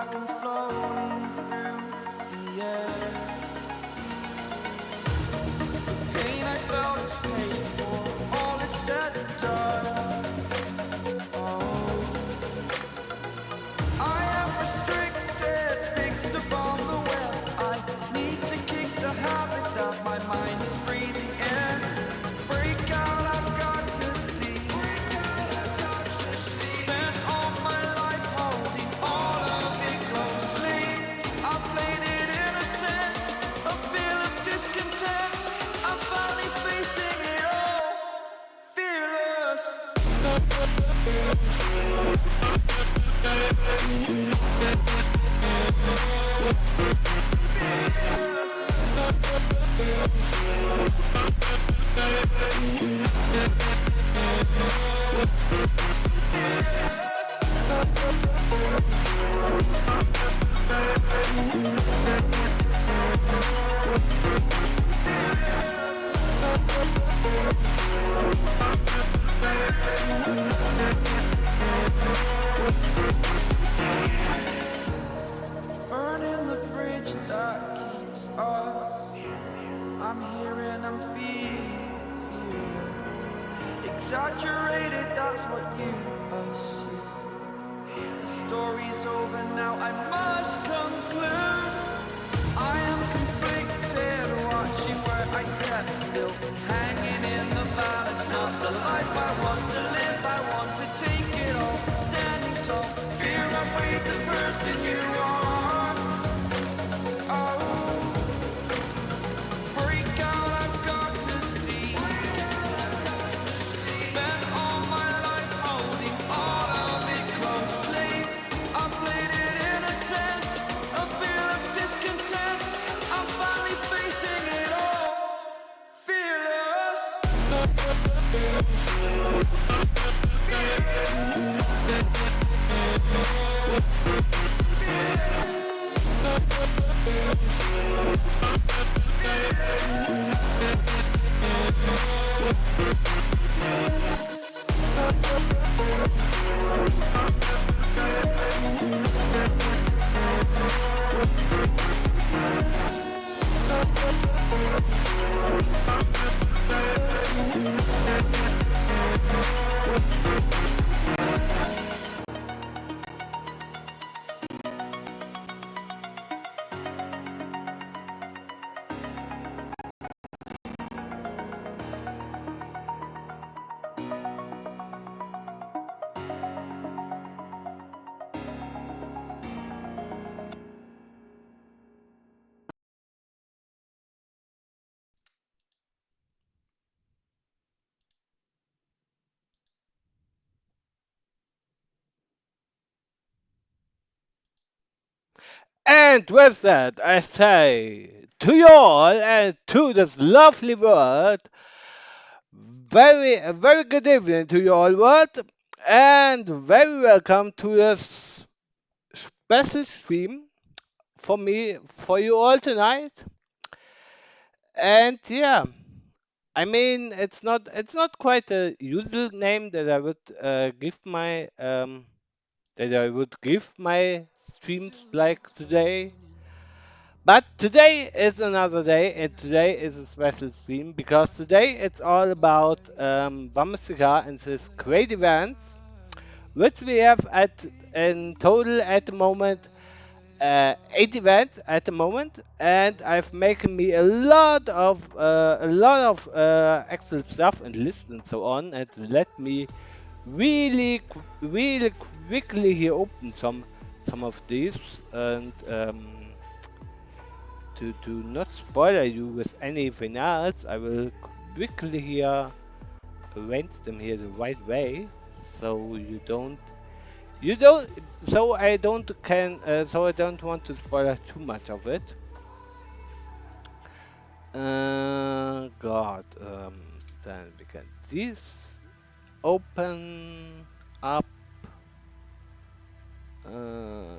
like I'm floating through the air. The pain I felt is paid for, all is said and done. Oh, I am restricted, fixed upon the web. I need to kick the habit that my mind is breathing in. Break out, I've got to see. Spent all my life holding all of it closely. I played it innocent, a feel of discontent. I'm finally facing it all, fearless. Burning the bridge that keeps us. I'm here and I'm feeling fearless. Exaggerated, that's what you assume. The story's over now, I must conclude. I am conflicted, watching where I step still. Hanging in the balance, not the life I want to live. I want to take it all, standing tall. Fear I weighed the person you are. Oh, break out, I've got to see. Spent all my life holding all of it closely. I played it innocent, a feel of discontent. I'm finally facing it all, fearless. And with that, I say to you all and to this lovely world, a very good evening to you all, world, and very welcome to this special stream for me, for you all tonight. And yeah, I mean, it's not quite a usual name that I would give my streams like today. But today is another day, and today is a special stream because today it's all about VMSDKR and this great events, which we have at in total at the moment 8 events at the moment, and I've making me a lot of Excel stuff and lists and so on, and let me really quickly here open some of these and. To not spoil you with anything else, I will quickly here arrange them here the right way, so you don't, so I don't want to spoil too much of it. God, then we can this open up. Uh,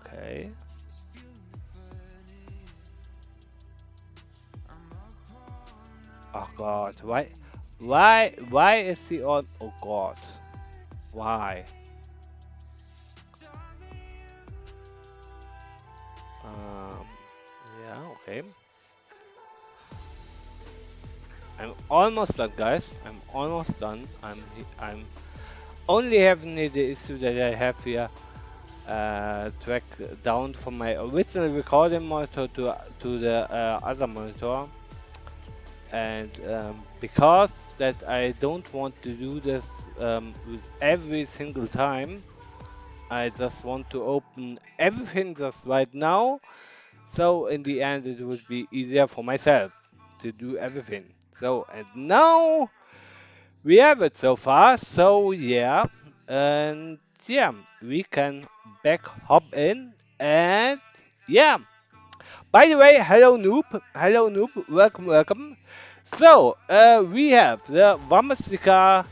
okay. Oh God, Why is he on? Oh God, why? Um, yeah, okay. I'm almost done, guys. I'm almost done. I'm only having the issue that I have here. Track down from my original recording monitor to the other monitor, and because that I don't want to do this with every single time. I just want to open everything just right now, so in the end it would be easier for myself to do everything. So, and now we have it so far, so yeah, and yeah, we can back hop in, and yeah. By the way, hello noob, welcome, welcome. So, we have the VMSDKR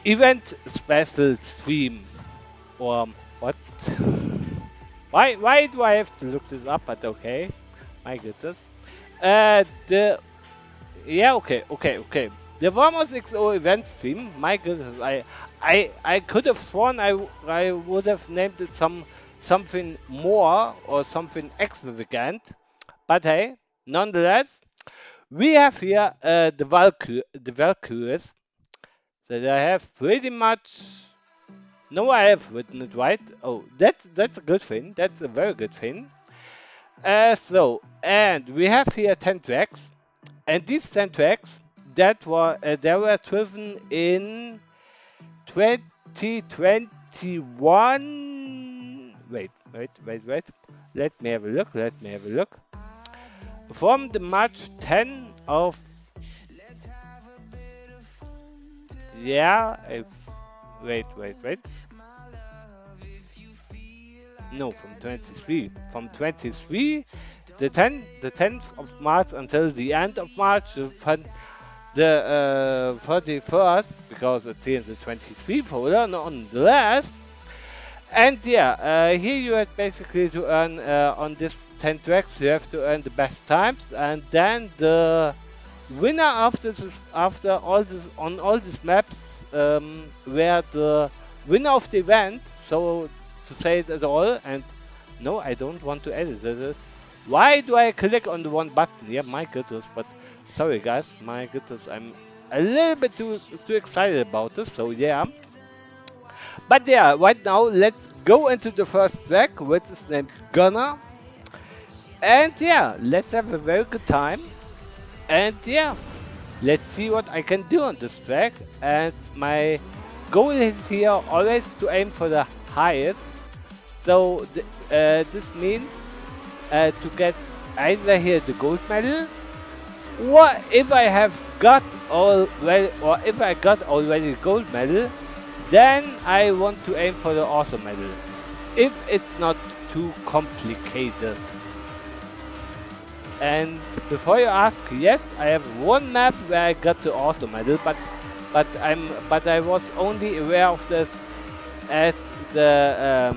event special stream, or what? Why do I have to look this up? But okay, my goodness. The Yeah, okay. The VMSxo event stream. My goodness, I could have sworn I would have named it something more or something extravagant. But hey, nonetheless, we have here the Valkyries that I have pretty much. No, I have written it right. Oh, that's a good thing. That's a very good thing. And we have here 10 tracks. And these 10 tracks they were driven in 2021. Wait. Let me have a look. From the March 10 of yeah. Wait. No, from 23. From 23, the 10th of March until the end of March, the 31st, because it's here in the 23 folder, nonetheless. And yeah, here you have basically to earn on this 10 tracks, you have to earn the best times, and then the winner after all this on all these maps were the winner of the event. So to say it at all, and no, I don't want to edit it. Why do I click on the one button? Yeah, my goodness, but sorry guys, my goodness, I'm a little bit too excited about this. So yeah, but yeah, right now let's go into the first track, which is named Gunner, and yeah, let's have a very good time, and yeah. Let's see what I can do on this track, and my goal is here always to aim for the highest. So this means to get either here the gold medal, or if I have got already, or if I got already gold medal, then I want to aim for the awesome medal. If it's not too complicated. And before you ask, yes, I have one map where I got the awesome medal, but I was only aware of this at the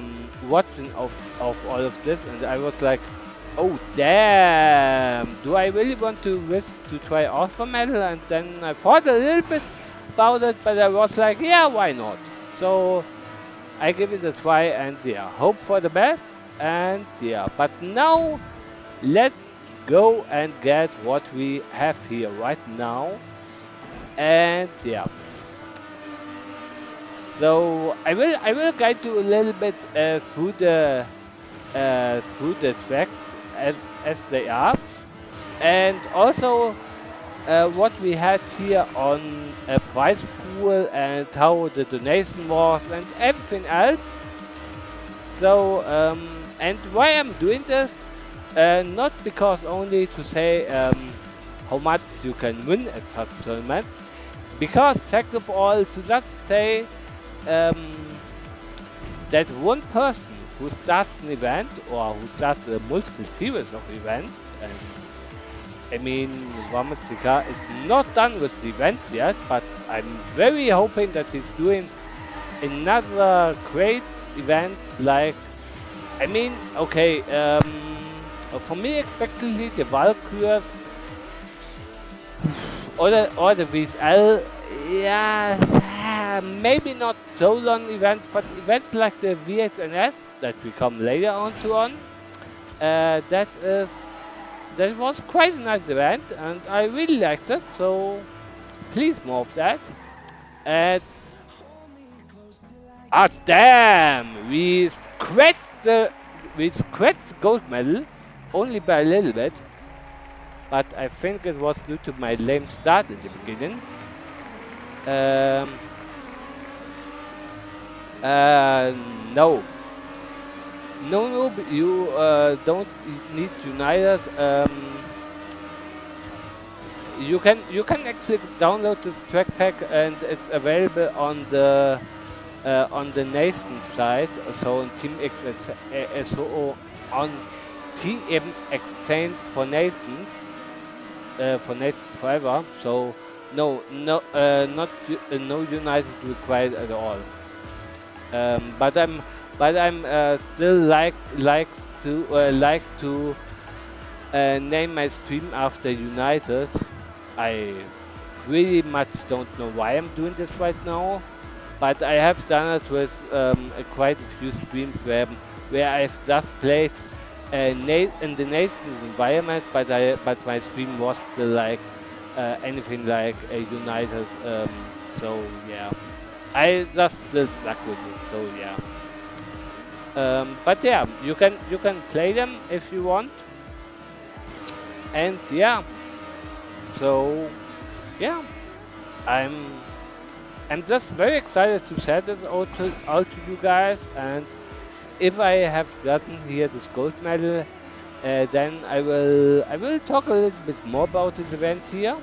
watching of all of this, and I was like, oh damn, do I really want to risk to try awesome medal? And then I thought a little bit about it, but I was like, yeah, why not? So I give it a try, and yeah, hope for the best, and yeah, but now let's go and get what we have here right now, and yeah, so I will guide you a little bit through the tracks as they are, and also what we had here on a prize pool and how the donation was and everything else. So and why I'm doing this, not because only to say how much you can win at such tournaments, because second of all to just say that one person who starts an event or who starts a multiple series of events, and I mean VMSDKR is not done with the events yet, but I'm very hoping that he's doing another great event like, I mean, okay, for me expectedly the Valkyries, or the VSL, yeah, maybe not so long events, but events like the VHNS that we come later on to that was quite a nice event, and I really liked it. So please more of that. And damn, we scratched the gold medal only by a little bit, but I think it was due to my lame start in the beginning. Um, uh, no, no, you don't need United. You can actually download this track pack, and it's available on the nation side. So on so on TM Exchange for Nations, for Nations Forever. So no United required at all. But I'm still like to name my stream after United. I really much don't know why I'm doing this right now, but I have done it with quite a few streams where I've just played in the nation's environment, but my stream was still like anything like a United. So yeah, I just still stuck with it. So yeah. But yeah, you can play them if you want, and yeah. So yeah, I'm I'm just very excited to share this out to you guys. And if I have gotten here this gold medal, then I will talk a little bit more about this event here.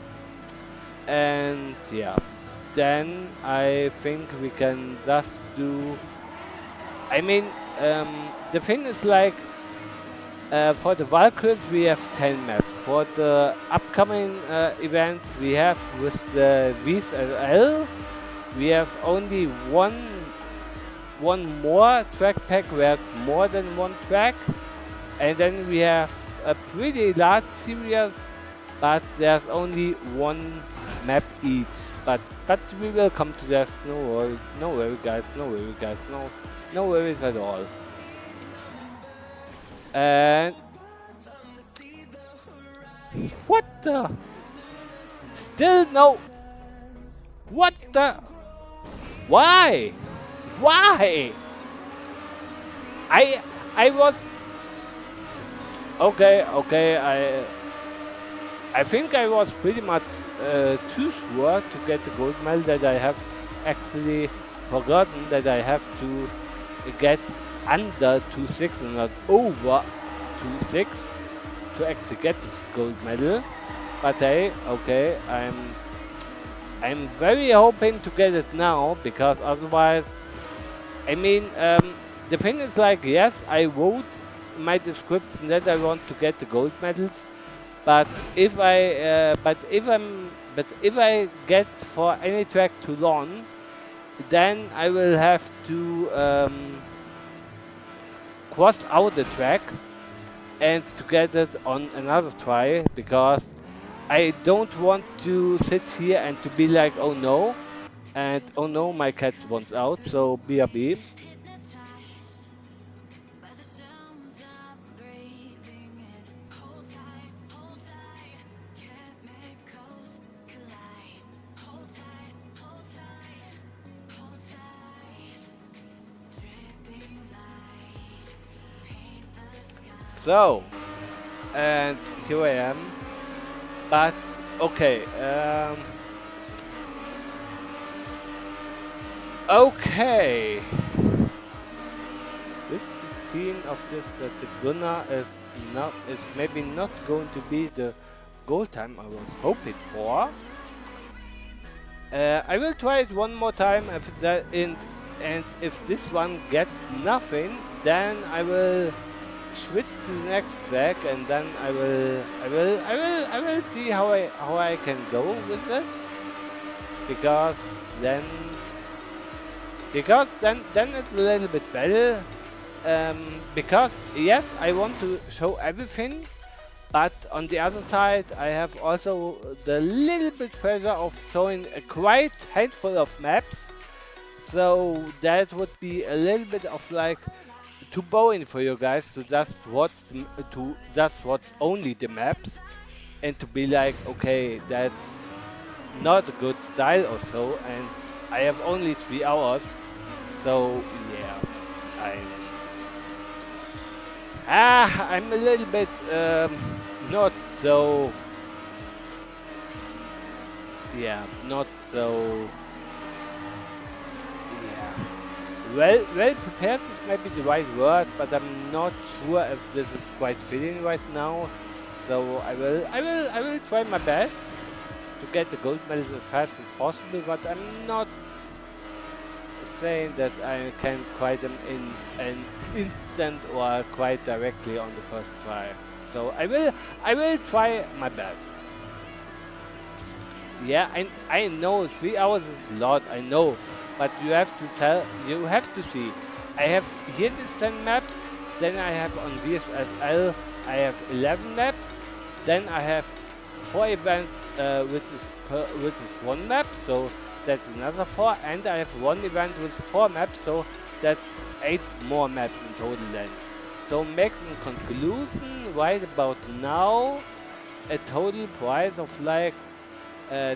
And yeah, then I think we can just do. I mean, the thing is like. For the Valkyries, we have 10 maps. For the upcoming events, we have with the VSL, we have only one more track pack where it's more than one track, and then we have a pretty large series, but there's only one map each. But we will come to that. No worries, guys. No worries, guys. No worries at all. And what the? Still no. What the? Why? Why? I was okay. I think I was pretty much too sure to get the gold medal that I have actually forgotten that I have to get under 2.6 and not over 2.6 to actually get this gold medal. But hey, okay, I'm very hoping to get it now, because otherwise, I mean, the thing is like, yes, I wrote in my description that I want to get the gold medals, but if I get for any track too long, then I will have to cross out the track and to get it on another try, because I don't want to sit here and to be like, oh no, and oh no, my cat wants out, so BRB. So, and here I am. But okay, okay. This scene of this that the gunner is maybe not going to be the goal time I was hoping for. I will try it one more time. And if this one gets nothing, then I will switch to the next track, and then I will see how I can go with it, because then it's a little bit better. Because yes, I want to show everything, But on the other side, I have also the little bit pressure of showing a quite handful of maps. So that would be a little bit of like too boring for you guys to just watch only the maps and to be like, okay, that's not a good style or so, and I have only 3 hours, so yeah, I'm I'm a little bit not so not so yeah well prepared is maybe the right word, but I'm not sure if this is quite fitting right now. So I will try my best to get the gold medals as fast as possible, but I'm not saying that I can quite them in an instant or quite directly on the first try. So I will try my best. Yeah, I know 3 hours is a lot, I know, but you have to see. I have here these 10 maps, then I have on VSSL I have 11 maps, then I have 4 events with this one map, so that's another 4, and I have one event with 4 maps, so that's 8 more maps in total then. So making a conclusion right about now, a total price of like 10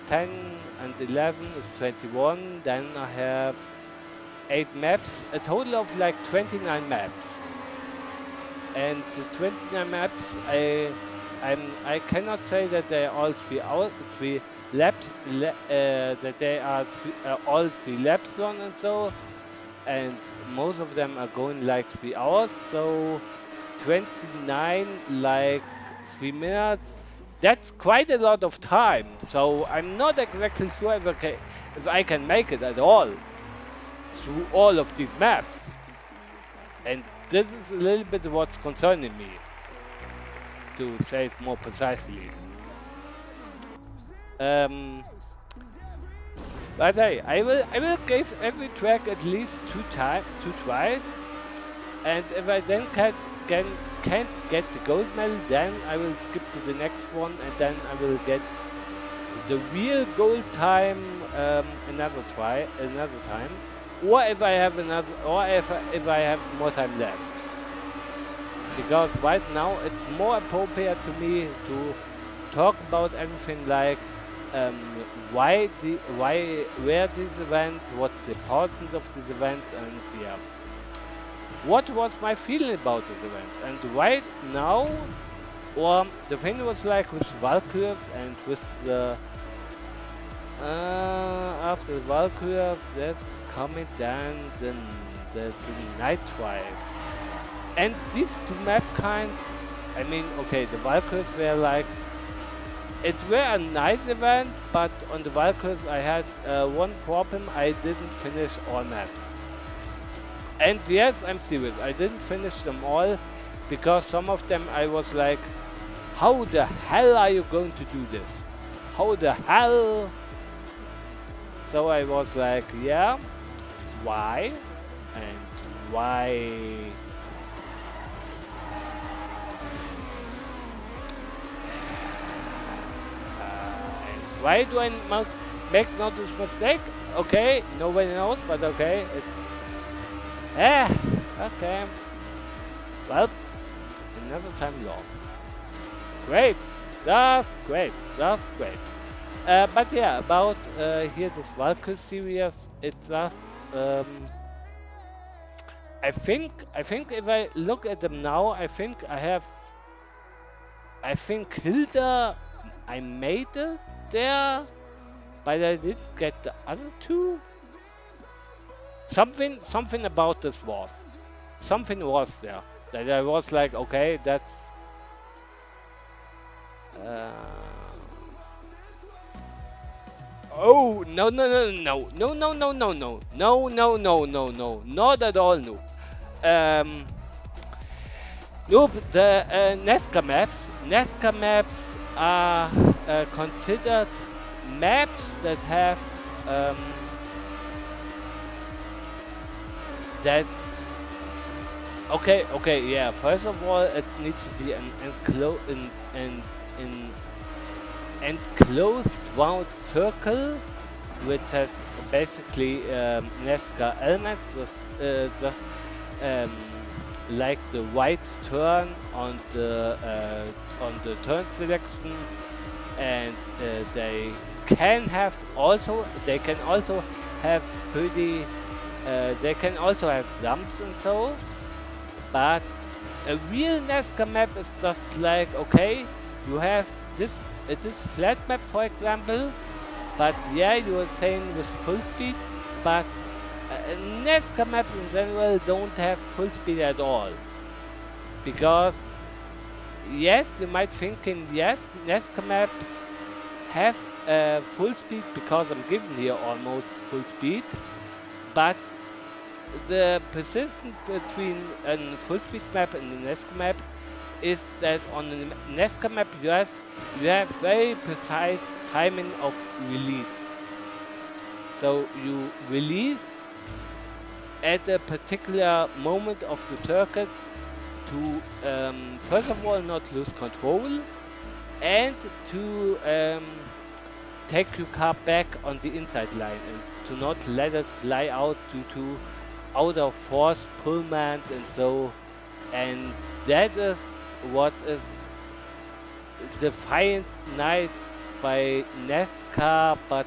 and 11 is 21, then I have 8 maps, a total of like 29 maps. And the 29 maps, I cannot say that they are all 3 laps, that they are all 3 laps long and so, and most of them are going like 3 hours, so 29 like 3 minutes. That's quite a lot of time, so I'm not exactly sure if I can make it at all through all of these maps. And this is a little bit what's concerning me, to say it more precisely. Um, but hey, I will give every track at least two tries, and if I then can't get the gold medal, then I will skip to the next one, and then I will get the real gold time another time, or if I have if I have more time left. Because right now it's more appropriate to me to talk about everything like um, where these events, what's the importance of these events, and yeah, what was my feeling about these events. And right now, or the thing was like with Valkyries and with the after Valkyries, this is coming then the NIGHTDRIVE. And these two map kinds, I mean, okay, the Valkyries were like, it were a nice event, but on the Valkyries I had one problem, I didn't finish all maps. And yes, I'm serious, I didn't finish them all, because some of them I was like, how the hell are you going to do this? How the hell? So I was like, yeah, why? And why? Why do I make not this mistake? Okay, nobody knows, but okay, it's... okay. Well, another time lost. Great, just great, just great. But yeah, about here this Valkyrie series, it's just... I think if I look at them now, I think Hilda, I made it there, but I didn't get the other two. Something about this something was there that I was like, okay, that's oh no, not at all, no. Nope, the Nascar maps are considered maps that have that Okay, yeah. First of all, it needs to be an in enclosed round circle, which has basically NASCAR elements, um, like the right turn on the turn selection, and they can also have pretty they can also have jumps and so, but a real NASCAR map is just like, okay, you have this flat map, for example, but yeah, you are saying with full speed, but NASCAR maps in general don't have full speed at all, because yes, you might thinking, yes, NASCAR maps have full speed because I'm given here almost full speed, but the persistence between a full speed map and the NASCAR map is that on the NASCAR map you have very precise timing of release. So you release at a particular moment of the circuit to first of all not lose control and to take your car back on the inside line and to not let it fly out due to out of force pullment and so, and that is what is defined nights by NASCAR, but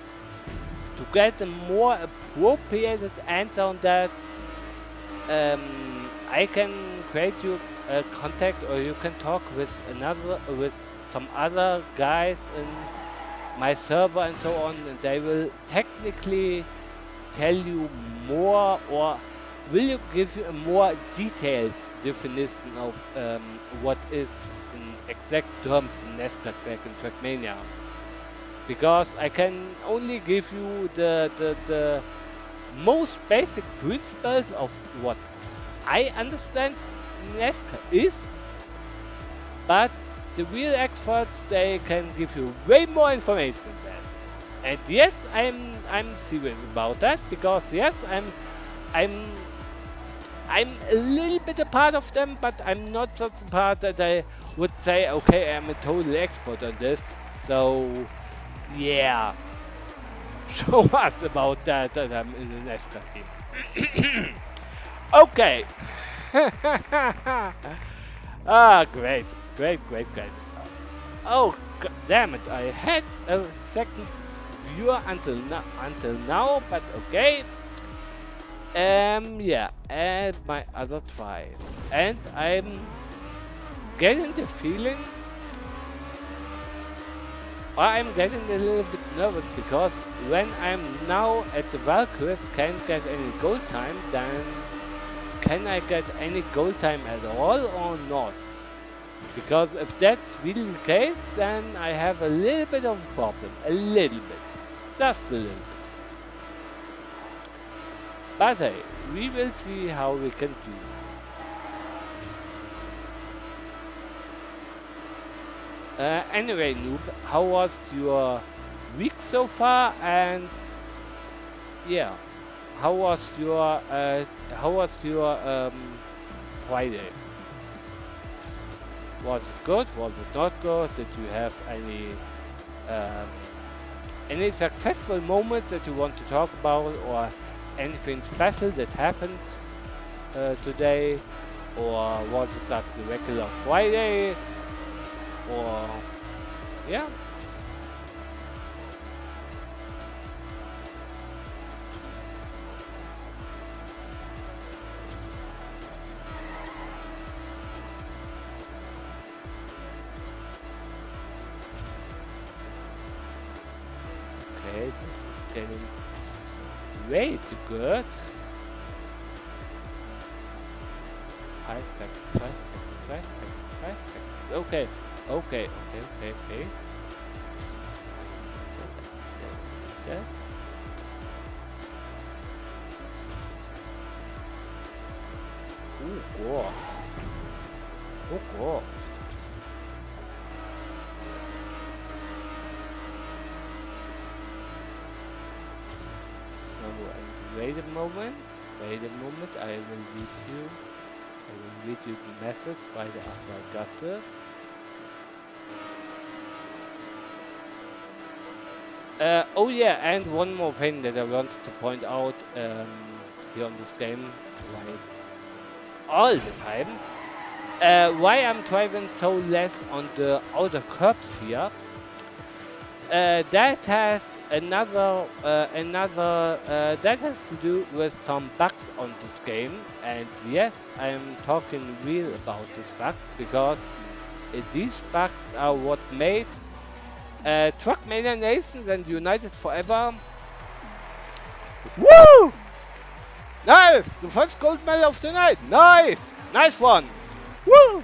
to get a more appropriate answer on that, I can create you a contact, or you can talk with some other guys in my server and so on, and they will technically tell you more, or will you give you a more detailed definition of what is in exact terms NASCAR track and Trackmania, because I can only give you the most basic principles of what I understand NASCAR is, but the real experts, they can give you way more information than that. And yes, I'm serious about that, because yes, I'm I'm a little bit a part of them, but I'm not such a part that I would say, okay, I'm a total expert on this. So yeah, show us about that I'm in the NASCAR team. Okay. Ah, great. Oh, damn it! I had a second viewer until now, but okay. Yeah, and my other try, and I'm getting the feeling, or I'm getting a little bit nervous, because when I'm now at the Valkyries can't get any gold time, then can I get any gold time at all or not? Because if that's really the case, then I have a little bit of a problem. A little bit. Just a little bit. But hey, we will see how we can do. Anyway, Noob, how was your week so far? And yeah, how was your Friday? Was it good? Was it not good? Did you have um, any successful moments that you want to talk about, or anything special that happened today, or was it just a regular Friday, or yeah? Okay, this is getting way too good. 5 seconds, 5 seconds, 5 seconds, 5 seconds. Okay. That. Oh god. Oh god. So, and wait a moment, I will give you I will read you the message right after I got this. Oh yeah, and one more thing that I wanted to point out here on this game, right all the time. Why I'm driving so less on the outer curbs here. That has that has to do with some bugs on this game, and yes, I'm talking real about these bugs because these bugs are what made TrackMania Nations and United Forever. Woo! Nice! The first gold medal of the night. Nice! Nice one! Woo!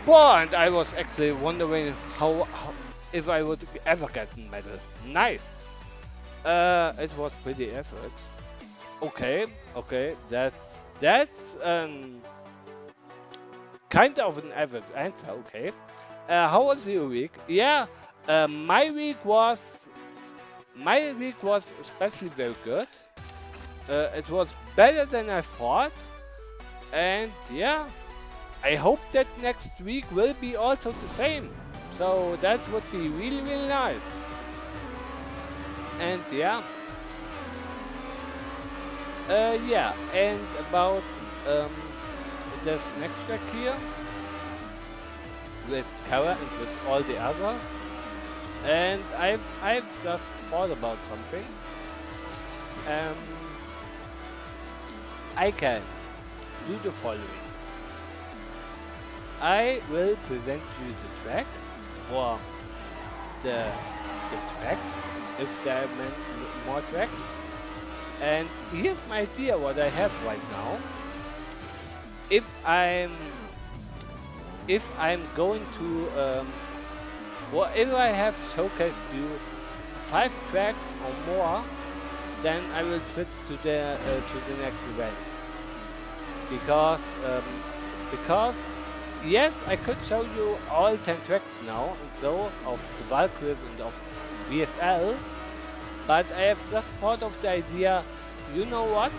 Boah, and I was actually wondering how if I would ever get a medal. Nice! It was pretty effort. Okay, okay, that's kind of an average answer. Okay. How was your week? Yeah, my week was especially very good. It was better than I thought, and yeah, I hope that next week will be also the same. So that would be really really nice. And yeah, yeah, and about this next track here with Kara and with all the others. And I've just thought about something. Um, I can do the following. I will present you the track or the tracks if there are more tracks. And here's my idea what I have right now. If I'm going to or if I have showcased you 5 tracks or more, then I will switch to the next event. Because yes, I could show you all 10 tracks now and so of the Valkyries and of VSL, but I have just thought of the idea. You know what?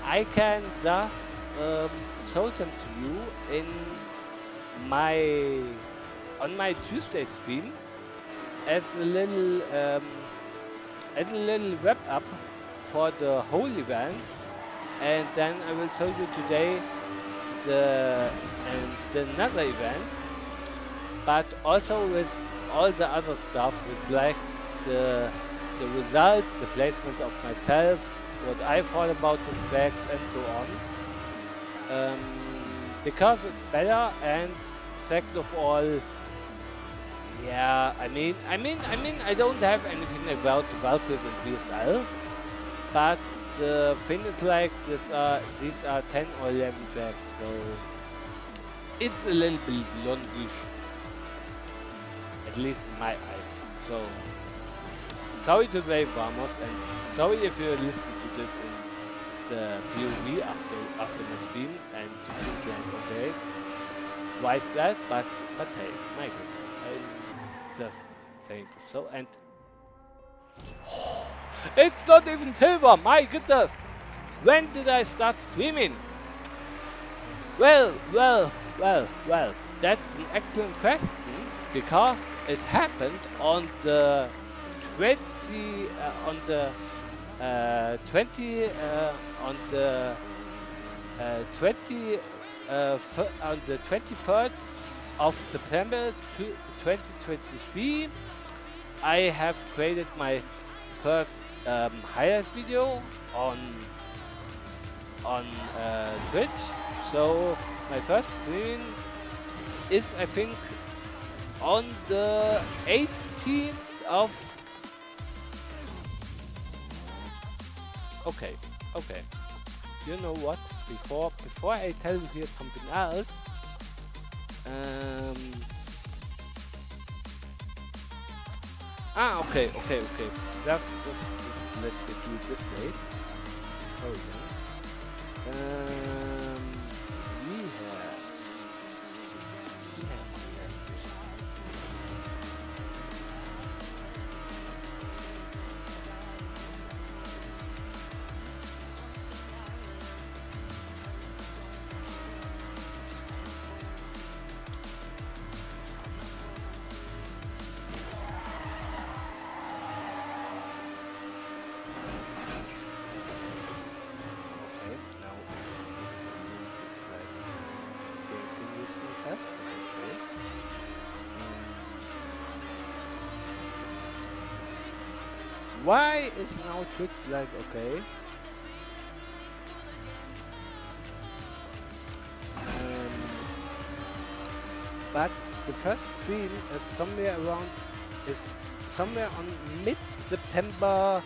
I can just show them to you in on my Tuesday stream as a little wrap up for the whole event, and then I will show you today the another event, but also with all the other stuff, with like the results, the placement of myself, what I thought about the tracks, and so on. Because it's better, and second of all, yeah, I mean, I don't have anything about the Valkyries and VSL, but the thing is like these are 10 or 11 tracks, so it's a little bit longish, at least in my eyes. So sorry to say, Vamos, and sorry if you listen to this in the POV after my stream and you think like, okay, why is that? But hey, my goodness, I'm just saying this. So, and it's not even silver, my goodness! When did I start streaming? Well, that's an excellent question, because it happened on the 20 on the 20 on the 20 on the 23rd of September 2023. I have created my first highlight video on Twitch. So my first stream is, I think, on the 18th of. Okay. You know what? Before I tell you here something else, okay. Just let me do it this way. Sorry. We have. Why is now Twitch like okay? But the first stream is somewhere on mid-September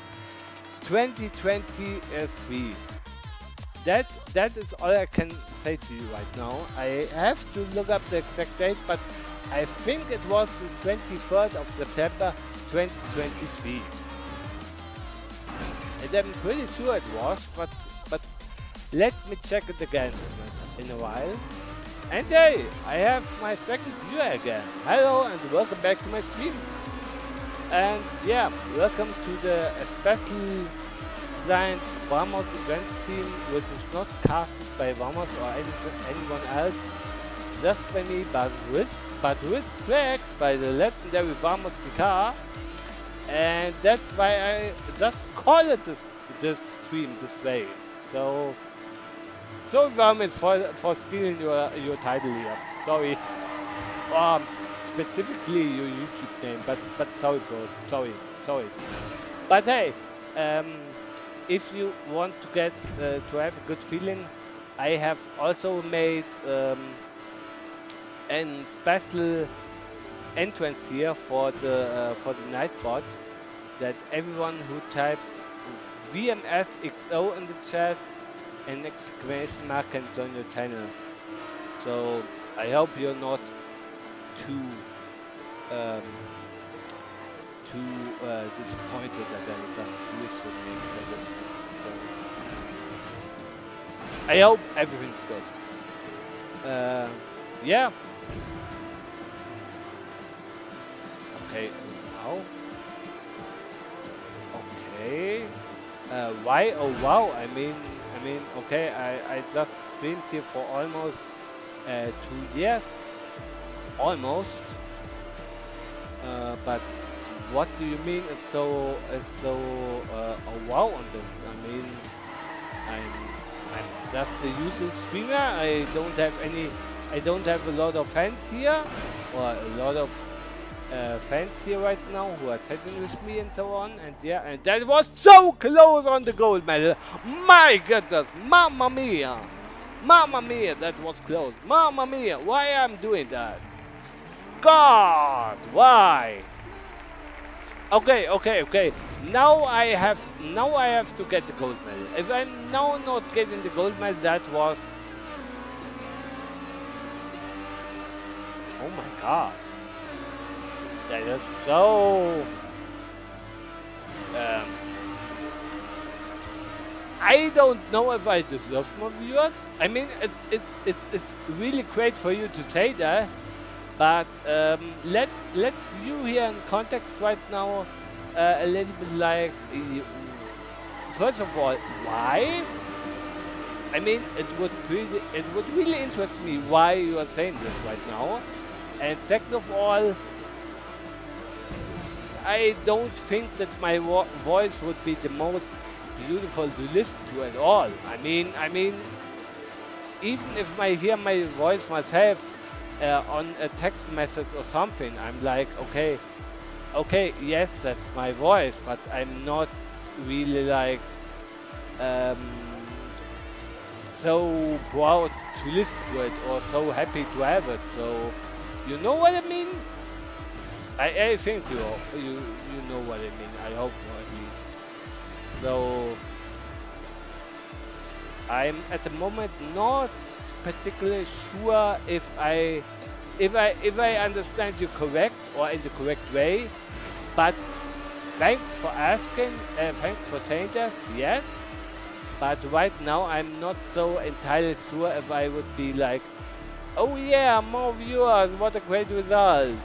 2023. That is all I can say to you right now. I have to look up the exact date, but I think it was the 23rd of September 2023. And I'm pretty sure it was, but let me check it again in a while. And hey, I have my second viewer again. Hello and welcome back to my stream. And yeah, welcome to the specially designed VMS event stream, which is not casted by VMS or anyone else, just by me, but with tracks by the legendary VMSDKR. And that's why I just call it this stream this way. So VMS for stealing your title here. Sorry. Specifically your YouTube name, but sorry, bro. Sorry. But hey, if you want to get to have a good feeling, I have also made a special entrance here for the Nightbot, that everyone who types VMSxo in the chat and exclamation mark can join your channel. So I hope you're not too disappointed that I just switched the names like it. So I hope everything's good. Yeah. Okay. Now. Okay. Why? Oh wow! I mean, okay. I just streamed here for almost 2 years, almost. But what do you mean is so a wow on this? I mean, I'm just a usual streamer. I don't have a lot of fans here, or a lot of fans here right now who are chatting with me and so on. And yeah, and that was so close on the gold medal. My goodness, mamma mia, that was close. Mamma mia, why I'm doing that? God, why? Okay. Now I have to get the gold medal. If I'm now not getting the gold medal, that was... Oh my god. That is so... I don't know if I deserve more viewers. I mean, it's really great for you to say that. But let's view here in context right now a little bit like, first of all, why? I mean, it would really interest me why you are saying this right now. And second of all, I don't think that my voice would be the most beautiful to listen to at all. I mean, even if I hear my voice myself on a text message or something, I'm like, okay, yes, that's my voice, but I'm not really like so proud to listen to it or so happy to have it. So you know what I mean? I think you know what I mean. I hope at least. So I'm at the moment not particularly sure if I understand you correct or in the correct way, but thanks for asking, thanks for saying this, yes, but right now I'm not so entirely sure if I would be like, oh yeah, more viewers, what a great result.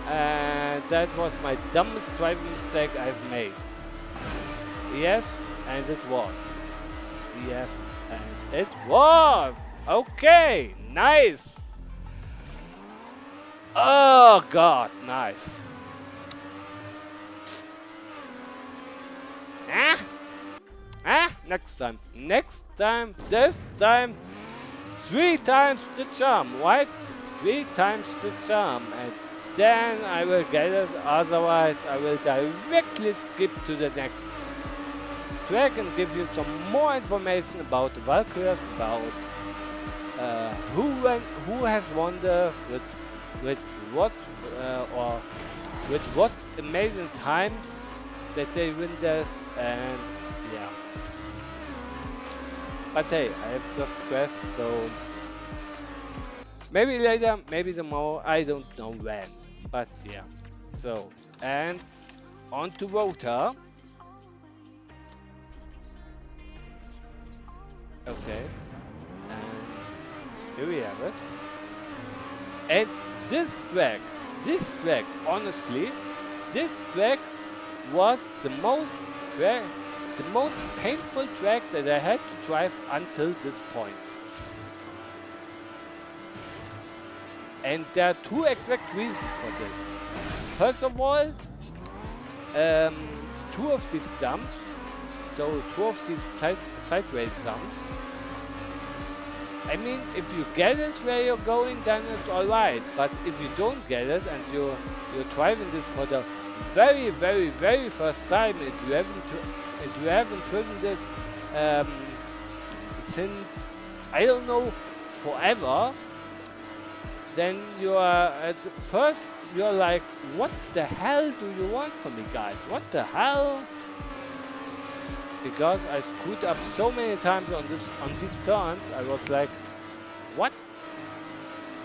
And that was my dumbest driving mistake I've made. Yes, and it was. Yes, and it was. Okay, nice. Oh god, nice. Next time, this time, 3 times the charm, right? 3 times the charm, and then I will get it. Otherwise, I will directly skip to the next track and give you some more information about the Valkyries, about who has won this, with what or with what amazing times that they win this, and yeah. But hey, I have just pressed, so maybe later, maybe tomorrow, I don't know when. But yeah. So, and on to Rota. Okay. And here we have it. And this track, honestly, this track was tra- the most painful track that I had to drive until this point. And there are two exact reasons for this. First of all, two of these jumps, so two of these sideways jumps, I mean, if you get it where you're going, then it's alright. But if you don't get it and you're driving this for the very, very, very first time, and you haven't driven this since, I don't know, forever, then you are at first you're like, what the hell do you want from me, guys? What the hell? Because I screwed up so many times on these turns, I was like, what?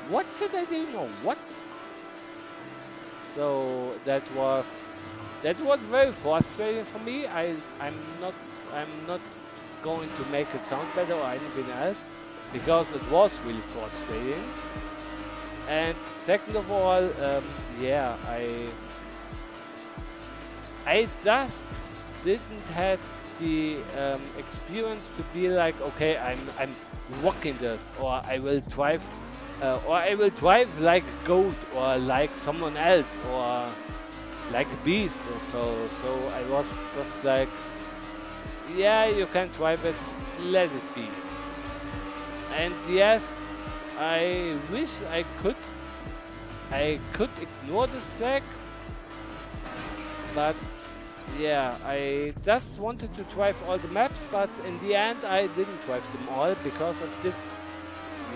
What should I do now? What? So that was very frustrating for me. I'm not going to make it sound better or anything else, because it was really frustrating. And second of all, yeah, I just didn't have the experience to be like, okay, I'm rocking this, or I will drive like a goat, or like someone else, or like a beast, or so. So I was just like, yeah, you can drive it, let it be. And yes, I wish I could ignore this track, but yeah, I just wanted to drive all the maps, but in the end I didn't drive them all because of this.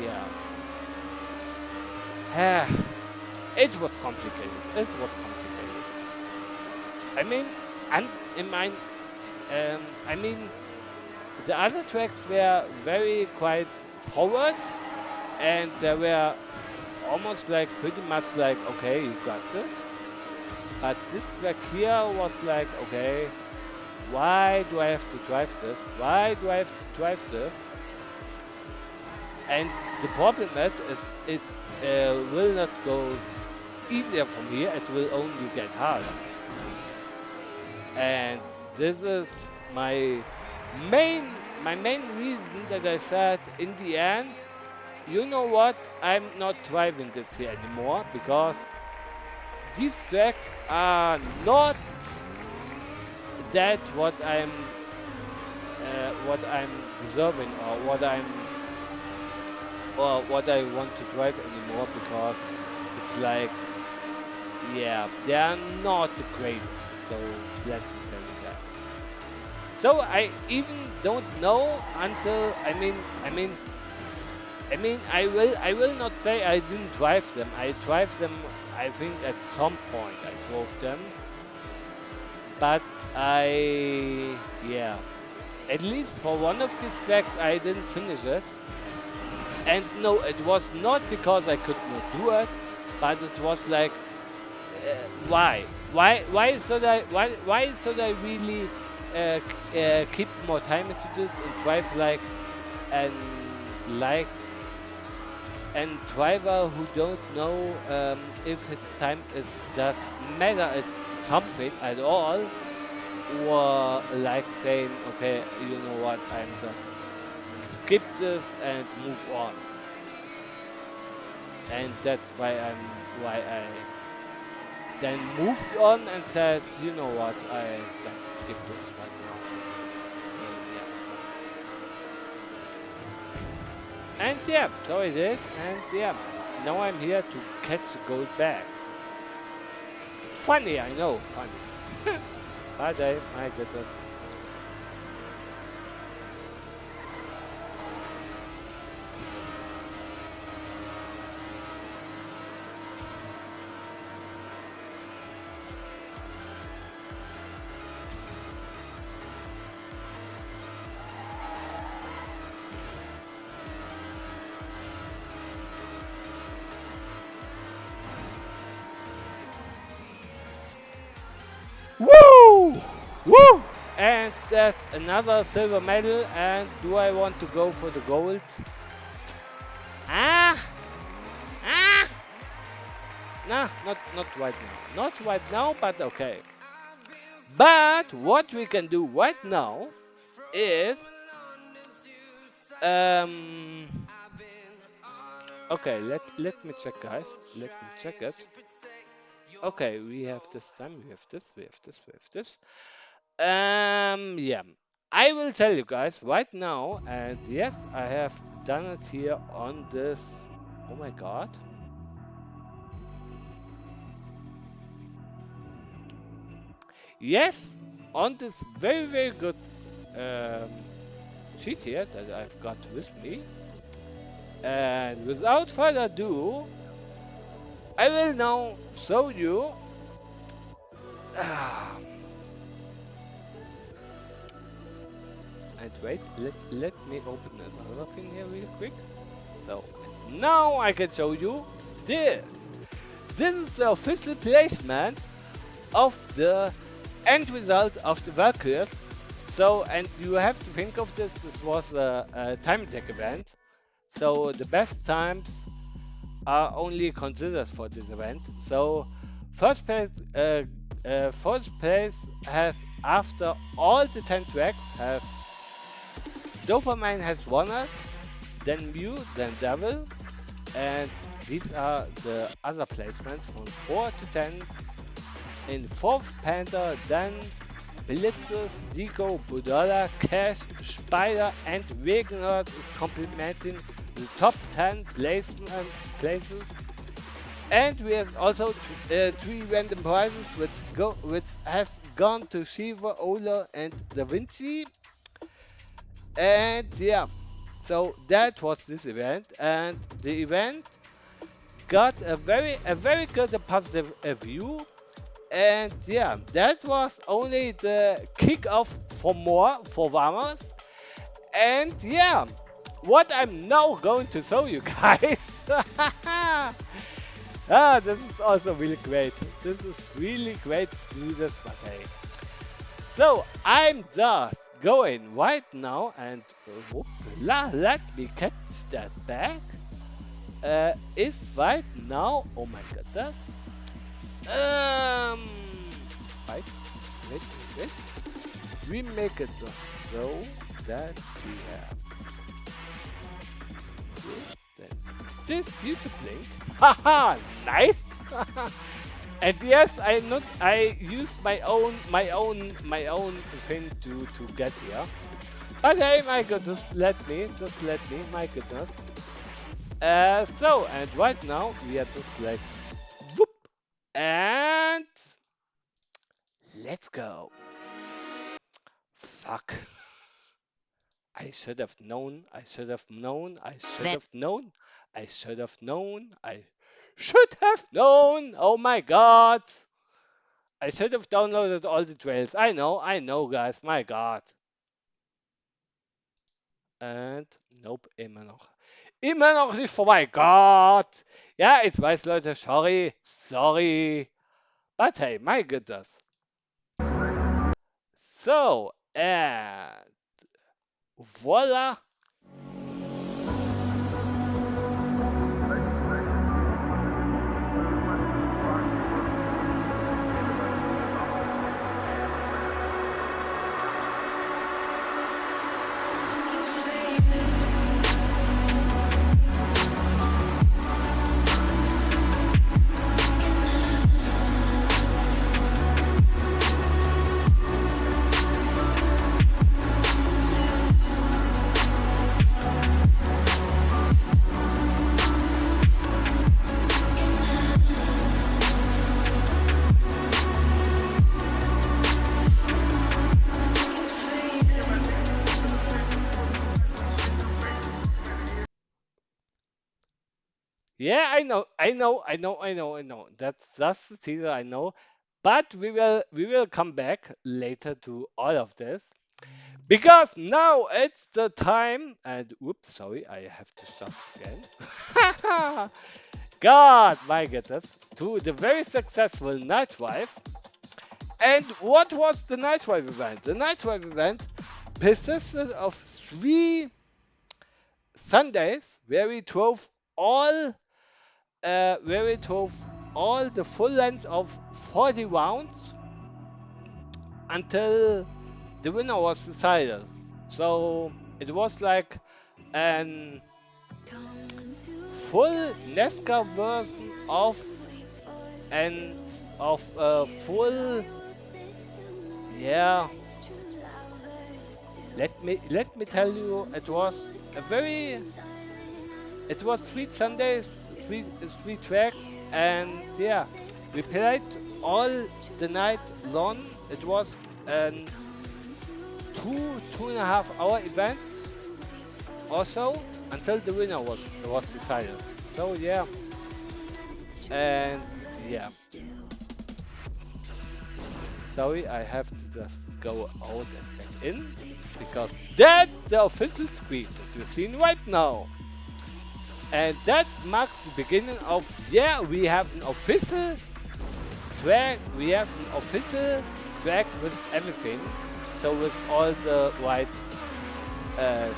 Yeah, it was complicated. I mean, and in mine, I mean, the other tracks were very quite forward, and they were almost like pretty much like, okay, you got this. But this track here was like, okay, why do I have to drive this? Why do I have to drive this? And the problem is it will not go easier from here, it will only get harder. And this is my main reason that I said in the end, you know what, I'm not driving this here anymore, because these tracks are not that what I'm deserving, or what I want to drive anymore, because it's like, yeah, they are not the greatest. So let me tell you that. So I even don't know until I will not say I didn't drive them. I drive them. I think at some point I drove them, but yeah, at least for one of these tracks I didn't finish it. And no, it was not because I could not do it, but it was like, why? Why should I really keep more time into this and drive like an like and driver who don't know if his time does matter at something at all, or like saying, okay, you know what, I'm just skip this and move on. And that's why I then moved on and said, you know what, I just skip this right now. And yeah, so I did, and yeah, now I'm here to catch the gold back. Funny, I know, funny. But my goodness. Woo! Woo! And that's another silver medal. And do I want to go for the gold? Ah! Ah! Nah, not right now. Not right now, but okay. But what we can do right now is um okay, let me check, guys. Let me check it. Okay, we have this time, we have this, we have this, we have this. Yeah. I will tell you guys right now, and yes, I have done it here on this. Oh my god. Yes, on this very, very good um, sheet here that I've got with me. And without further ado, I will now show you. And wait, let me open another thing here real quick. So now I can show you this. This is the official placement of the end result of the Valkyries. So, and you have to think of this. This was a time attack event. So the best times are only considered for this event. So first place has, after all the 10 tracks, has Dopamine has won it, then Mew, then Devil, and these are the other placements from 4 to 10. In 4th Panther, then Blitzer, Zico, Budola, Cash, Spider, and Wegenert is complementing the top 10 places. And we have also 3 random prizes which have gone to Shiva, Ola, and Da Vinci. And yeah, so that was this event, and the event got a very good and positive view. And yeah, that was only the kick-off for more for Vamos. And yeah, what I'm now going to show you guys. This is also really great. This is really great to do this, but hey. So I'm just going right now and let me catch that back. Is right now. Oh my goodness. Right. Wait. We make it just so that we have this YouTube link. Haha, nice. And yes, I used my own thing to get here. But hey, my goodness, just let me, my goodness. So, and right now we are just like whoop, and let's go. Fuck. I should have known. I should have known. I should have known. I should have known. I should have known. Oh my god. I should have downloaded all the trails. I know, guys. My god. And nope, immer noch. Immer noch nicht vorbei. Gott. Ja, ich weiß, Leute. Sorry. But hey, my goodness. So, and voila. Yeah, I know. That's the teaser, I know. But we will come back later to all of this because now it's the time. And oops, sorry, I have to start again. God, my goodness, to the very successful night drive. And what was the night drive event? The night drive event consisted of 3 Sundays all where we drove all the full length of 40 rounds until the winner was decided. So it was like an full NASCAR version an of a full, yeah. Let me tell you, it was 3 Sundays, three tracks, and yeah, we played all the night long. It was an 2.5 hour event or so until the winner was decided. So yeah, and yeah, sorry, I have to just go out and back in because that's the official screen that you're seeing right now. And that marks the beginning of, yeah, we have an official track with everything. So with all the white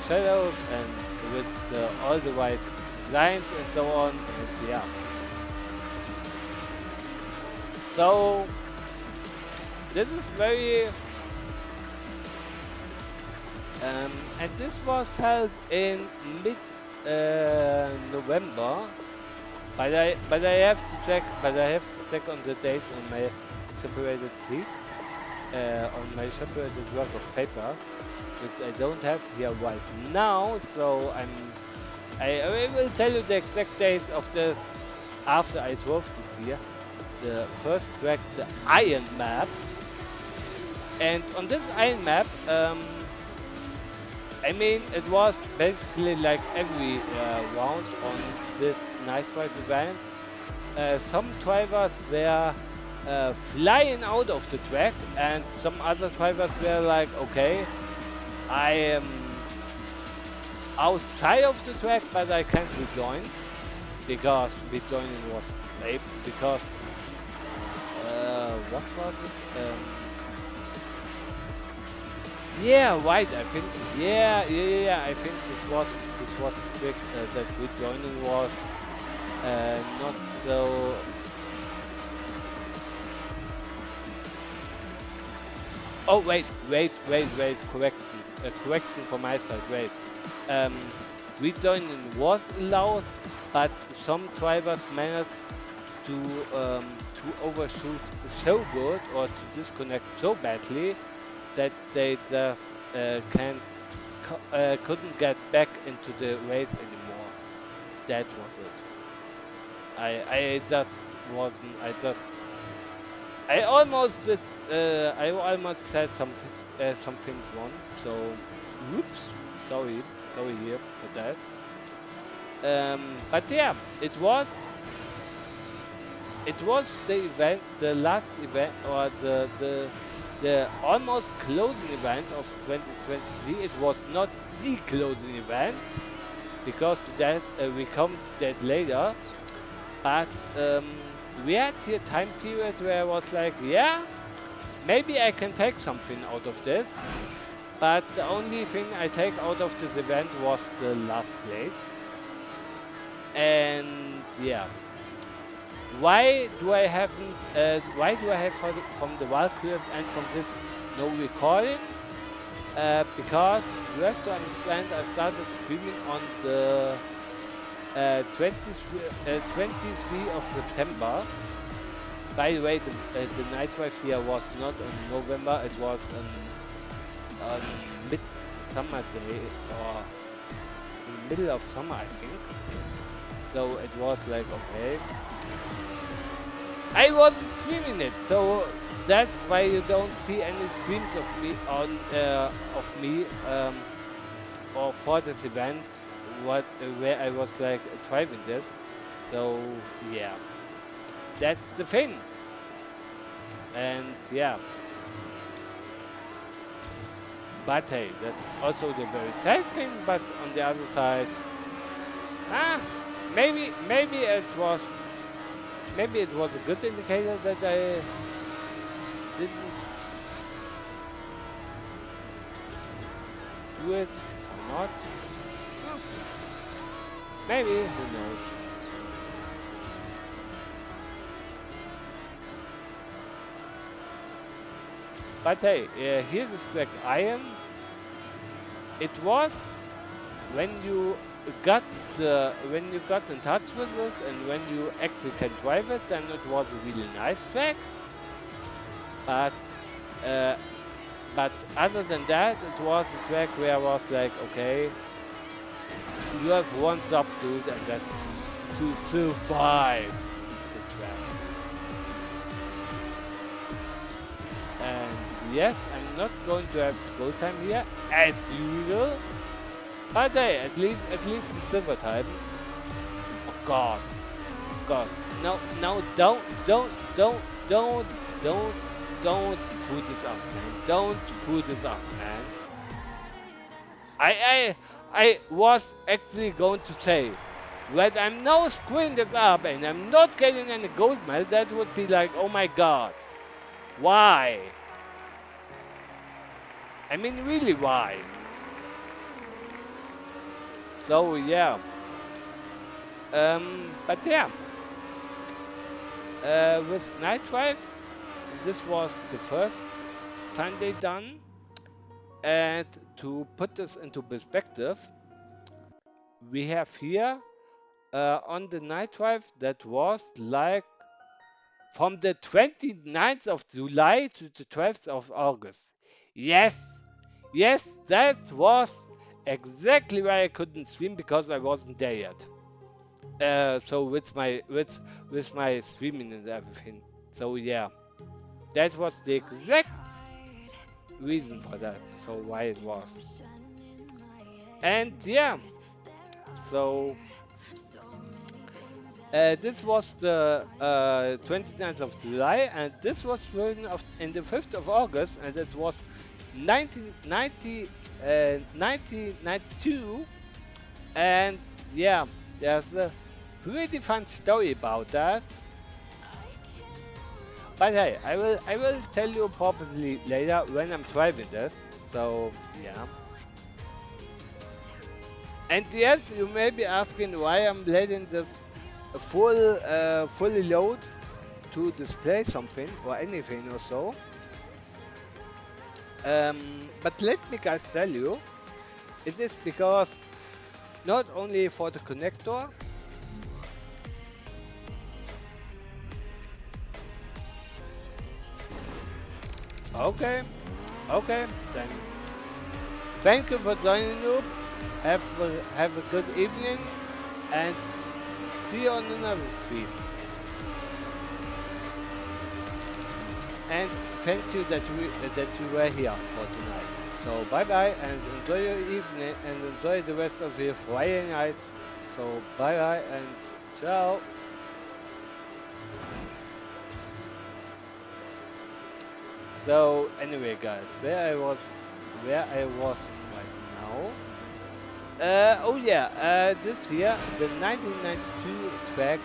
shadows and with all the white lines and so on, and yeah. So this is very, and this was held in mid November. But I have to check. But I have to check on the dates on my separated sheet, on my separated work of paper, which I don't have here right now. So I will tell you the exact dates of this after I drove this year. The first track, the Iron Map, and on this Iron Map, I mean, it was basically like every round on this night drive event. Some drivers were flying out of the track, and some other drivers were like, okay, I am outside of the track, but I can't rejoin because rejoining was late. Because what was it? Yeah, right. I think. Yeah. I think this was quick. That rejoining was not so. Oh wait. Correction from my side. Wait. Um, rejoining was allowed, but some drivers managed to overshoot so good or to disconnect so badly that they just couldn't get back into the race anymore. That was it. I just wasn't. I almost did. I almost said some things wrong. So, whoops. Sorry here for that. But yeah, it was the last event, or the almost closing event of 2023. It was not the closing event because that we come to that later. But we had here a time period where I was like, yeah, maybe I can take something out of this. But the only thing I take out of this event was the last place. And yeah. Why do I have from the Valkyries and from this no recording? Because you have to understand, I started streaming on the 23 of September. By the way, the night drive here was not on November, it was on mid-summer day, or in the middle of summer, I think. So it was like, okay. I wasn't streaming it, so that's why you don't see any streams of me or for this event, where I was like driving this. So yeah, that's the thing. And yeah, but hey, that's also the very sad thing. But on the other side, ah, maybe it was a good indicator that I didn't do it or not. Well, maybe, who knows. But hey, here's the track Iron. It was when you got when you got in touch with it and when you actually can drive it, then it was a really nice track. But uh, but other than that, it was a track where I was like, okay, you have one job, dude, and that's to survive the track. And yes, I'm not going to have scroll time here as usual. But hey, at least the silver time. Oh God, God, no, don't screw this up, man. Don't screw this up, man. I was actually going to say, when I'm now screwing this up and I'm not getting any gold medal, that would be like, oh my God, why? I mean, really, why? So yeah, but yeah, with Night Drive, this was the first Sunday done, and to put this into perspective, we have here on the Night Drive that was like from the 29th of July to the 12th of August. Yes, yes, that was exactly why I couldn't stream because I wasn't there yet. So with my streaming and everything. So yeah, that was the exact reason for that. So why it was. And yeah, so this was the 29th of July, and this was in the 5th of August, and it was 1992. And yeah, there's a pretty fun story about that. But hey, I will tell you probably later when I'm driving this. So yeah. And yes, you may be asking why I'm letting this fully load to display something or anything or so. But let me guys tell you, it is because not only for the connector. Okay, then thank you for joining me. Have a good evening and see you on another stream. And thank you that you were here for tonight. So bye bye and enjoy your evening and enjoy the rest of your Friday night. So bye bye and ciao. So anyway guys, where I was right now. Oh yeah, this year the 1992 track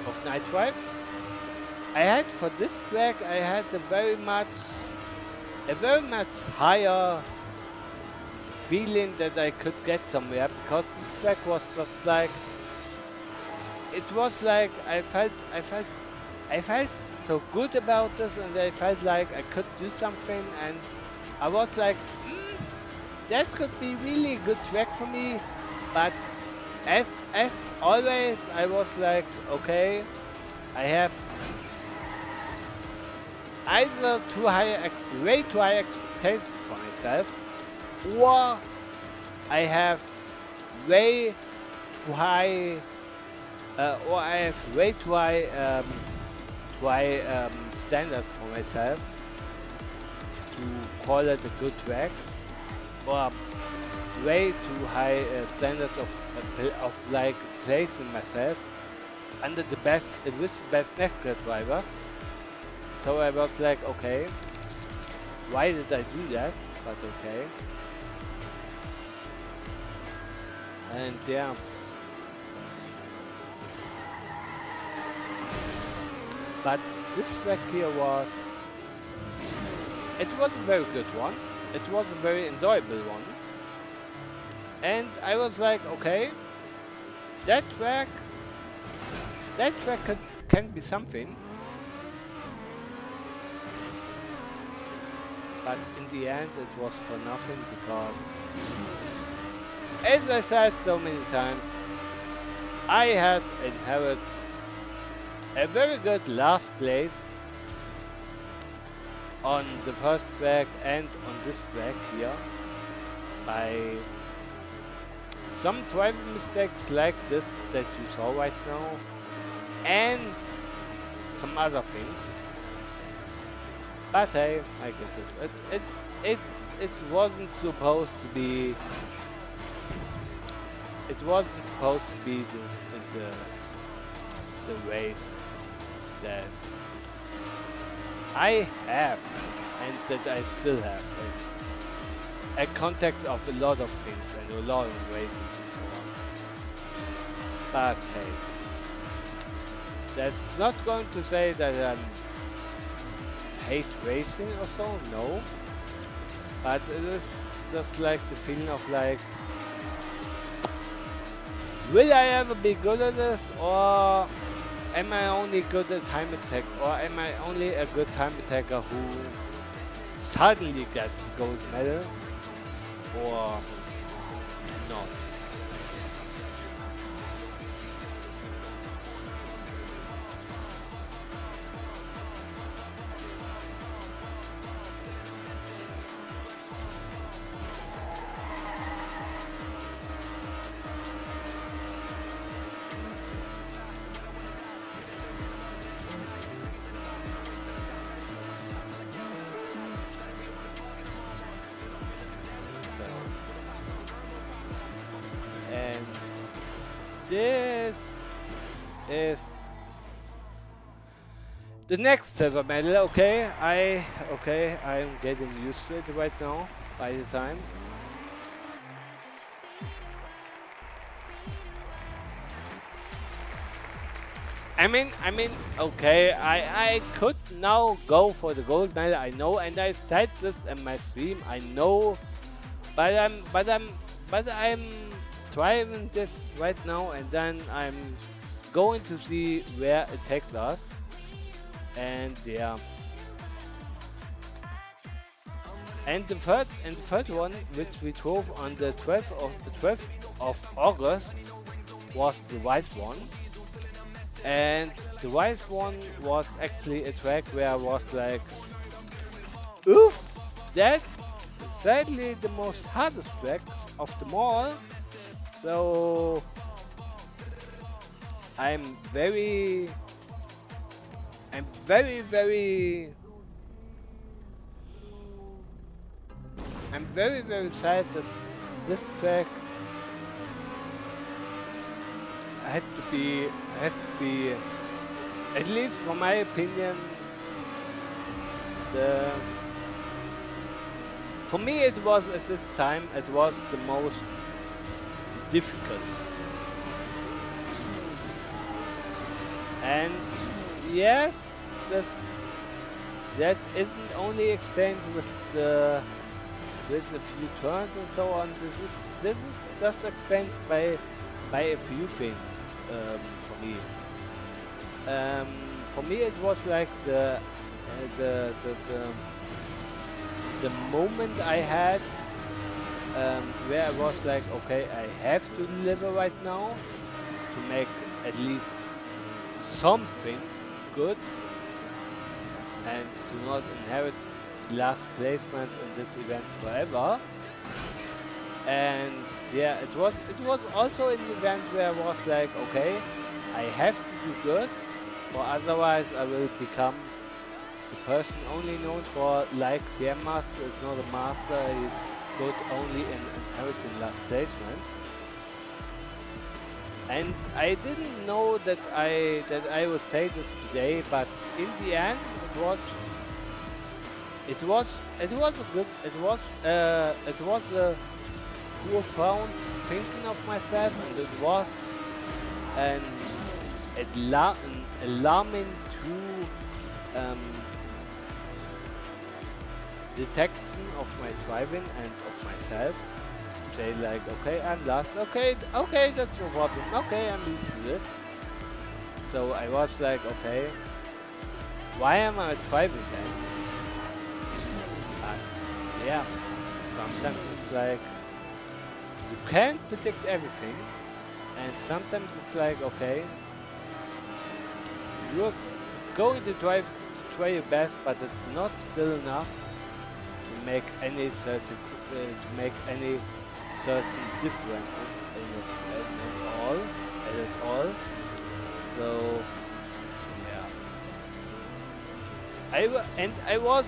of Night Drive. I had for this track I had a very much higher feeling that I could get somewhere because this track was just like it was like I felt so good about this and I felt like I could do something and I was like that could be really a good track for me, but as always I was like okay, I have either way too high expectations for myself, or I have way too high, or I have way too high standards for myself to call it a good track, or way too high standards of like placing myself under the best, with the best NASCAR drivers. So I was like, okay, why did I do that? But okay. And yeah. But this track here was, it was a very good one. It was a very enjoyable one. And I was like, okay, that track can be something. But in the end, it was for nothing because, as I said so many times, I had inherited a very good last place on the first track and on this track here by some driving mistakes like this that you saw right now and some other things. But hey, I get this. It wasn't supposed to be. It wasn't supposed to be the race that I have and that I still have. A context of a lot of things and a lot of races and so on. But hey, that's not going to say that I hate racing or so, no. But it is just like the feeling of like, will I ever be good at this, or am I only good at time attack, or am I only a good time attacker who suddenly gets gold medal, or not? And this is the next silver medal. Okay, I'm getting used to it right now by the time. I mean, okay, I could now go for the gold medal, I know, and I said this in my stream, I know, but I'm driving this right now, and then I'm going to see where it takes us, and yeah. And the third one, which we drove on the 12th of August, was the white one. And the white one was actually a track where I was like, oof, that's sadly the most hardest track of them all. So I'm very, very, very sad that this track has to be, at least for my opinion, for me it was at this time, it was the most difficult. And yes, that isn't only explained with a few turns and so on. This is just explained by a few things for me. For me, it was like the moment I had where I was like, okay, I have to deliver right now to make at least something good and to not inherit the last placement in this event forever. And yeah, it was also an event where I was like, okay, I have to do good, or otherwise I will become the person only known for, like, the master is not a master, he's good only in inheriting last placements. And I didn't know that I would say this today, but in the end, it was a good it was a profound thinking of myself, and it was an an alarming true detection of my driving and of myself, to say like, okay, I'm lost, okay, okay, that's no problem, okay, I'm used to this. So I was like, okay, why am I driving then? But yeah, sometimes it's like you can't predict everything, and sometimes it's like, okay, you're going to try your best, but it's not still enough to make any certain differences at all. So yeah, I was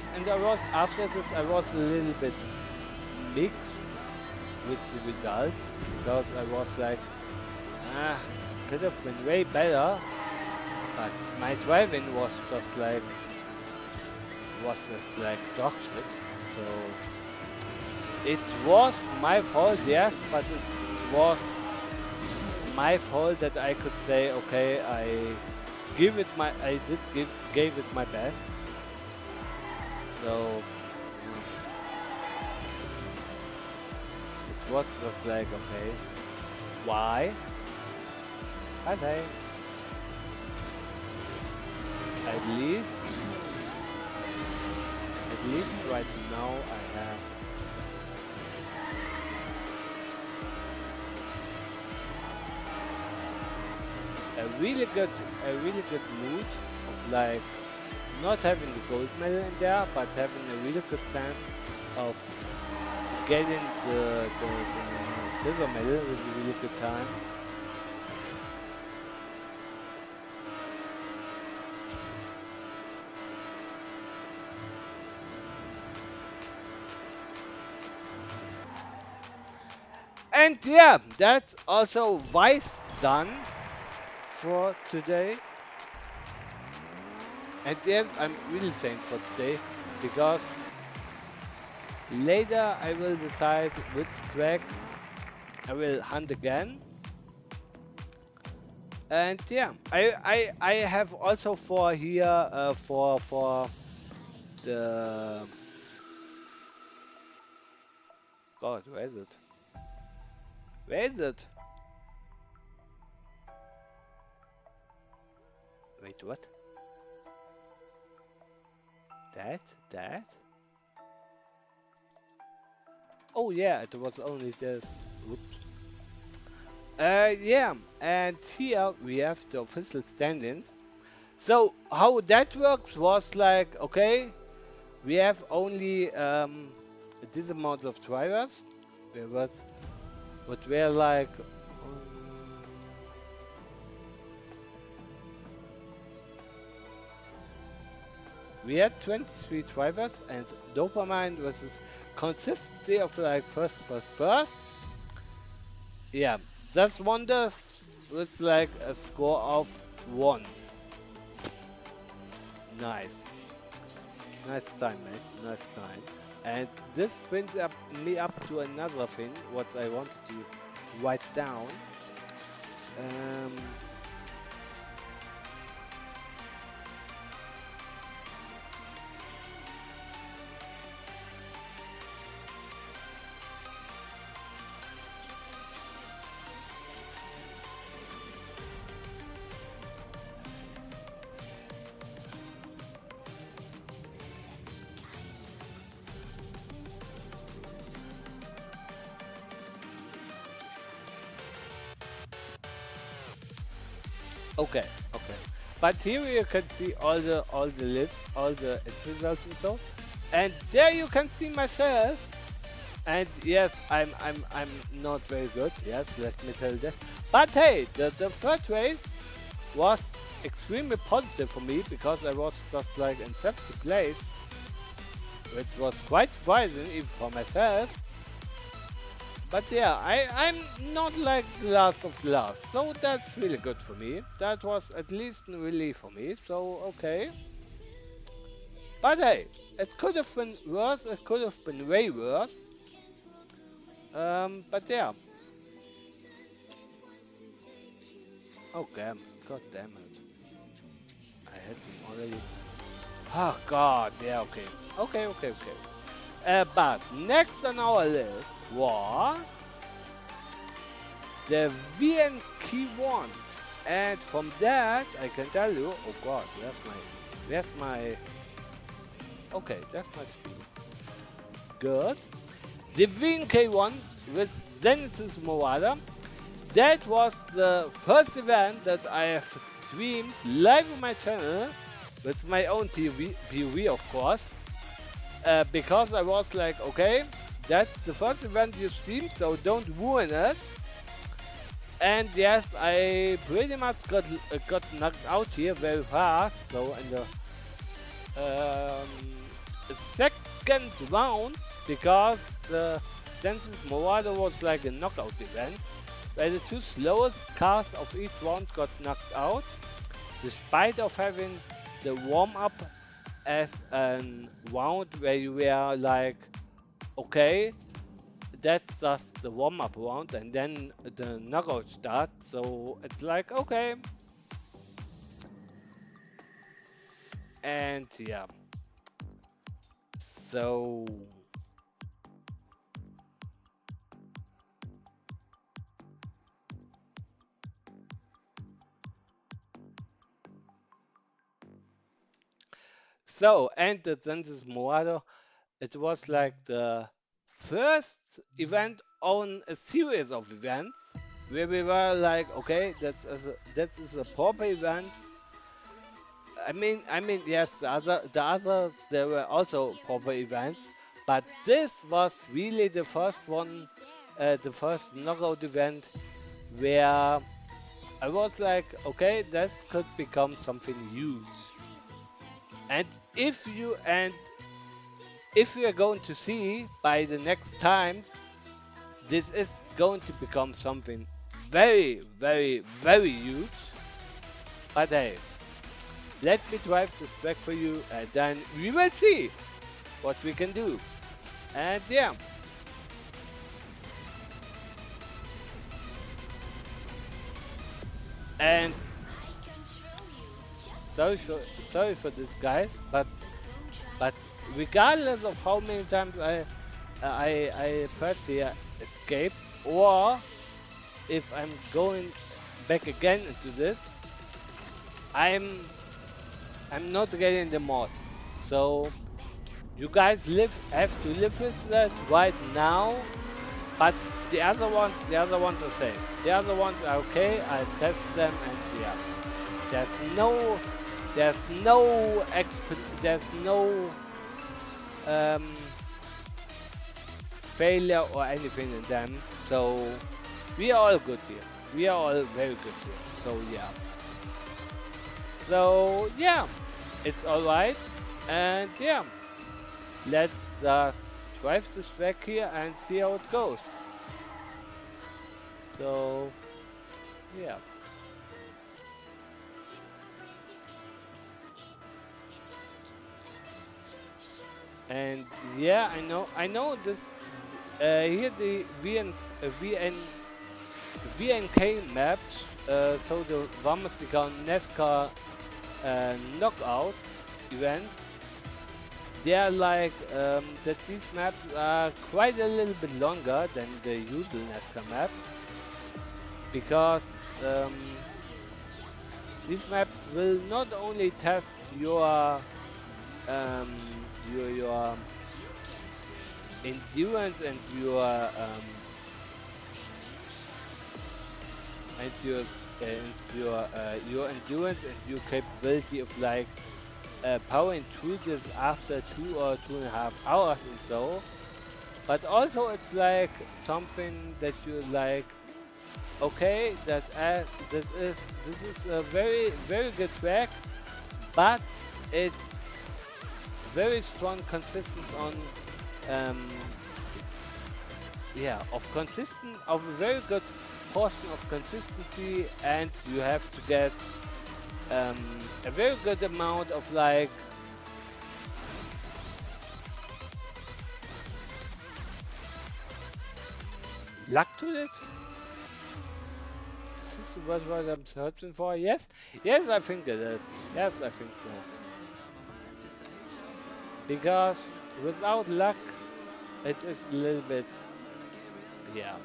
after this I was a little bit mixed with the results, because I was like, it could have been way better, but my driving was just like dog shit. So it was my fault, yes, but it was my fault that I could say, okay, I did gave it my best. So it was just like, okay, why? Okay. At least right now I have a really good mood of like not having the gold medal in there, but having a really good sense of getting the silver medal with a really good time. And yeah, that's also Vice done for today. And yes, I'm really saying for today, because later I will decide which track I will hunt again. And yeah, I have also for here for the God, where is it? Where is it? Wait, what? That? Oh yeah, it was only this. Oops. Yeah, and here we have the official standings. So how that works was like, okay, we have only this amount of drivers. But we're like, we had 23 drivers, and dopamine was this consistency of like first. Yeah, just wonders with like a score of 1. Nice. Nice time, mate. Nice time. And this brings me up to another thing, what I wanted to write down. Okay. But here you can see all the lists, all the end results and so. And there you can see myself. And yes, I'm not very good. Yes, let me tell you that. But hey, the third race was extremely positive for me, because I was just like in 7th place, which was quite surprising even for myself. But yeah, I'm not like the last of the last, so that's really good for me. That was at least a relief for me, so okay. But hey, it could have been worse, it could have been way worse. But yeah. Oh damn, god damn it. I hit him already. Oh god, yeah, okay. Okay. But next on our list was the VNK1. And from that, I can tell you, oh god, where's my, okay, that's my screen. Good. The VNK1 with Zenith's Moada. That was the first event that I have streamed live on my channel with my own POV of course. Because I was like, okay, that's the first event you stream, so don't ruin it. And yes, I pretty much got knocked out here very fast. So in the second round, because the Zenith's Moada was like a knockout event, where the two slowest cars of each round got knocked out, despite of having the warm-up as a round where you were like, okay, that's just the warm-up round, and then the knockout starts, so it's like, okay. And yeah, so and then this Moado, it was like the first event on a series of events where we were like, okay, that is a proper event. Yes, the others there were also proper events, but this was really the first one, the first knockout event where I was like, okay, this could become something huge. And if you and if we are going to see by the next times, this is going to become something very huge. But hey, let me drive this track for you and then we will see what we can do. And yeah. And sorry for this guys, but regardless of how many times I press here escape, or if I'm going back again into this, I'm not getting the mod. So you guys have to live with that right now. But the other ones are safe. The other ones are okay. I've tested them, and yeah, there's no failure or anything in them. So we are all good here. We are all very good here. So yeah. So yeah, it's alright. And yeah, let's just drive this track here and see how it goes. So yeah. And yeah, I know this. Here the VNK maps. So the VMSDKR Nascar knockout event. They are like that. These maps are quite a little bit longer than the usual NASCAR maps because these maps will not only test your your endurance and your endurance and your capability of like powering through this after 2 or 2.5 hours or so, but also it's like something that you like. Okay, this is a very good track, but it's very strong, consistent on yeah, of a very good portion of consistency, and you have to get um, a very good amount of like luck to it. Is this what I'm searching for? Yes, yes, I think it is. Yes, I think so. Because without luck, it is a little bit, yeah.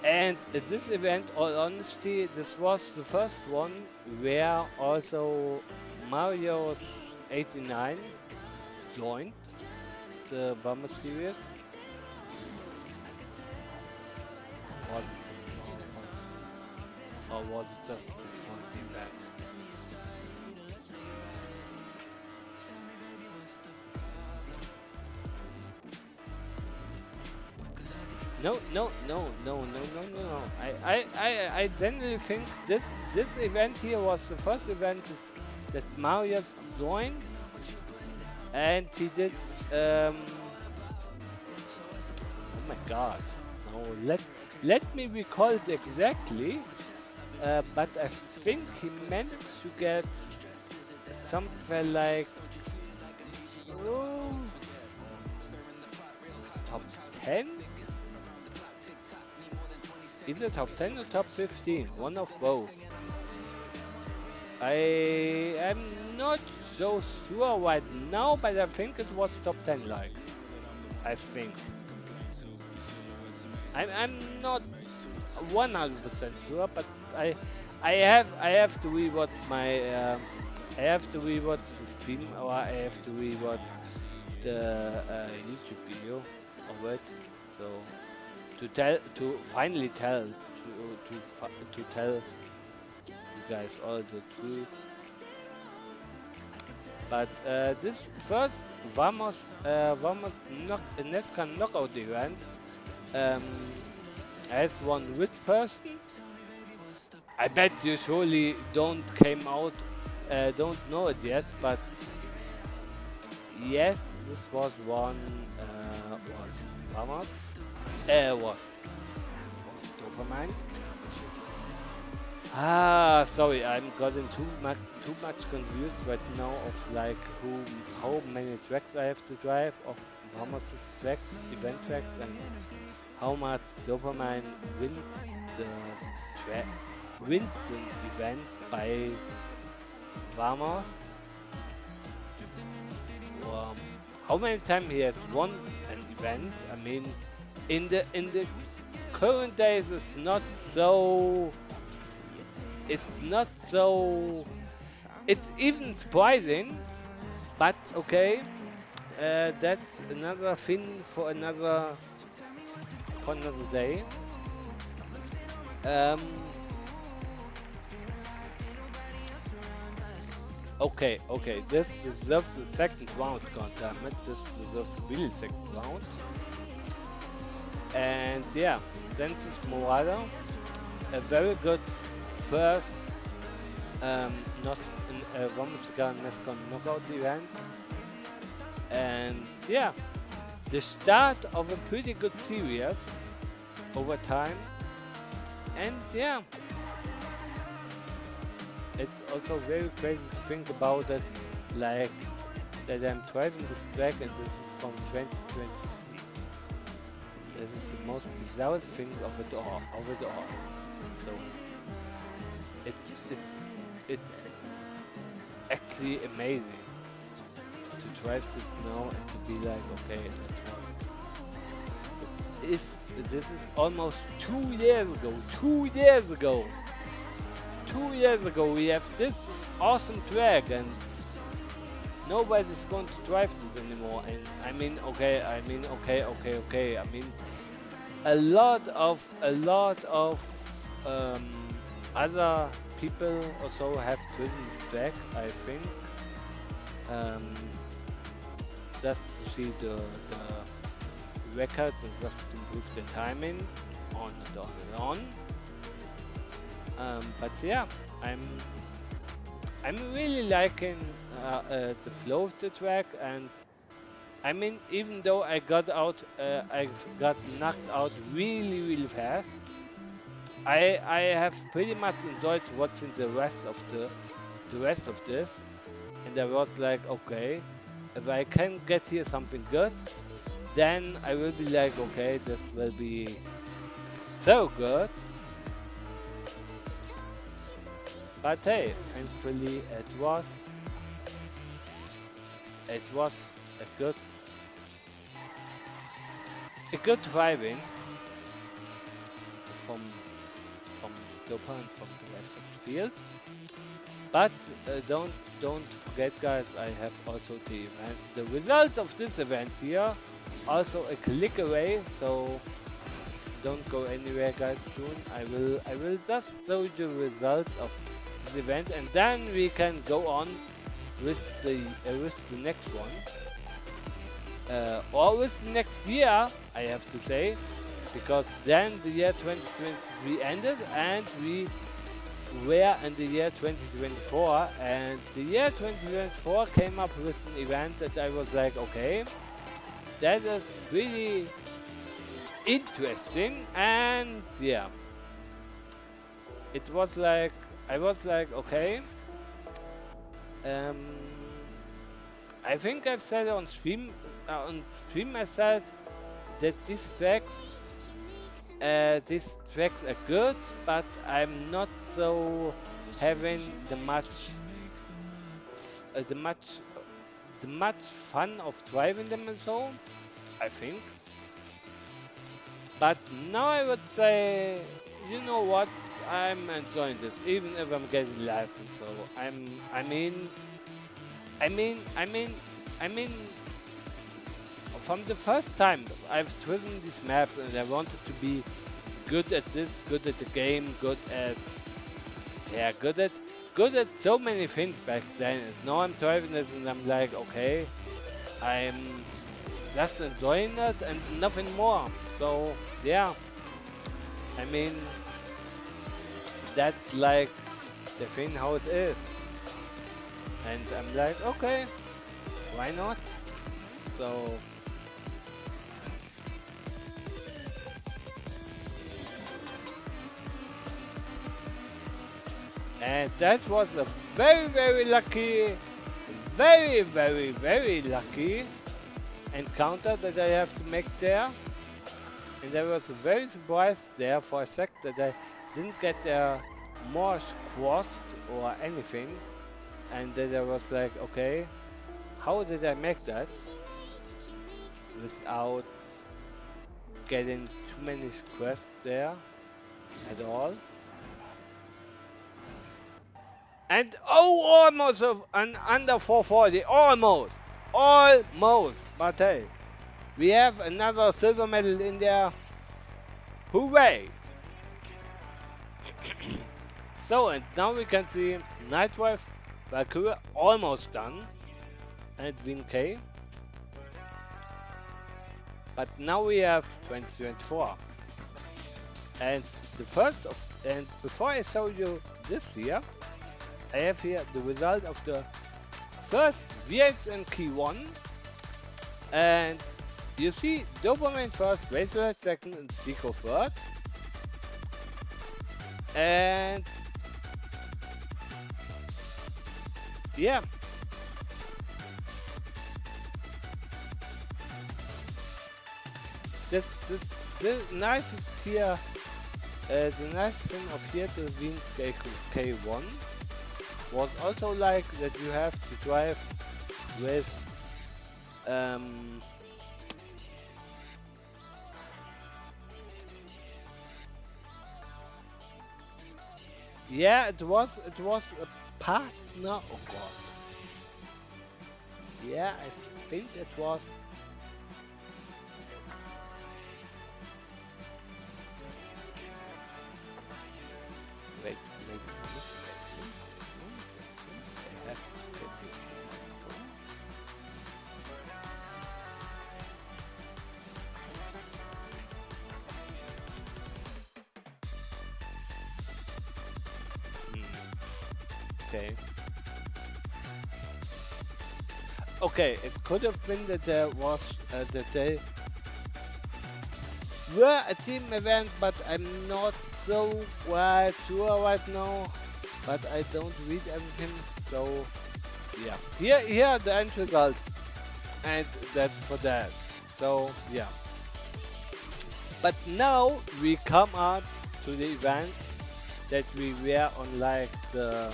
And this event, all honesty, this was the first one where also Mario's 89 joined the VMS series. Was it just or was it just before the event? No, no, no, no, no, no, no, no. I generally think this event here was the first event that Mario joined, and he did. Oh my God! No, let me recall it exactly. But I think he meant to get something like oh, top 10. Either top 10 or top 15, one of both. I am not so sure right now, but I think it was top 10 like. I think. I'm not 100% sure, but I have to rewatch my I have to rewatch the stream, or I have to rewatch the YouTube video of it. So to finally to tell you guys all the truth. But this first Nascar knockout event um, has one which person? I bet you surely don't know it yet, but yes, this was one was Vamos, was dopamine. Ah, sorry, I'm getting too much confused right now of like how many tracks I have to drive of Vamos' tracks, event tracks, and how much dopamine wins the track wins an event by Vamos. Um, how many times he has won an event? I mean, in the current days, it's not so. It's even surprising, but okay, that's another thing for another day. Um, okay, this deserves the second round, goddammit. This deserves the really second round. And yeah, Zensis Morada, a very good first not VMSDKR Nascar knockout event. And yeah, the start of a pretty good series over time. And yeah, it's also very crazy to think about it, like that I'm driving this track and this is from 2023. This is the most bizarre thing of it all. So it's actually amazing to drive this now and to be like, okay, this is almost 2 years ago. 2 years ago. 2 years ago we have this awesome track and nobody's going to drive this anymore. And I mean, okay. I mean, a lot of other people also have driven this track, I think. Um, just to see the record and just to improve the timing on and on and on. But yeah, I'm I'm really liking the flow of the track, and I mean, even though I got knocked out really fast. I have pretty much enjoyed watching the rest of this, and I was like, okay, if I can get here something good, then I will be like, okay, this will be so good. But hey, thankfully it was a good driving from from Dopa and from the rest of the field. But don't forget, guys, I have also the results of this event here, also a click away. So don't go anywhere, guys. Soon I will just show you the results of this event, and then we can go on with the next one, or with the next year, I have to say, because then the year 2023 ended and we were in the year 2024, and the year 2024 came up with an event that I was like, okay, that is really interesting. And yeah, it was like, I was like, okay, um I think I've said on stream I said that these tracks are good, but I'm not so having uh, the much the much fun of driving them and so, I think. But now I would say, you know what, I'm enjoying this, even if I'm getting last and so. I mean, I mean, I mean, I mean, from the first time I've driven these maps and I wanted to be good at this, good at the game, yeah, good at so many things back then. And now I'm driving this and I'm like, okay, I'm just enjoying it and nothing more. So yeah, I mean, that's like the thing how it is. And I'm like, okay, why not? So and that was a very lucky, very lucky encounter that I have to make there. And I was very surprised there for a sec that I didn't get more crossed or anything. And then I was like, okay, how did I make that without getting too many quests there at all? And oh, almost of an under 440, almost. But hey, we have another silver medal in there. Hooray! So, and now we can see NIGHTDRIVE, Valkyrie almost done, and VNK. But now we have 2024. And before I show you this here, I have here the result of the first VHNS 1. And you see Dopamine first, Razorhead second, and Stico third. And yeah, the nicest here, the nice thing of here the VMSxo K1 was also like that you have to drive with yeah, it was a partner. Oh god. Yeah, I think it was. Wait, maybe I have to get this. Okay. Okay, it could have been that there was that they were a team event, but I'm not so quite sure right now. But I don't read everything, so yeah. Here are the end results, and that's for that. So yeah. But now we come up to the event that we were on, like the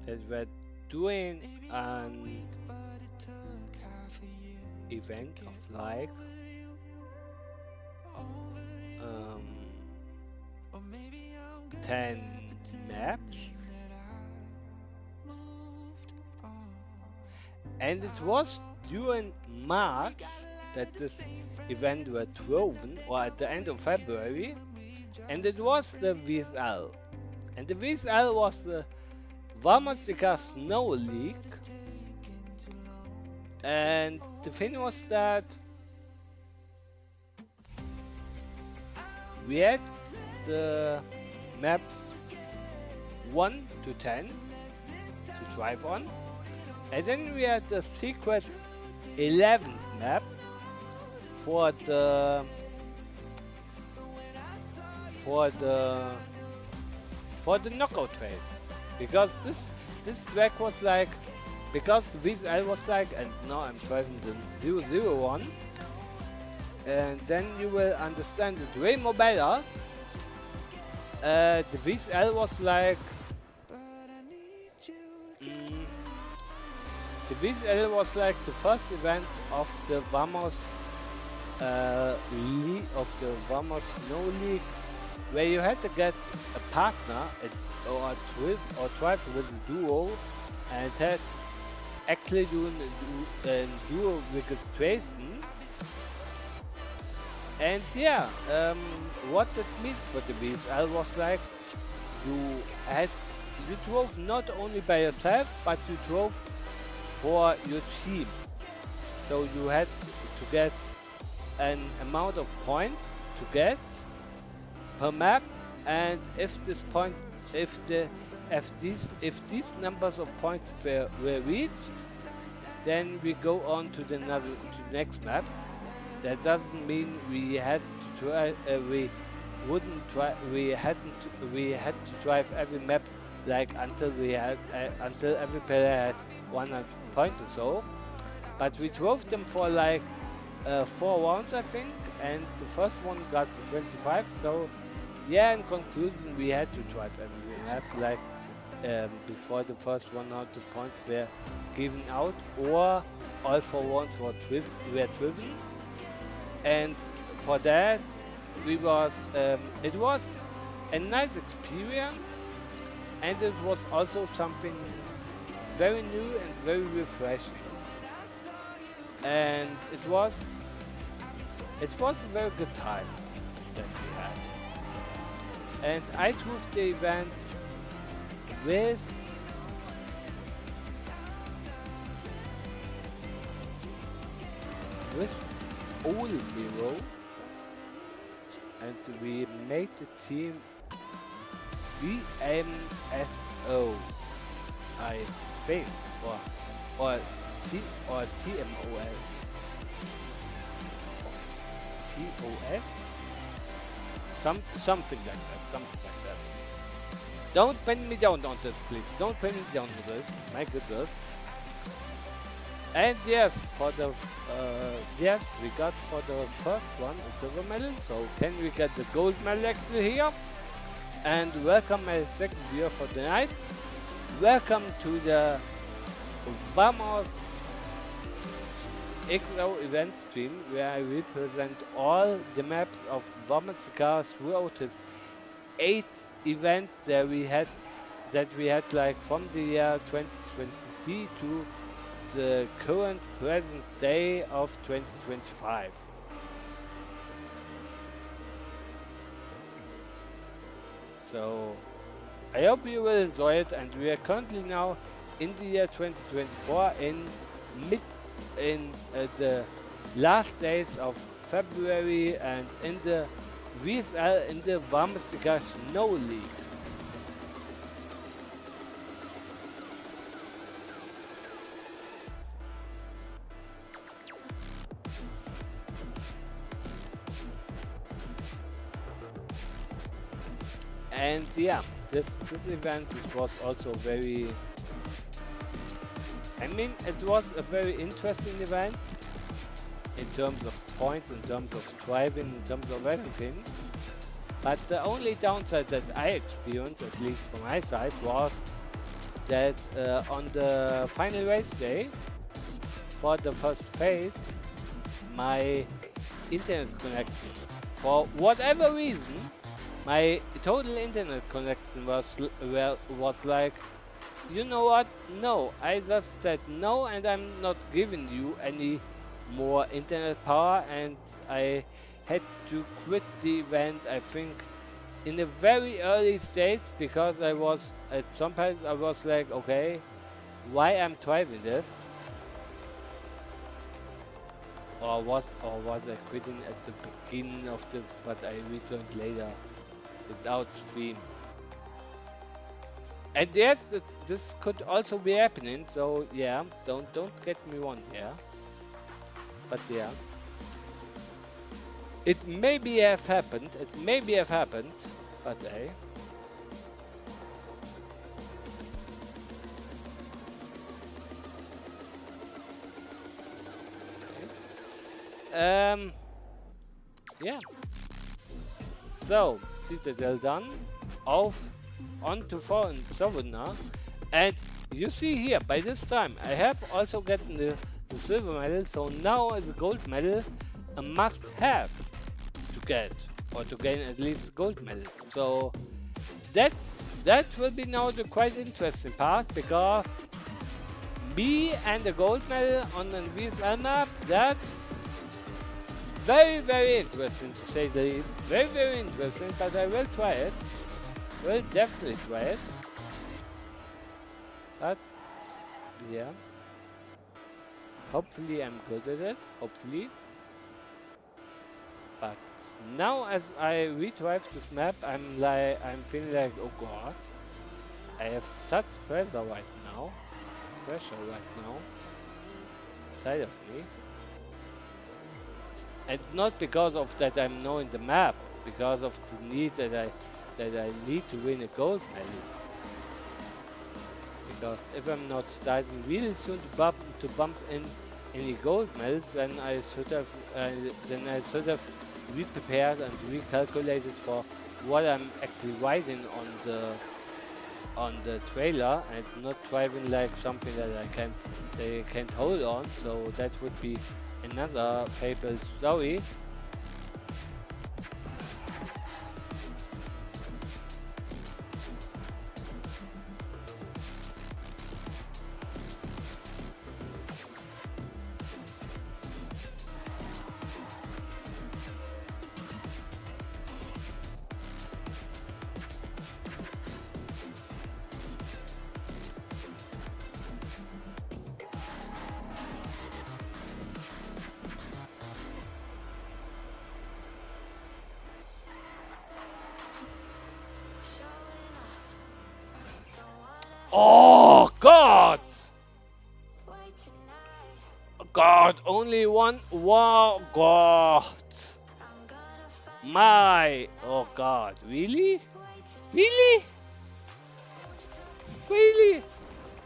that we're doing an event of like um, 10 maps, and it was during March that this event were thrown, or at the end of February, and it was the VSL. And the VSL was the VMSDKR Snow League, and the thing was that we had the maps 1 to 10 to drive on, and then we had the secret 11th map for the knockout phase, because this track was like, because the VSL was like, and now I'm driving the 001, and then you will understand it way more better. The VSL was like, mm, the VSL was like the first event of the VMOS league, of the VMOS Snow League, where you had to get a partner or drive with a duo, and had actually doing a duo registration. And yeah, what that means for the VSL was like, you drove not only by yourself, but you drove for your team. So you had to get an amount of points to get per map, and if these numbers of points were reached, then we go on to the next map. That doesn't mean we had to try. We wouldn't try. We had to drive every map like until every player had 100 points or so. But we drove them for like 4 rounds, I think, and the first one got 25. So yeah, in conclusion, we had to drive every map like before the first 100 points were given out, or all 4 rounds were driven. And for that, it was a nice experience, and it was also something very new and very refreshing. And it was a very good time that we had. And I drove the event with Olmiro, and we made the team VMSxo, I think, or TMOS, something like that. Don't pin me down on this, please. Don't pin me down on this. My goodness. And yes, we got for the first one a silver medal. So can we get the gold medal actually here? And welcome my second viewer for tonight. Welcome to the VMSxo event stream, where I represent all the maps of VMSDKR throughout his 8 events that we had like from the year 2023 to the current present day of 2025. So I hope you will enjoy it, and we are currently now in the year 2024 mid the last days of February and in the VSL in the VMSDKR Snow League. And yeah, this event, this was also very, I mean, it was a very interesting event in terms of points, in terms of driving, in terms of everything. But the only downside that I experienced, at least from my side, was that on the final race day for the first phase, my internet connection, for whatever reason, my total internet connection was like, you know what? No, I just said no, and I'm not giving you any more internet power, and I had to quit the event, I think, in a very early stage, because I was, at some point I was like, okay, why I'm driving this? Or was I quitting at the beginning of this, but I returned later without stream. And yes, this could also be happening, so yeah, don't get me wrong here. But yeah. It maybe have happened, but hey. Yeah. So, Citadel done. On to VNSxo. And you see here, by this time, I have also gotten the silver medal, so now as a gold medal, a must-have to get, or to gain at least a gold medal. So, that will be now the quite interesting part, because me and a gold medal on the VSL map, that's very, very interesting to say the least. Very, very interesting, but I will try it. Will definitely try it. But yeah. Hopefully I'm good at it. Hopefully. But now as I retrieve this map, I'm feeling like, oh god. I have such pressure right now. Inside of me. And not because of that I'm knowing the map, because of the need that I need to win a gold medal. Because if I'm not starting really soon to bump in any gold medals, then I should have re-prepared and recalculated for what I'm actually riding on the trailer, and not driving like something that I can't hold on. So that would be another paper story. Oh God! God, only one. Wow, God! My, oh God, really? Really? Really?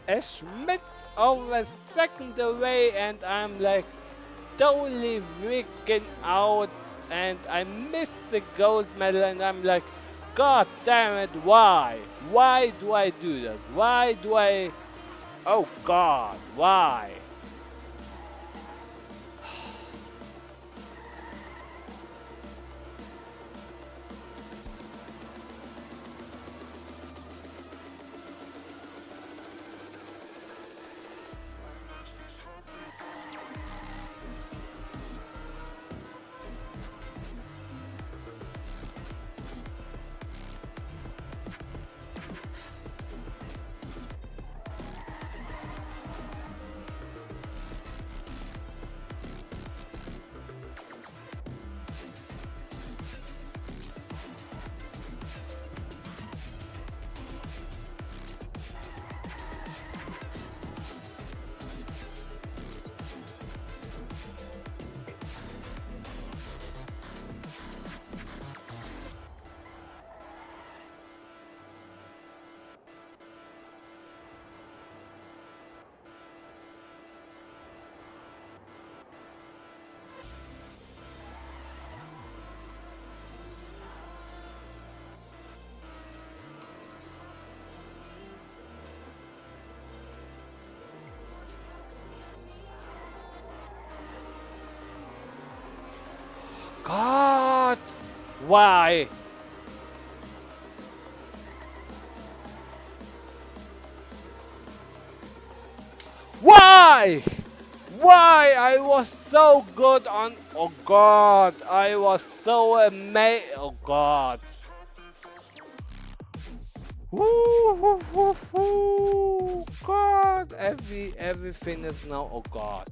A Schmidt of a second away, and I'm like totally freaking out, and I missed the gold medal, and I'm like, God damn it, why? Why do I do this? Why do I... Oh God, why? Why? Why? Why? I was so good on. Oh God! I was so amazed. Oh God! Woo, woo, woo, woo. God! Everything is now. Oh God!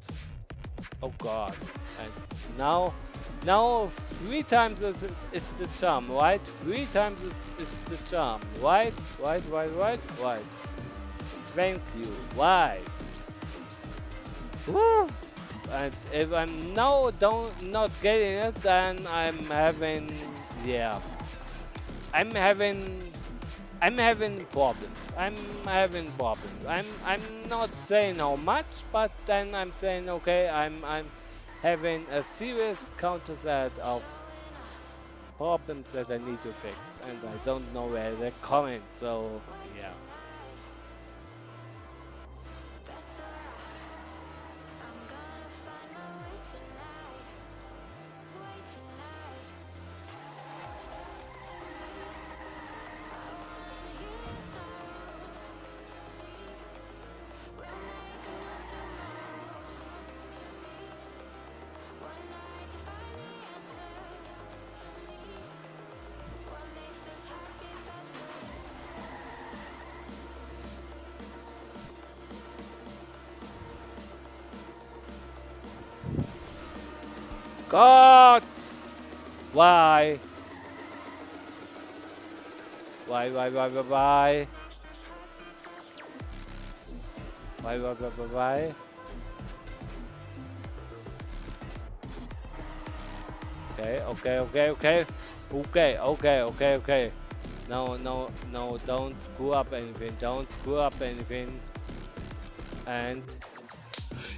Oh God! And now 3 times is the charm, right? 3 times is the charm, right? Right. Thank you. Right. Woo. And if I'm now don't not getting it, then I'm having, yeah, I'm having I'm having problems. I'm not saying how much, but then I'm saying okay, I'm having a serious counter set of problems that I need to fix, and I don't know where they're coming. So yeah. God! Why? Why? Why? Okay. No, don't screw up anything. Don't screw up anything. And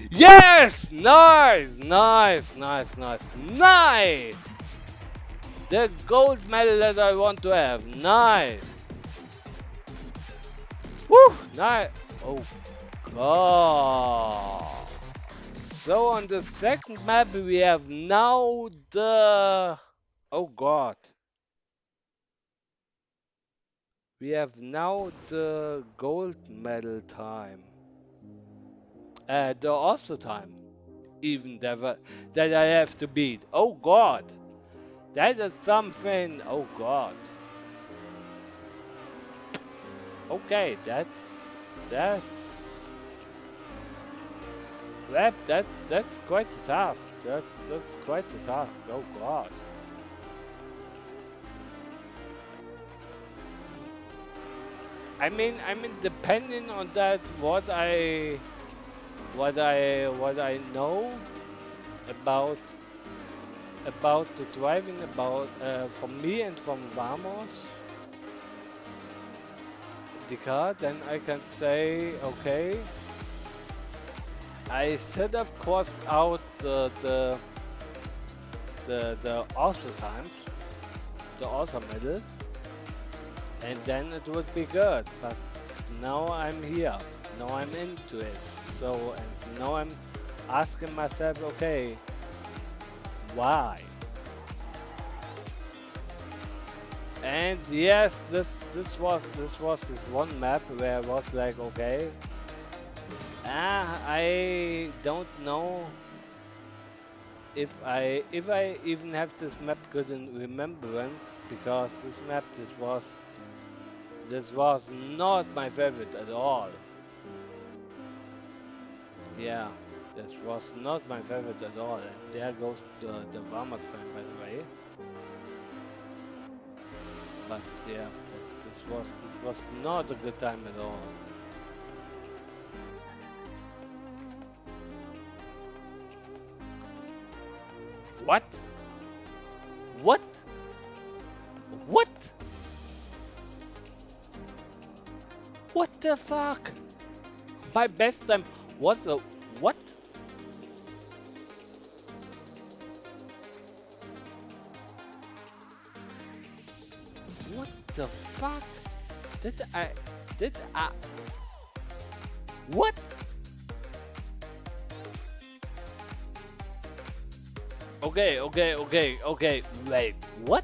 yes! Nice! The gold medal that I want to have. Nice! Woo! Nice! Oh God! So on the second map we have now the... Oh God! We have now the gold medal time. The Oscar time. Even that I have to beat. Oh God! That is something. Oh God! Okay, that's quite a task. That's quite a task. Oh God! I mean, depending on that, what I know about the driving, about from me and from Vamos the car, then I can say okay. I should have crossed out the Oscar times, the Oscar medals, and then it would be good. But now I'm here. Now I'm into it. So and now I'm asking myself, okay, why? And yes, this was this one map where I was like, okay, I don't know if I even have this map good in remembrance, because this was not my favorite at all. Yeah, this was not my favorite at all. And there goes the Vamos sign, by the way. But yeah, this was not a good time at all. What? What? What? What the fuck? My best time was a what? What the fuck? Did I what? Okay. Wait, what?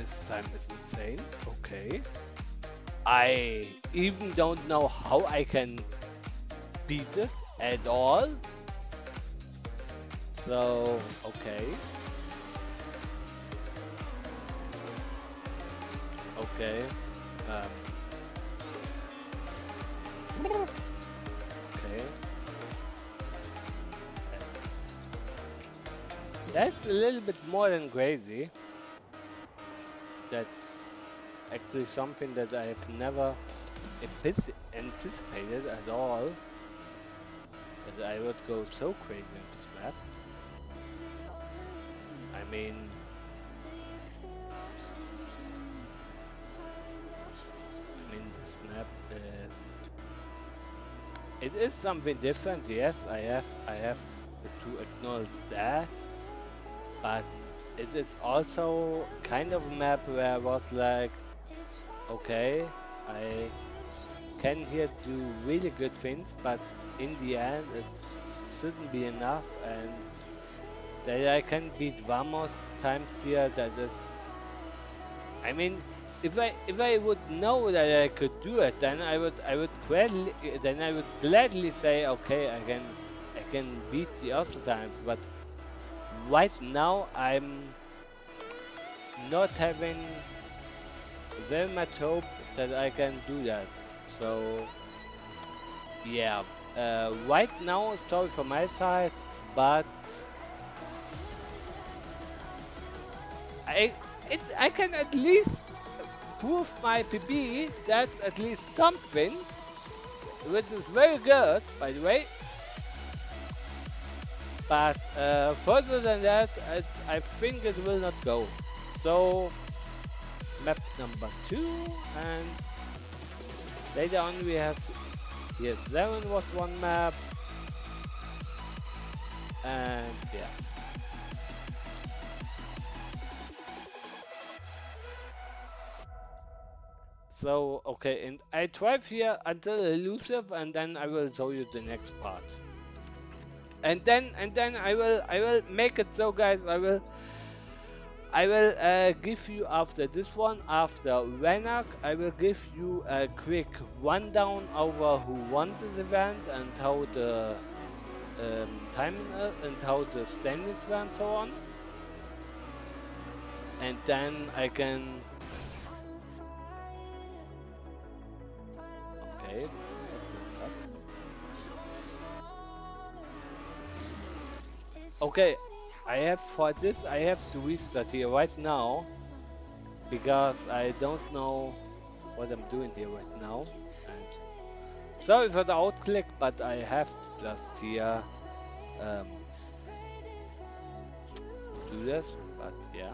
this time is insane. Okay. I even don't know how I can beat this at all. So, okay. Okay. Um, okay. That's a little bit more than crazy. That's actually something that I have never anticipated at all. That I would go so crazy on this map. I mean, this map is. It is something different. Yes, I have to acknowledge that. But it is also kind of a map where I was like, okay, I can here do really good things, but in the end it shouldn't be enough, and that I can beat Vamos times here, that is, I mean, if I would know that I could do it, then I would gladly say, okay, I can beat the other times, but right now I'm not having very much hope that I can do that. So yeah, right now, sorry for my side, but I I can at least prove my PB. That's at least something, which is very good, by the way. But further than that, I think it will not go. So map number 2, and later on we have here 7 was one map, and yeah. So okay, and I drive here until elusive, and then I will show you the next part. And then I will make it so, guys. I will give you, after this one, after Renak, I will give you a quick rundown over who won this event and how the time and how the standings were and so on. And then I can. Okay. What the fuck? Okay. I have to restart here right now because I don't know what I'm doing here right now. And sorry for the outclick, but I have to just here um, do this. But yeah.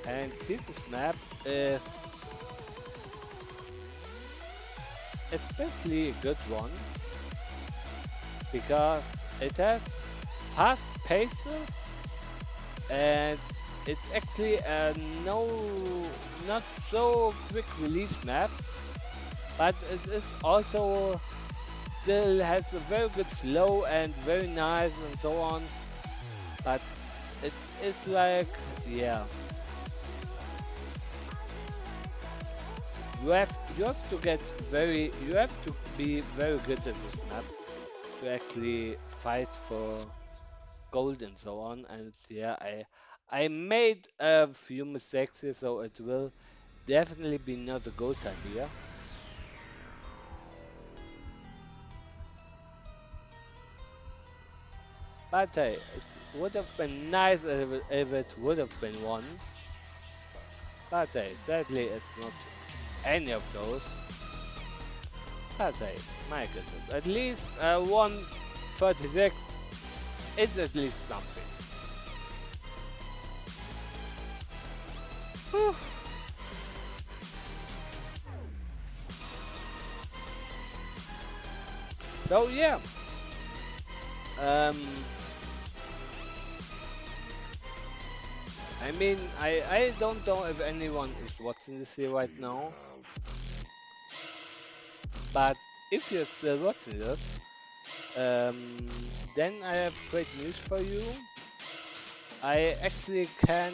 And this map is especially a good one because it has fast paces, and it's actually a not so quick release map, but it is also still has a very good flow and very nice and so on. But it is like, yeah. You have to be very good at this map to actually fight for gold and so on. And yeah, I made a few mistakes here, so it will definitely be not a gold time here. But hey, it would have been nice if it would have been once. But hey, sadly it's not any of those. But hey, my goodness, at least 136, it's at least something. Whew. So yeah, um, I mean, I don't know if anyone is watching this here right now, but if you're still watching this, then I have great news for you. I actually can,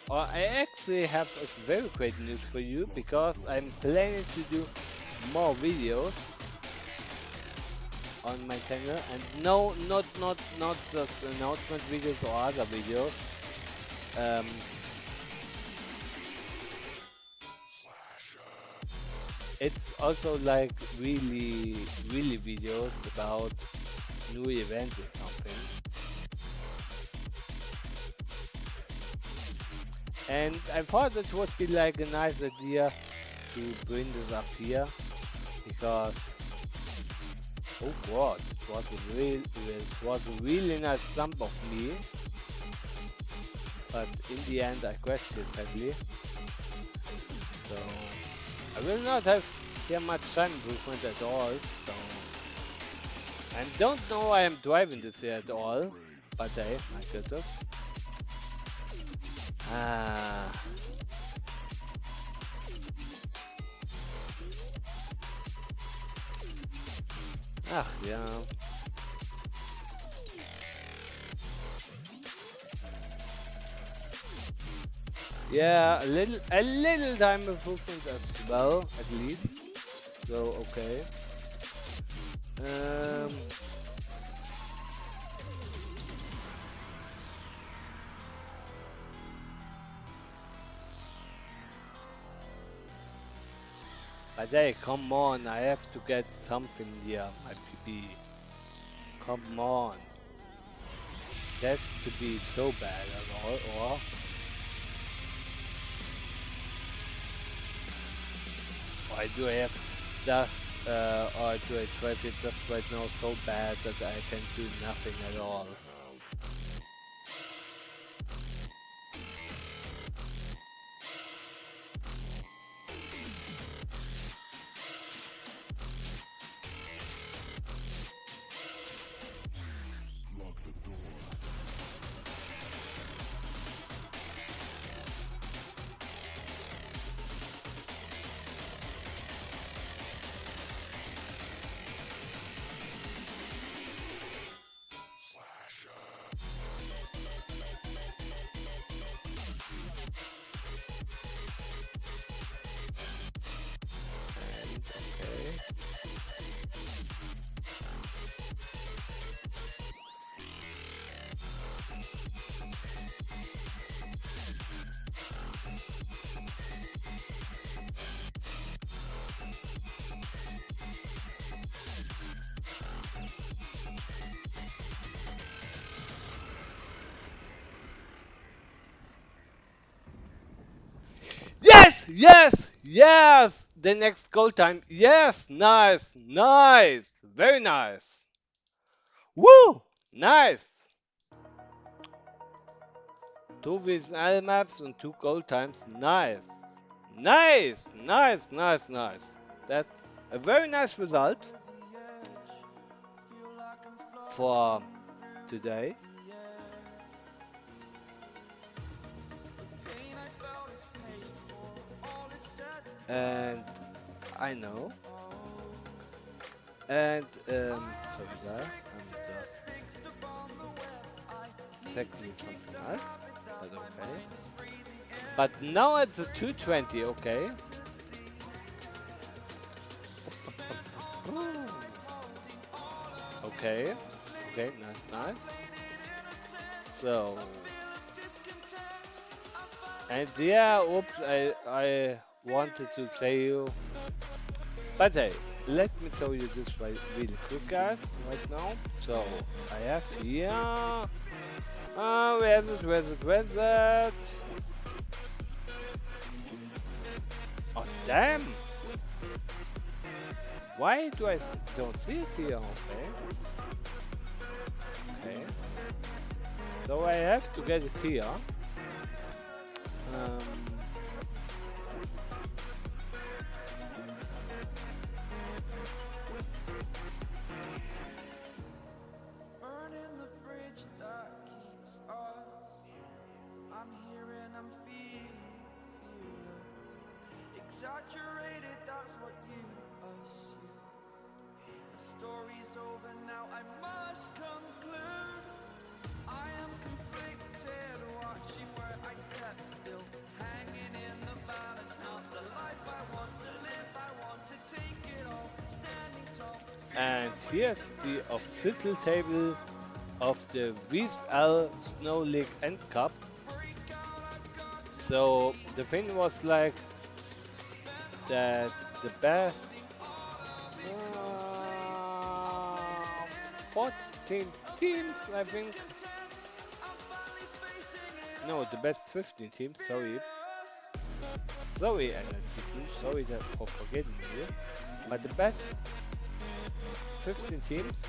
or I actually have a very great news for you because I'm planning to do more videos on my channel, and no, not just announcement videos or other videos. Um, it's also like really videos about new events or something. And I thought it would be like a nice idea to bring this up here because oh god, it was a really nice jump of me, but in the end I crashed it sadly. So I will not have here much time improvement at all. So I don't know why I'm driving this here at all, but hey, my goodness. Ah. Ach ja. Yeah, a little time improvement as well, at least. So okay. Um, but hey, come on, I have to get something here, my PB. Come on. It has to be so bad at all, or do I have just, or do I drive it just right now so bad that I can do nothing at all? And okay. Yes, yes, yes! The next goal time. Yes, nice, nice, very nice. Woo! Nice! Two VSL maps and two goal times. Nice! Nice! Nice, nice, nice. That's a very nice result for today. And I know. And sorry guys, I'm just checking something else. But okay. But now it's a 220, okay. Okay. Okay, nice, nice. So and yeah, oops, I wanted to say you, but hey, let me show you this really quick, guys, right now. So I have here, where's it? Oh damn! Why do I don't see it here? Okay. Okay. So I have to get it here. Um, I'm feeling fearless. Exaggerated, that's what you assume. The story's over now, I must conclude. I am conflicted, watching where I step still, hanging in the balance, not the life I want to live. I want to take it all, standing tall. And here's the official table of the VSL Snow League End Cup. So the thing was like that the best 14 teams, I think. No, the best 15 teams, sorry. Sorry, sorry for forgetting you. But the best 15 teams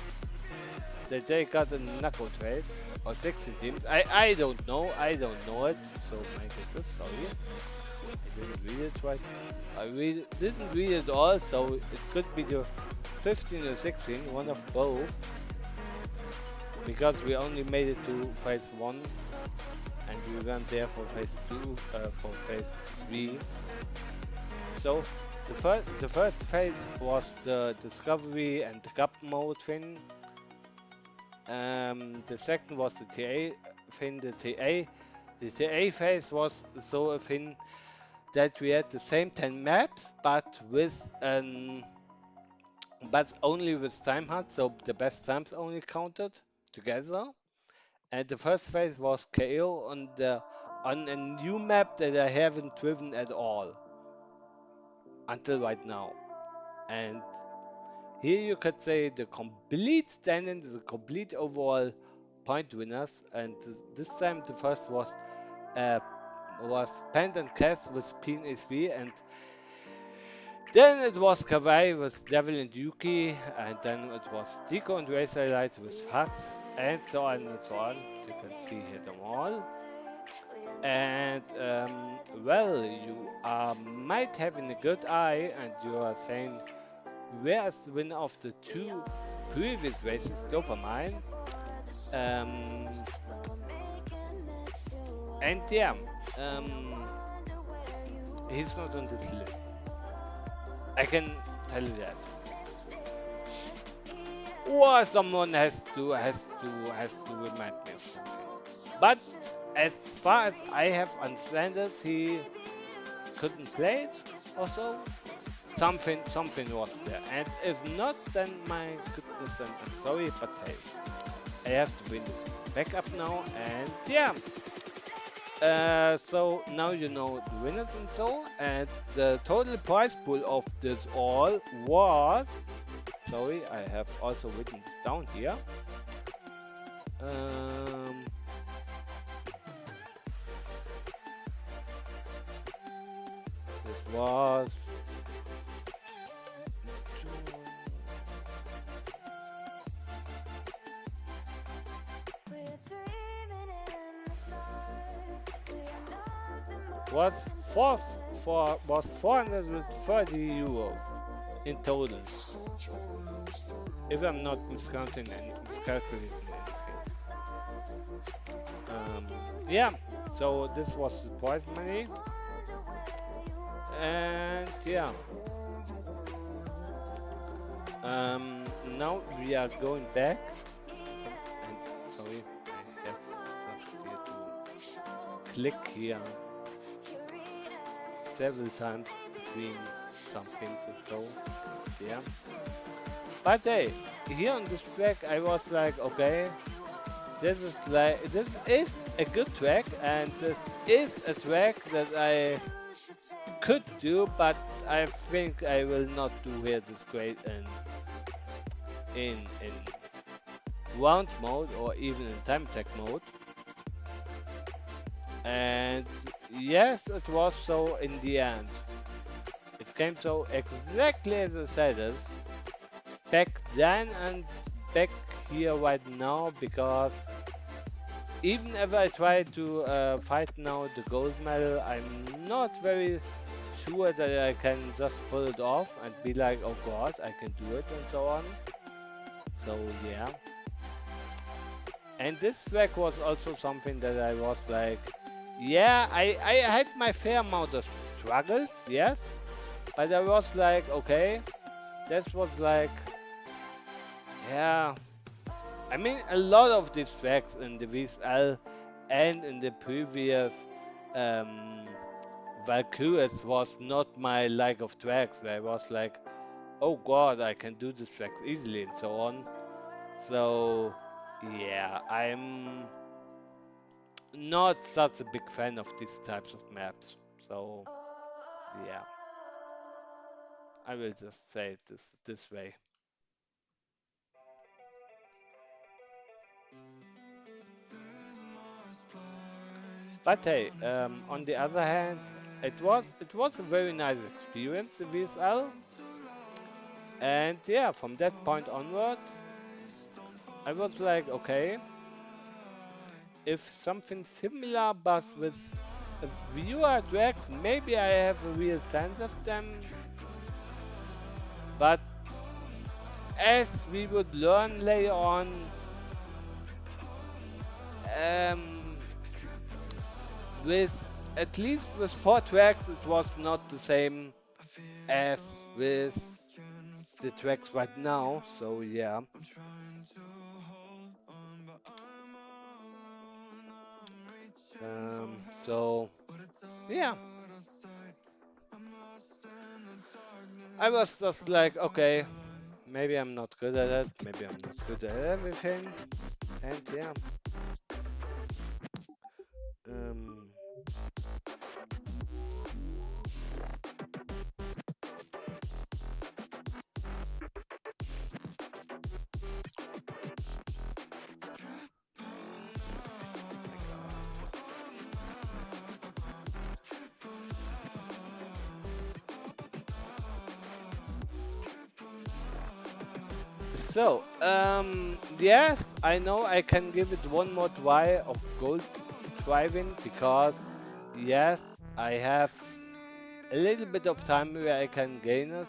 that they got a knockout race, or 16 teams. I don't know it. So my goodness, sorry. I didn't read it right. Didn't read it all, so it could be the 15 or 16, one of both. Because we only made it to phase 1 and we went there for phase 2, for phase 3. So the first phase was the discovery and the cup mode thing. The second was the TA thing. The TA phase was so a thing that we had the same 10 maps, but only with time hunt, so the best times only counted together. And the first phase was KO on a new map that I haven't driven at all until right now. And here you could say the complete standings, the complete overall point winners. And this time the first was Pant and Cass with PNSV, and then it was Kawaii with Devil and Yuki, and then it was Tico and Racer Light with Huss, and so on and so on. You can see here them all. And well, you are might having a good eye, and you are saying, where is the winner of the 2 previous races, Dopamine? And yeah, he's not on this list. I can tell you that. Or someone has to remind me of something. But as far as I have understand it, he couldn't play it or so. Something was there. And if not, then my goodness, I'm sorry, but hey, I have to win this back up now, and yeah. So now you know the winners and so, and the total prize pool of this all was, sorry, I have also written this down here. This was was 430 euros in total, if I'm not miscounting and miscalculating anything. Yeah, so this was the prize money, and yeah. Now we are going back, and sorry, I have just here to click here several times between some things and so, yeah. But hey, here on this track I was like, okay, this is a good track, and this is a track that I could do, but I think I will not do here this great in rounds mode or even in time attack mode. And yes, it was so in the end. It came so exactly as I said it back then and back here right now, because even if I try to fight now the gold medal, I'm not very sure that I can just pull it off and be like, oh god, I can do it and so on. So yeah. And this track was also something that I was like, Yeah, I had my fair amount of struggles, yes, but I was like, okay, that was like, yeah, I mean, a lot of these tracks in the VSL and in the previous um, Valkyries was not my like of tracks, where I was like, oh god, I can do these tracks easily and so on. So, yeah, I'm not such a big fan of these types of maps. So, yeah, I will just say it this way. But hey, on the other hand, it was a very nice experience in VSL, and yeah, from that point onward, I was like, okay, if something similar but with a fewer tracks, maybe I have a real sense of them. But as we would learn later on, um, with at least with 4 tracks, it was not the same as with the tracks right now. So yeah. So yeah, I was just like, okay, maybe I'm not good at it. Maybe I'm not good at everything. And yeah. Um, my God. So, yes, I know I can give it one more try of gold driving because, yes, I have a little bit of time where I can gain it,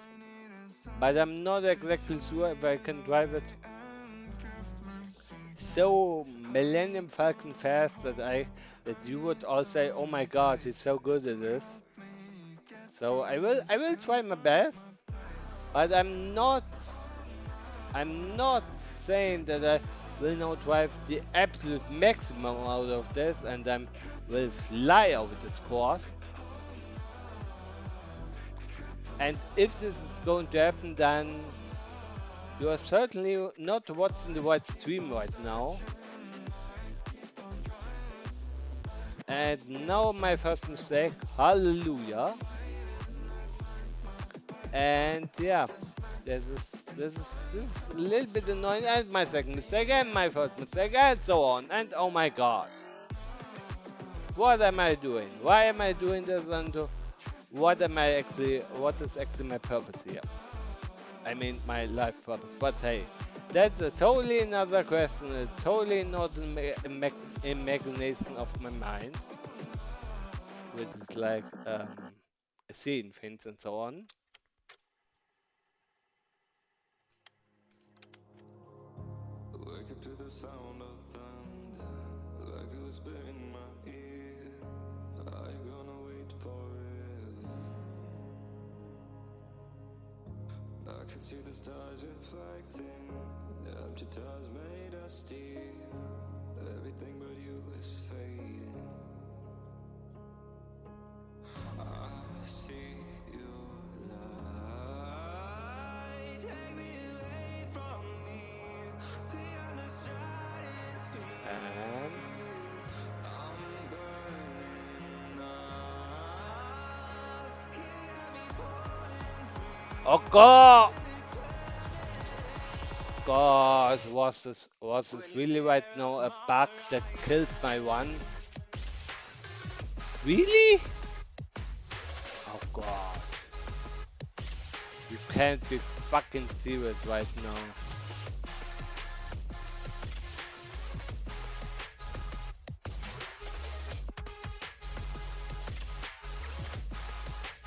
but I'm not exactly sure if I can drive it so Millennium Falcon fast that you would all say, "Oh my God, he's so good at this." So I will try my best, but I'm not saying that I will now drive the absolute maximum out of this and I will fly over this course. And if this is going to happen, then you are certainly not watching the right stream right now. And now my first mistake, hallelujah. And yeah, this is a little bit annoying. And my second mistake, and my first mistake, and so on. And oh my god, what am I doing? Why am I doing this? And what is actually my purpose here? I mean, my life purpose. But hey, that's a totally another question. It's totally not an imagination of my mind, which is like seeing things and so on. Wake up to the sound of thunder, like a whisper in my ear. Are you gonna wait forever? I can see the stars reflecting, empty tires made of steel. Everything but you is fading. I see your light, take me away from me, beyond the stratosphere. And I'm burning up, can't have me falling free. oh god, god, was this really right now a bug that killed my one? Really? Oh god, you can't be fucking serious right now.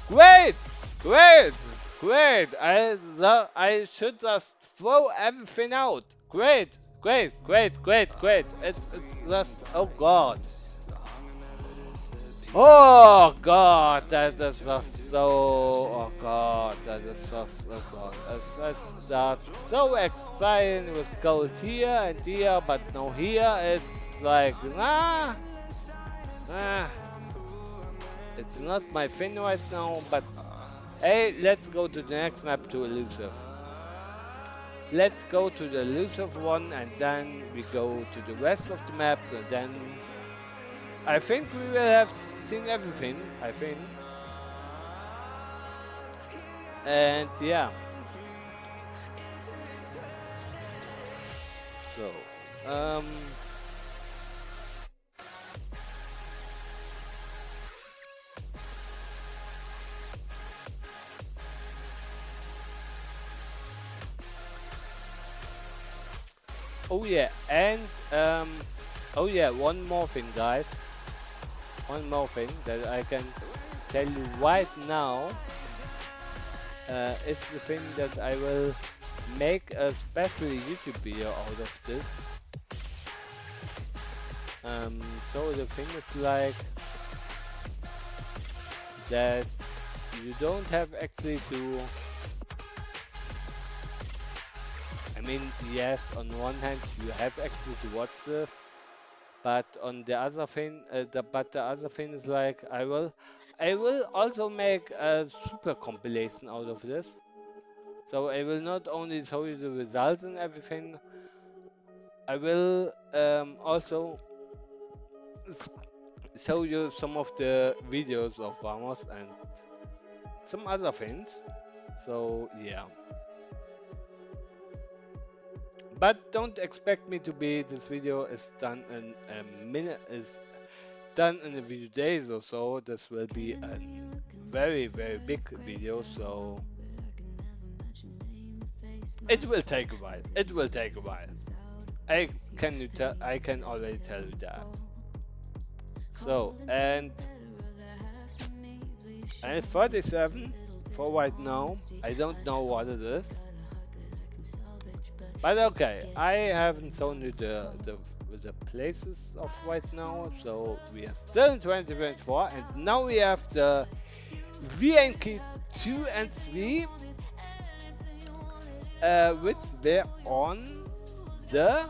Great! Great! Great! I should just throw everything out. Great! Great! Great! Great! Great! It's just, oh god. Oh God, that is just so. Oh God, that is just. Oh God, that's so exciting with gold here and here, but no here. It's like nah, it's not my thing right now. But hey, let's go to the next map to elusive. Let's go to the elusive one, and then we go to the rest of the maps, and then I think we will have seen everything. I think, and yeah. So, um, oh yeah, and oh yeah, one more thing, guys. One more thing that I can tell you right now is the thing that I will make a special YouTube video out of this. So the thing is like that you don't have actually to. I mean, yes, on one hand you have actually to watch this, but on the other thing, the other thing is like I will also make a super compilation out of this. So I will not only show you the results and everything, I will also show you some of the videos of Vamos and some other things. So yeah, but don't expect me to be. This video is done in a minute. Is done in a few days or so. This will be a very big video, so it will take a while. It will take a while. I can already tell you that. So and 37 for right now. I don't know what it is, but okay. I haven't shown you the places of right now, so we are still in 2024, and now we have the VNK 2 and 3, which were on the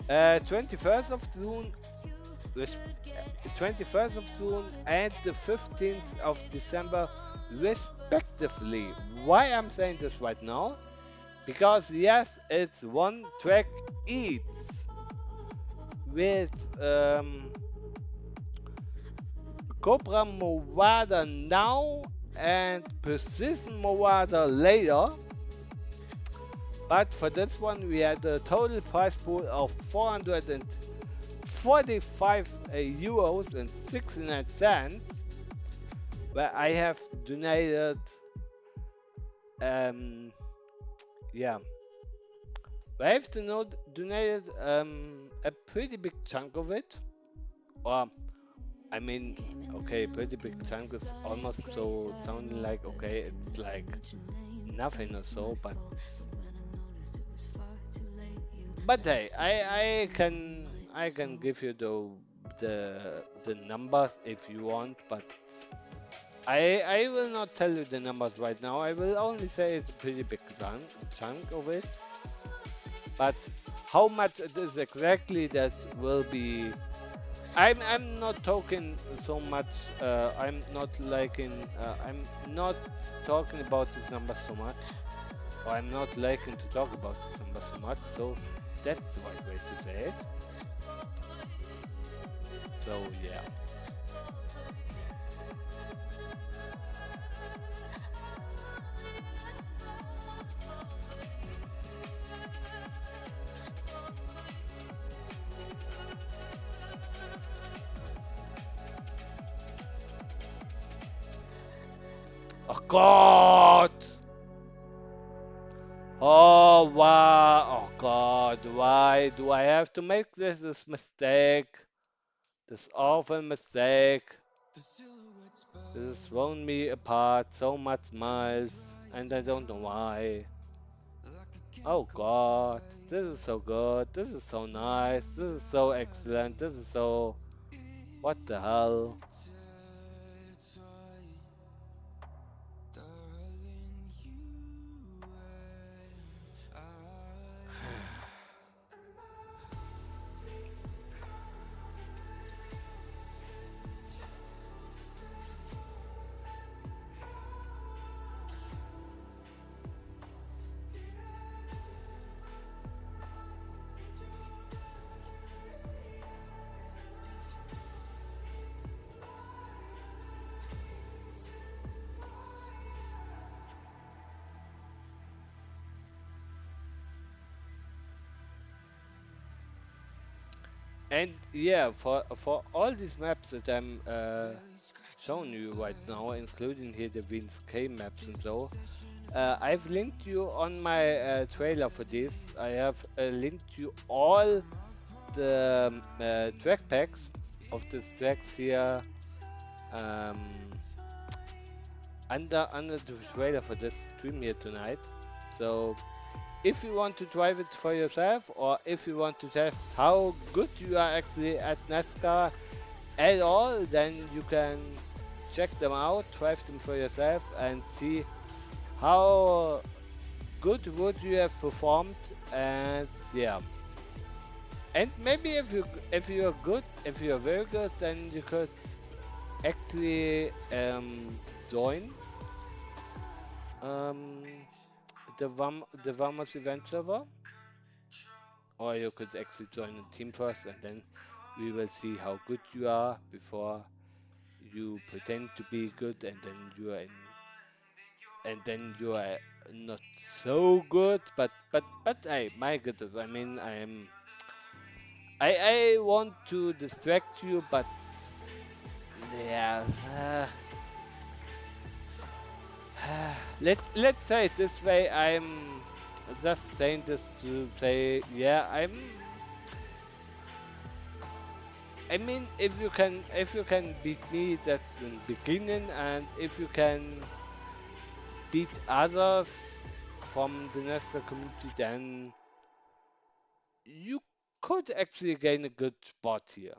21st of June, 21st of June and the 15th of December, respectively. Why I'm saying this right now? Because yes, it's one track each with Cobra Movada now and Precision Movada later. But for this one, we had a total prize pool of 445 euros and 69 cents, where I have donated, yeah, I have donated a pretty big chunk of it, or I mean, okay, pretty big chunk is almost so sounding like okay, it's like nothing or so, but hey, I can give you the numbers if you want, but I will not tell you the numbers right now. I will only say it's a pretty big chunk of it, but how much it is exactly that will be. I'm not talking so much. I'm not talking about this number so much, or I'm not liking to talk about this number so much. So that's the right way to say it. So yeah. Oh God! Oh wow! Oh God! Why do I have to make this mistake? This awful mistake. This has thrown me apart so much miles, and I don't know why. Oh God, this is so good. This is so nice. This is so excellent. This is so. What the hell? And yeah, for all these maps that I'm showing you right now, including here the VNSK maps and so, I've linked you on my trailer for this. I have linked you all the track packs of these tracks here um, under the trailer for this stream here tonight. So if you want to drive it for yourself, or if you want to test how good you are actually at NASCAR at all, then you can check them out, drive them for yourself, and see how good would you have performed. And yeah, and maybe if you're good, if you're very good, then you could actually join um, the VMS event server, or you could actually join the team first, and then we will see how good you are before you pretend to be good, and then you are in, and then you are not so good. But hey, my goodness, I mean, I want to distract you, but yeah. Let's say it this way. I'm just saying this to say, yeah, I mean, if you can beat me, that's in the beginning, and if you can beat others from the NASCAR community, then you could actually gain a good spot here.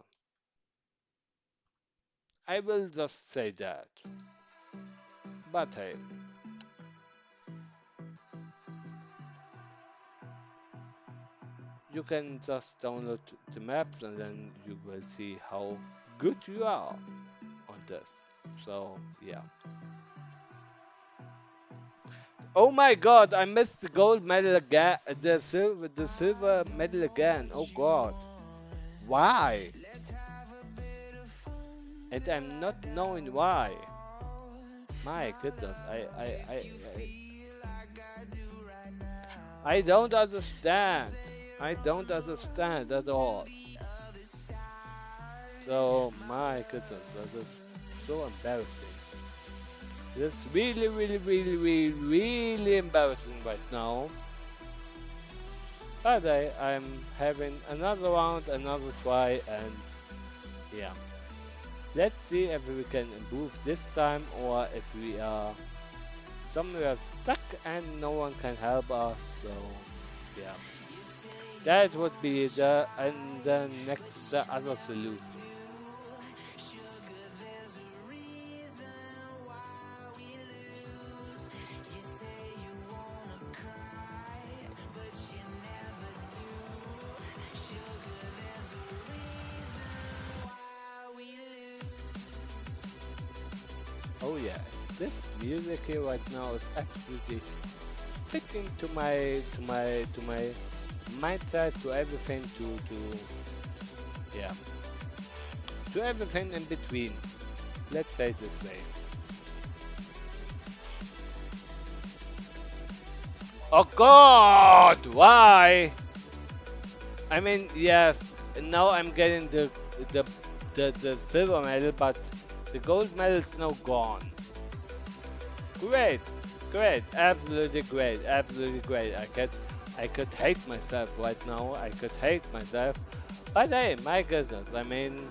I will just say that. But hey, you can just download the maps, and then you will see how good you are on this. So yeah. Oh my God! I missed the gold medal again. The silver medal again. Oh God! Why? And I'm not knowing why. My goodness! I don't understand. I don't understand at all. So my goodness, that is so embarrassing. It's really embarrassing right now. But I'm having another round, another try, and yeah. Let's see if we can improve this time, or if we are somewhere stuck and no one can help us. So yeah, that would be the other solution. Oh yeah, this music here right now is absolutely fitting to my mindset, to everything, to yeah, to everything in between. Let's say it this way. Oh God, why? I mean, yes, now I'm getting the the silver medal, but the gold medal is now gone. Great, great, absolutely great. I could hate myself right now. I could hate myself, but hey, my goodness. I mean,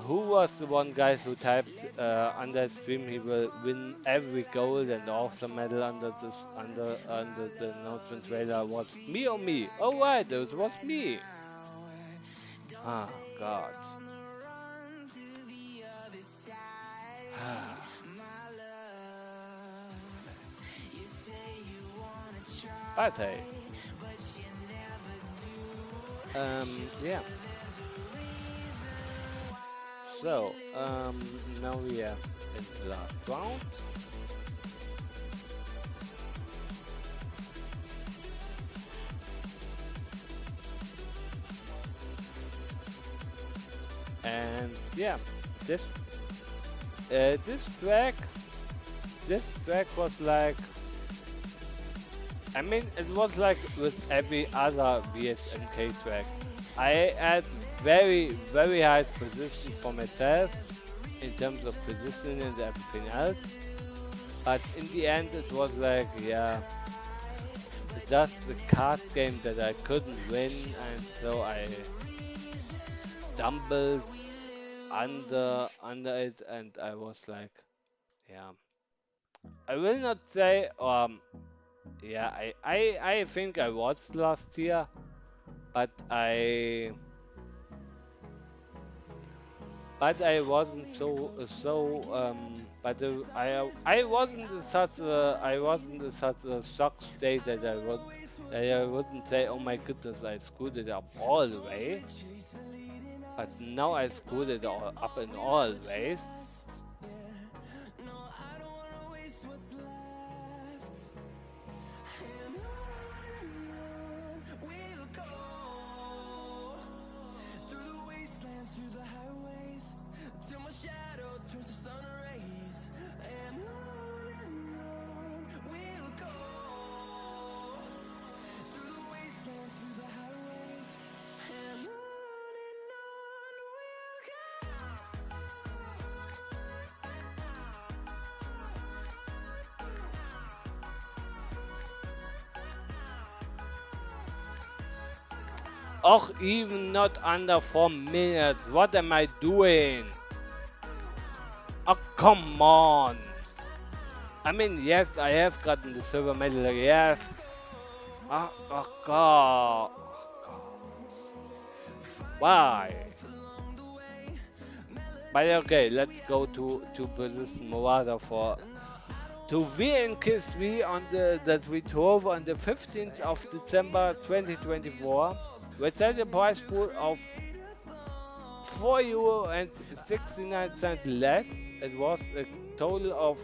Who was the one guy who typed under stream he will win every gold and awesome medal under this under the Northern trailer was me or me? Oh right, it was me. Oh God. But hey, yeah. So now we are in the last round. And yeah, this uh, this track this track was like, I mean, it was like with every other VHNK track. I had very high position for myself in terms of positioning and everything else, but in the end it was like, yeah, just the card game that I couldn't win, and so I stumbled under it, and I was like, yeah, I will not say, yeah, I think I was last year, but I wasn't I wasn't in such a shock state that I wouldn't say, oh my goodness, I screwed it up all the way, but now I screwed it all up in all ways. Och, even not under 4 minutes. What am I doing? Oh, come on. I mean, yes, I have gotten the silver medal, yes. Oh God. Oh, God. Why? But okay, let's go to position Morada for to VNK on the that we drove on the 15th of December 2024. With a prize pool of €4.69 less. It was a total of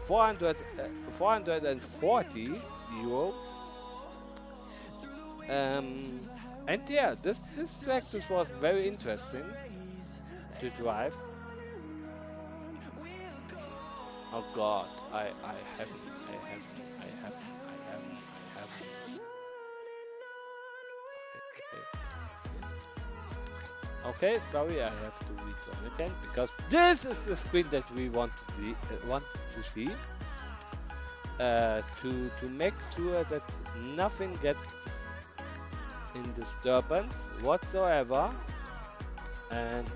440 euros. And yeah, this track this was very interesting to drive. Oh God, I haven't. Okay, sorry, I have to read on again because this is the screen that we want to see. To make sure that nothing gets in disturbance whatsoever. And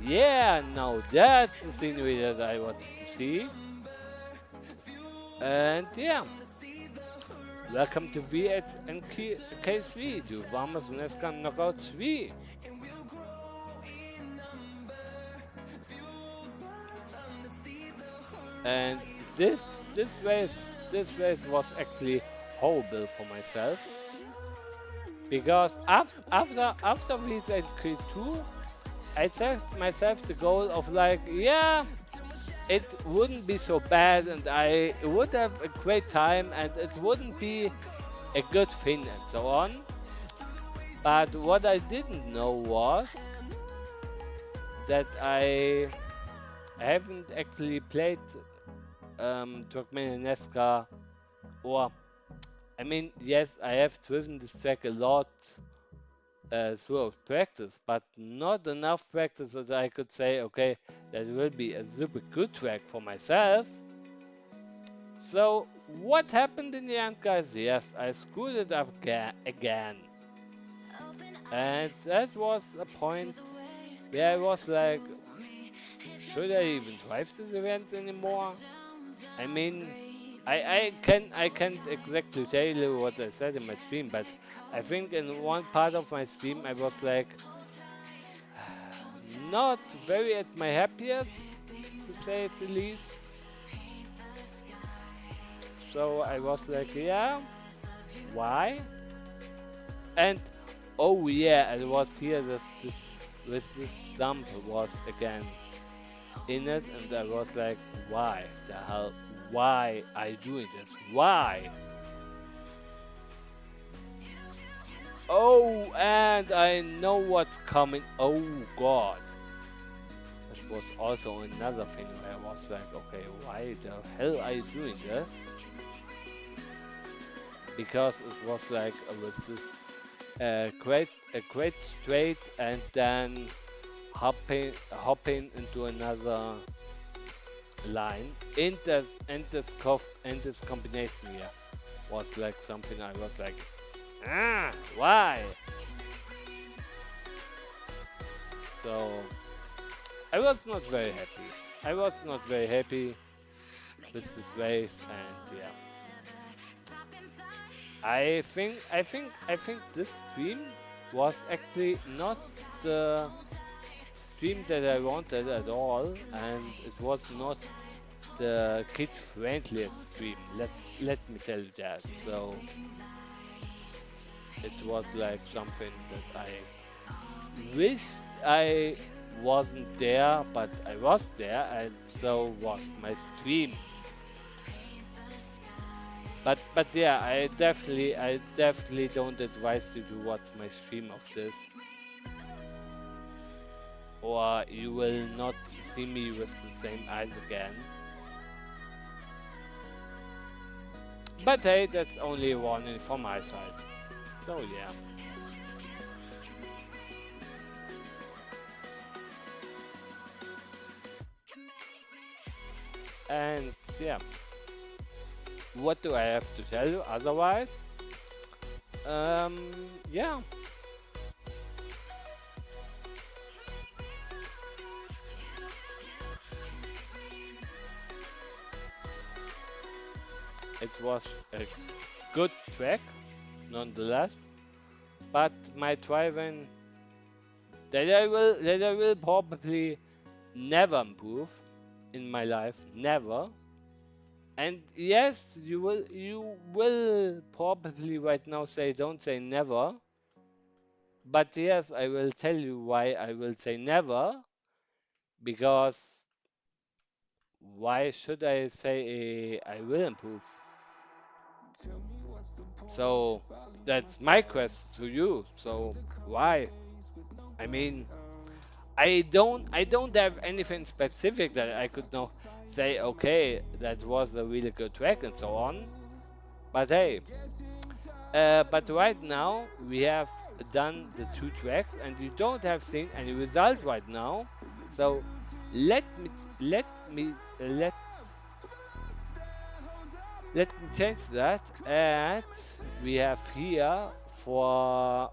yeah, now that's the scenery that I wanted to see. And yeah, welcome to VHNK IV, to VMSxo Nascar Knockout 3. And this race was actually horrible for myself because after VHNK2, I set myself the goal of like, yeah, it wouldn't be so bad and I would have a great time and it wouldn't be a good thing and so on. But what I didn't know was that I haven't actually played TrackMania Nascar, or I mean, yes, I have driven this track a lot throughout practice, but not enough practice that I could say, okay, that will be a super good track for myself. So what happened in the end, guys? Yes, I screwed it up again. And that was a point where I was like, should I even drive this event anymore? I mean, I can't exactly tell you what I said in my stream, but I think in one part of my stream I was like not very at my happiest, to say it the least. So I was like, yeah, why? And oh yeah, I was here this with this jump was again in it, and I was like, why the hell? Why are you doing this? Why? Oh, and I know what's coming. Oh God. That was also another thing where I was like, okay, why the hell are you doing this? Because it was like with this a great straight and then hopping into another line in this combination here was like something I was like, why? So I was not very happy. I was not very happy with this race, and yeah. I think this stream was actually not the stream that I wanted at all, and it was not the kid-friendliest stream. Let me tell you that. So it was like something that I wished I wasn't there, but I was there, and so was my stream. But yeah, I definitely don't advise you to watch my stream of this, or you will not see me with the same eyes again. But hey, that's only a warning from my side. So yeah. And yeah, what do I have to tell you otherwise? Yeah. It was a good track, nonetheless. But my driving that I will probably never improve in my life, never. And yes, you will probably right now say don't say never. But yes, I will tell you why I will say never, because why should I say I will improve? So that's my question to you. So why? I mean, I don't have anything specific that I could now say, okay, that was a really good track and so on. But hey, but right now we have done the two tracks and we don't have seen any result right now. So let me let me let me change that, and we have here for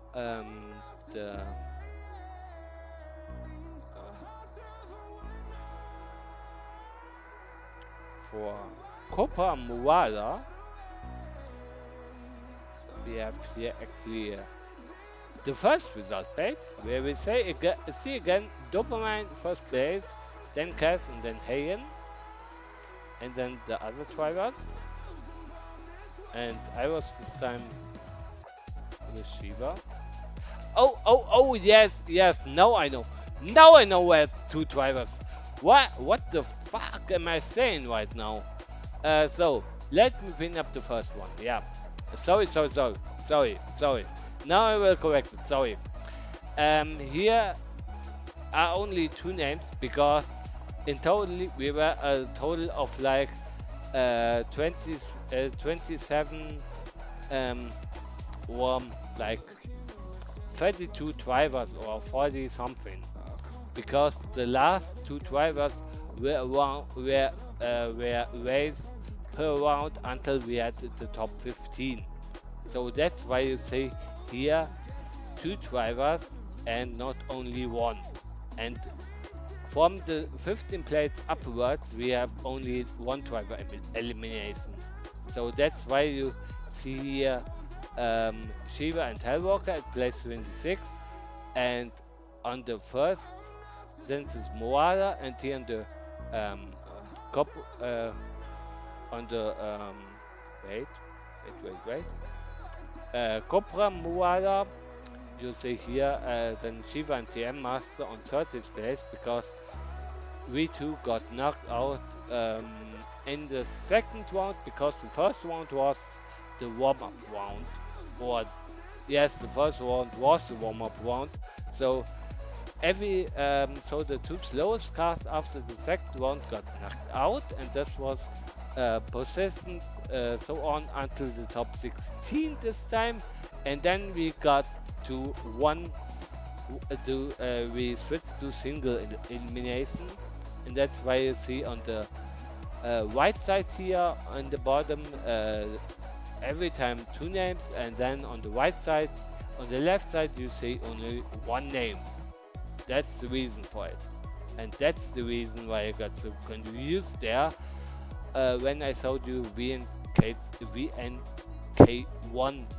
the for Copa Movada, we have here actually the first result page, where we see again Dopamine first place, then Kev and then Hagen, and then the other drivers. And I was this time with Shiva. Oh, yes, now I know. Now I know where two drivers. What the fuck am I saying right now? So, let me bring up the first one. Yeah. Sorry. Now I will correct it, sorry. Here are only two names, because in total we were a total of like 27 or like 32 drivers or 40 something, because the last two drivers were raised per round until we had the top 15. So that's why you see here 2 drivers and not only one. And from the 15 plates upwards, we have only one driver elimination. So that's why you see here Shiva and Hellwalker at place 26, and on the first, this is Moala, and here on the um, cop, on the wait, Copra Moala, you see here then Shiva and TM Master on 30th place because we two got knocked out in the second round because the first round was the warm-up round, or yes, the first round was the warm-up round. So so the two slowest cars after the second round got knocked out, and this was persistent so on until the top 16 this time, and then we got to we switched to single elimination, and that's why you see on the right side here on the bottom every time 2 names, and then on the right side, on the left side, you see only 1 name. That's the reason for it, and that's the reason why I got so confused there when I showed you VNK1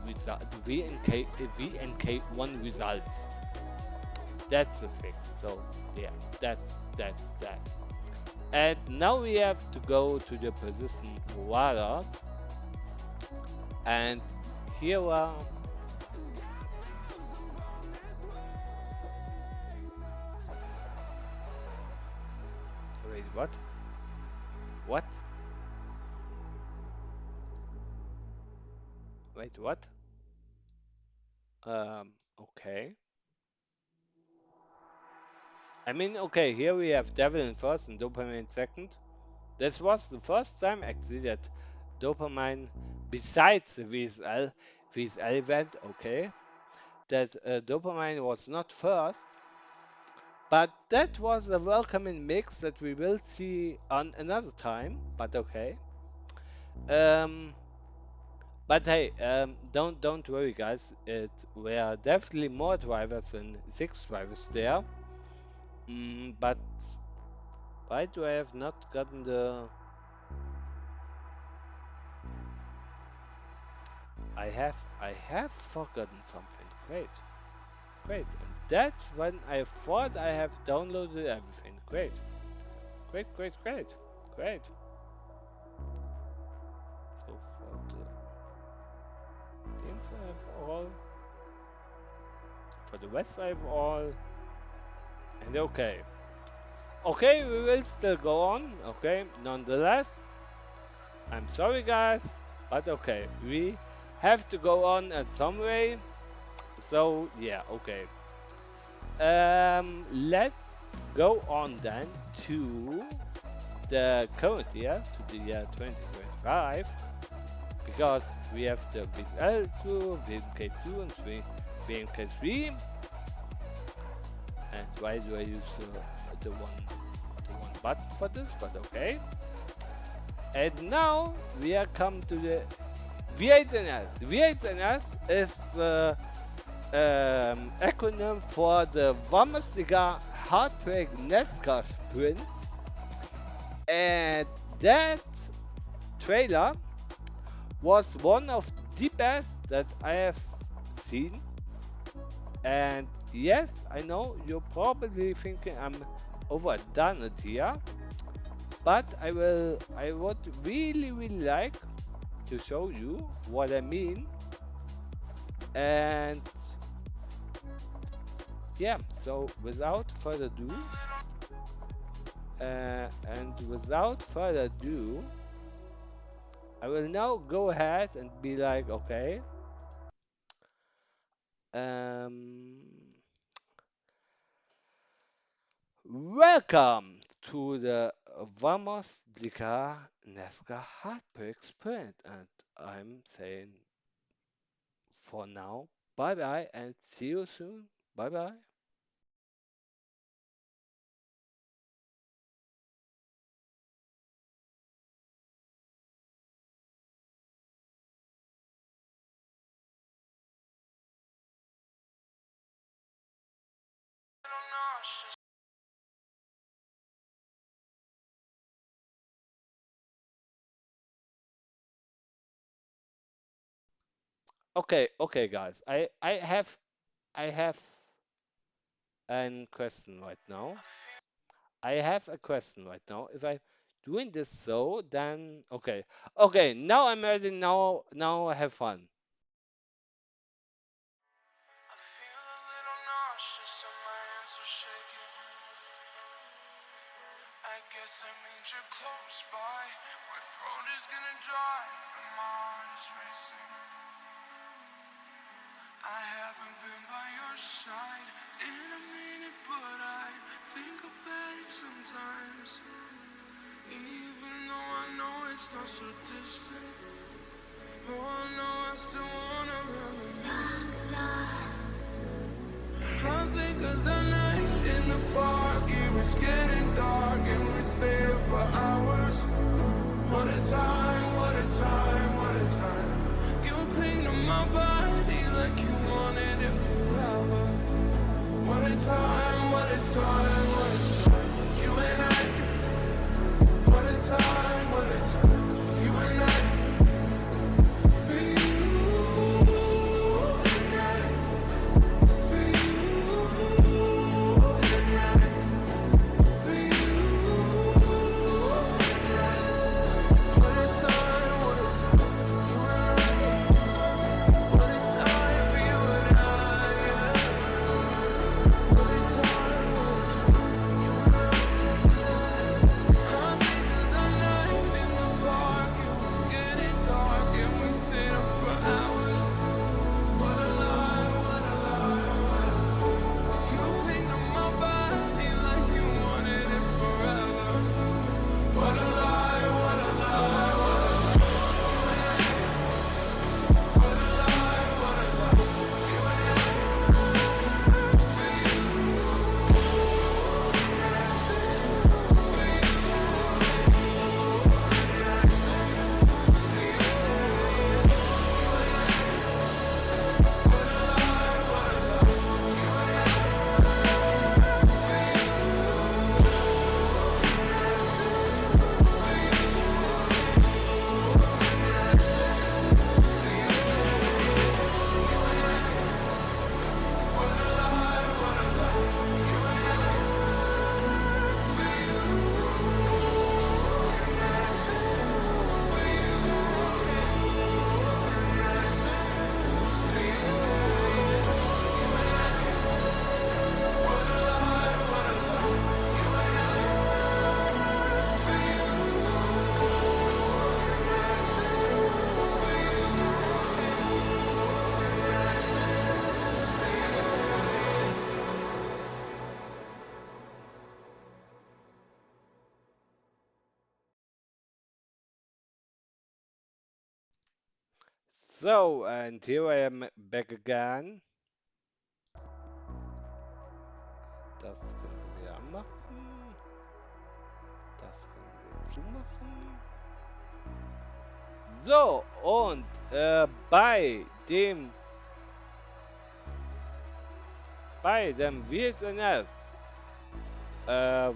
result, VNK1 results. That's the thing. So yeah, that's that. And now we have to go to the position Wada, and here are wait, what? What? Wait, what? Okay. I mean, okay, here we have Devil in first and Dopamine in second. This was the first time actually that Dopamine, besides the VSL event, okay, that Dopamine was not first, but that was a welcoming mix that we will see on another time, but okay. Um, but hey, don't worry, guys. It were definitely more drivers than 6 drivers there. But why do I have not gotten the? I have forgotten something. Great, great. And that's when I thought I have downloaded everything. Great, great, great, great, great. So for the things I have all, for the rest I have all, and okay. Okay, we will still go on. Okay, nonetheless, I'm sorry, guys, but okay, we have to go on in some way. So yeah, okay. Let's go on then to the current year, to the year 2025, because we have the VSL2, VMK2, and VMK3. And why do I use the one button for this? But okay. And now we are come to the VHNS. VHNS is the acronym for the VMSDKR Heartbreak Nascar Sprint, and that trailer was one of the best that I have seen. And yes, I know you're probably thinking I'm overdone it here, but I would really like to show you what I mean. And yeah, so without further ado, I will now go ahead and be like, okay, welcome to the VMSDKR Nascar Heartbreak Sprint, and I'm saying for now, bye bye and see you soon. Bye bye. Okay, okay, guys. I have a question right now. I have a question right now. If I doing this so, then okay. Okay, now I'm ready. Now I have fun. I feel a little nauseous and my hands are shaking. I guess that means you're close by. My throat is gonna dry and my heart is racing. I haven't been by your side in a minute, but I think about it sometimes. Even though I know it's not so distant. Oh no, I still wanna reminisce. I think of the night in the park. It was getting dark and we stayed for hours. What a time, what a time, what a time. You cling to my body like you wanted it forever. What a time, what a time, what a time. You and I. What a time, what a time. You and I. For you and I. For you and I. For you and I. What a time, what a time for you and I. What a time for you and I. What a time, what a time for you and I. I think of the night in the park. It was getting dark and we stayed up for hours. What a lie, what a lie, what a lie. You cling to my body like you wanted it forever. What a lie, what a lie, what a lie. What a lie, what a lie. You and I. For you. So, and here I am back again. Das können wir anmachen. Das können wir zumachen. So, und bei dem VHNS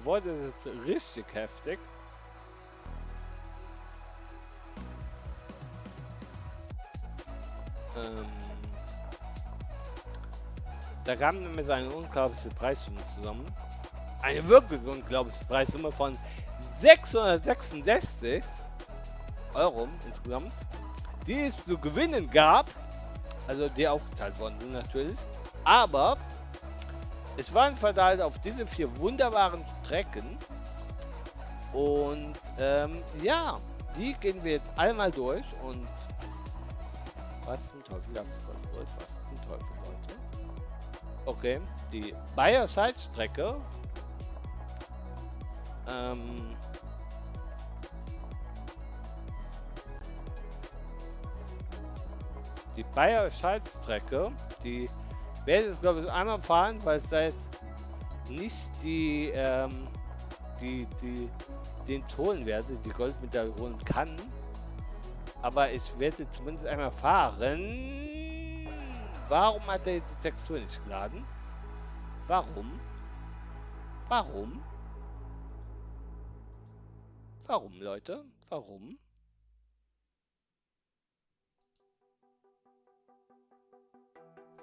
wurde es richtig heftig. Ähm, Da kam nämlich eine unglaubliche Preissumme zusammen. Eine wirklich unglaubliche Preissumme von 666 Euro insgesamt, die es zu gewinnen gab. Also die aufgeteilt worden sind natürlich. Aber es waren verteilt auf diese 4 wunderbaren Strecken. Und ja, die gehen wir jetzt einmal durch. Und was zum Teufel gab es gerade? Was zum Teufel, Leute? Okay, die Bayer-Side-Strecke. Die Bayer-Side-Strecke, die werde ich jetzt, glaube ich, einmal fahren, weil es da jetzt nicht den holen werde, die Goldmedaille holen kann. Aber ich werde zumindest einmal fahren. Warum hat er jetzt die Textur nicht geladen? Warum? Warum? Warum, Leute? Warum?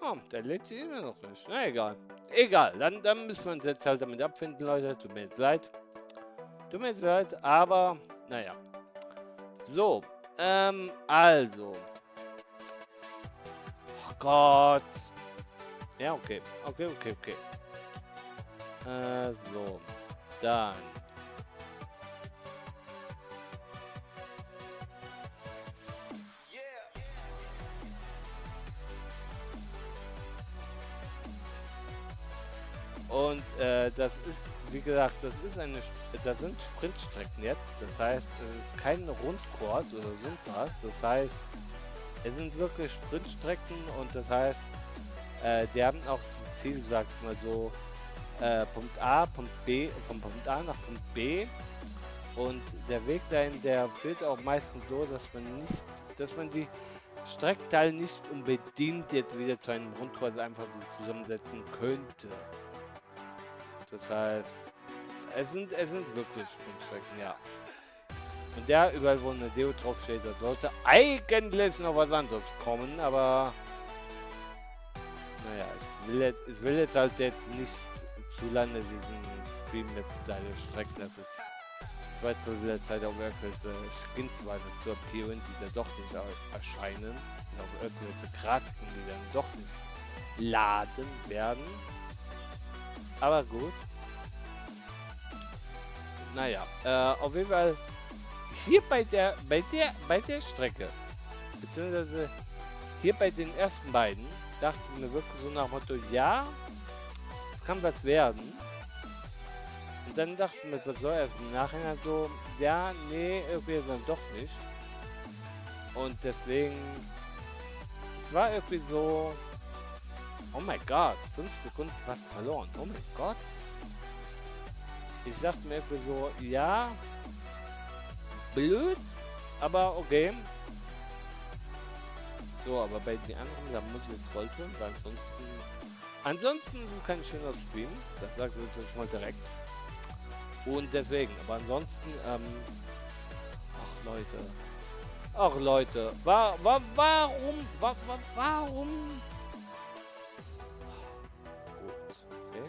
Oh, der lädt sich immer noch nicht. Na egal. Egal, dann müssen wir uns jetzt halt damit abfinden, Leute. Tut mir jetzt leid. Tut mir jetzt leid, aber naja. So, also. Oh Gott. Ja, okay. Okay. So. Dann. Und das ist, wie gesagt, das sind Sprintstrecken jetzt. Das heißt, es ist kein Rundkurs oder sonst was. Das heißt, es sind wirklich Sprintstrecken und das heißt, die haben auch zum Ziel, sag ich mal so, Punkt A, Punkt B, von Punkt A nach Punkt B. Und der Weg dahin, der führt auch meistens so, dass man die Streckenteile nicht unbedingt jetzt wieder zu einem Rundkurs einfach so zusammensetzen könnte. Das heißt, es sind wirklich Sprintstrecken, ja. Und der überall, wo eine Deo draufsteht, da sollte eigentlich noch was anderes kommen, aber naja, ich will jetzt halt jetzt nicht zu lange diesen Stream jetzt seine Strecken, das ist zweite der Zeit auf irgendwelche Skinsweise zu appearen, die da doch nicht erscheinen. Und auf irgendwelche Grafiken, die dann doch nicht laden werden. Aber gut. Naja, auf jeden Fall hier bei der Strecke, beziehungsweise hier bei den ersten beiden, dachte ich mir wirklich so nach dem Motto, ja, es kann was werden. Und dann dachte ich mir, was soll erst im Nachhinein so, ja, nee, irgendwie dann doch nicht. Und deswegen, es war irgendwie so, oh mein Gott, 5 Sekunden fast verloren, oh mein Gott. Ich dachte mir irgendwie so, ja, blöd, aber okay. So, aber bei den anderen, da muss ich jetzt voll tun, weil ansonsten ist es kein schöner Stream, das sagt ich jetzt mal direkt. Und deswegen, aber ansonsten, ach Leute, warum, gut, okay,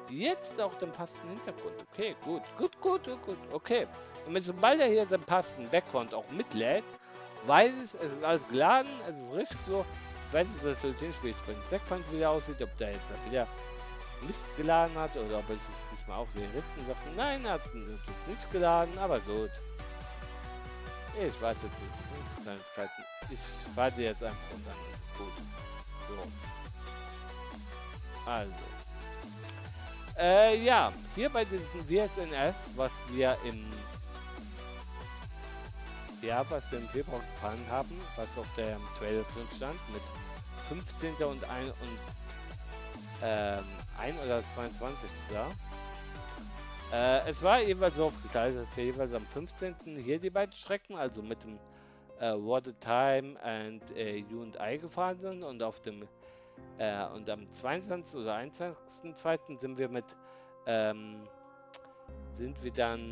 jetzt auch den passenden Hintergrund, okay, gut, okay, und sobald er hier seinen passenden Background auch mitlädt, weiß es ist alles geladen, es ist richtig so, ich weiß nicht, natürlich nicht, wie es bei den Checkpoints wieder aussieht, ob da jetzt wieder Mist geladen hat oder ob es diesmal auch den Risten sagt, nein, er hat es nicht geladen, aber gut. Ich weiß jetzt nicht, Kleinigkeiten. Ich warte jetzt einfach und dann ist gut. So. Also. Ja, hier bei diesem VHNS, was wir im Februar gefahren haben, was auf der Trailer drin stand, mit 15. und 1 oder 22. Es war jeweils so aufgeteilt, dass wir jeweils am 15. hier die beiden Strecken, also mit dem What a Time und You and I gefahren sind und auf dem und am 22. oder 21.2. sind wir dann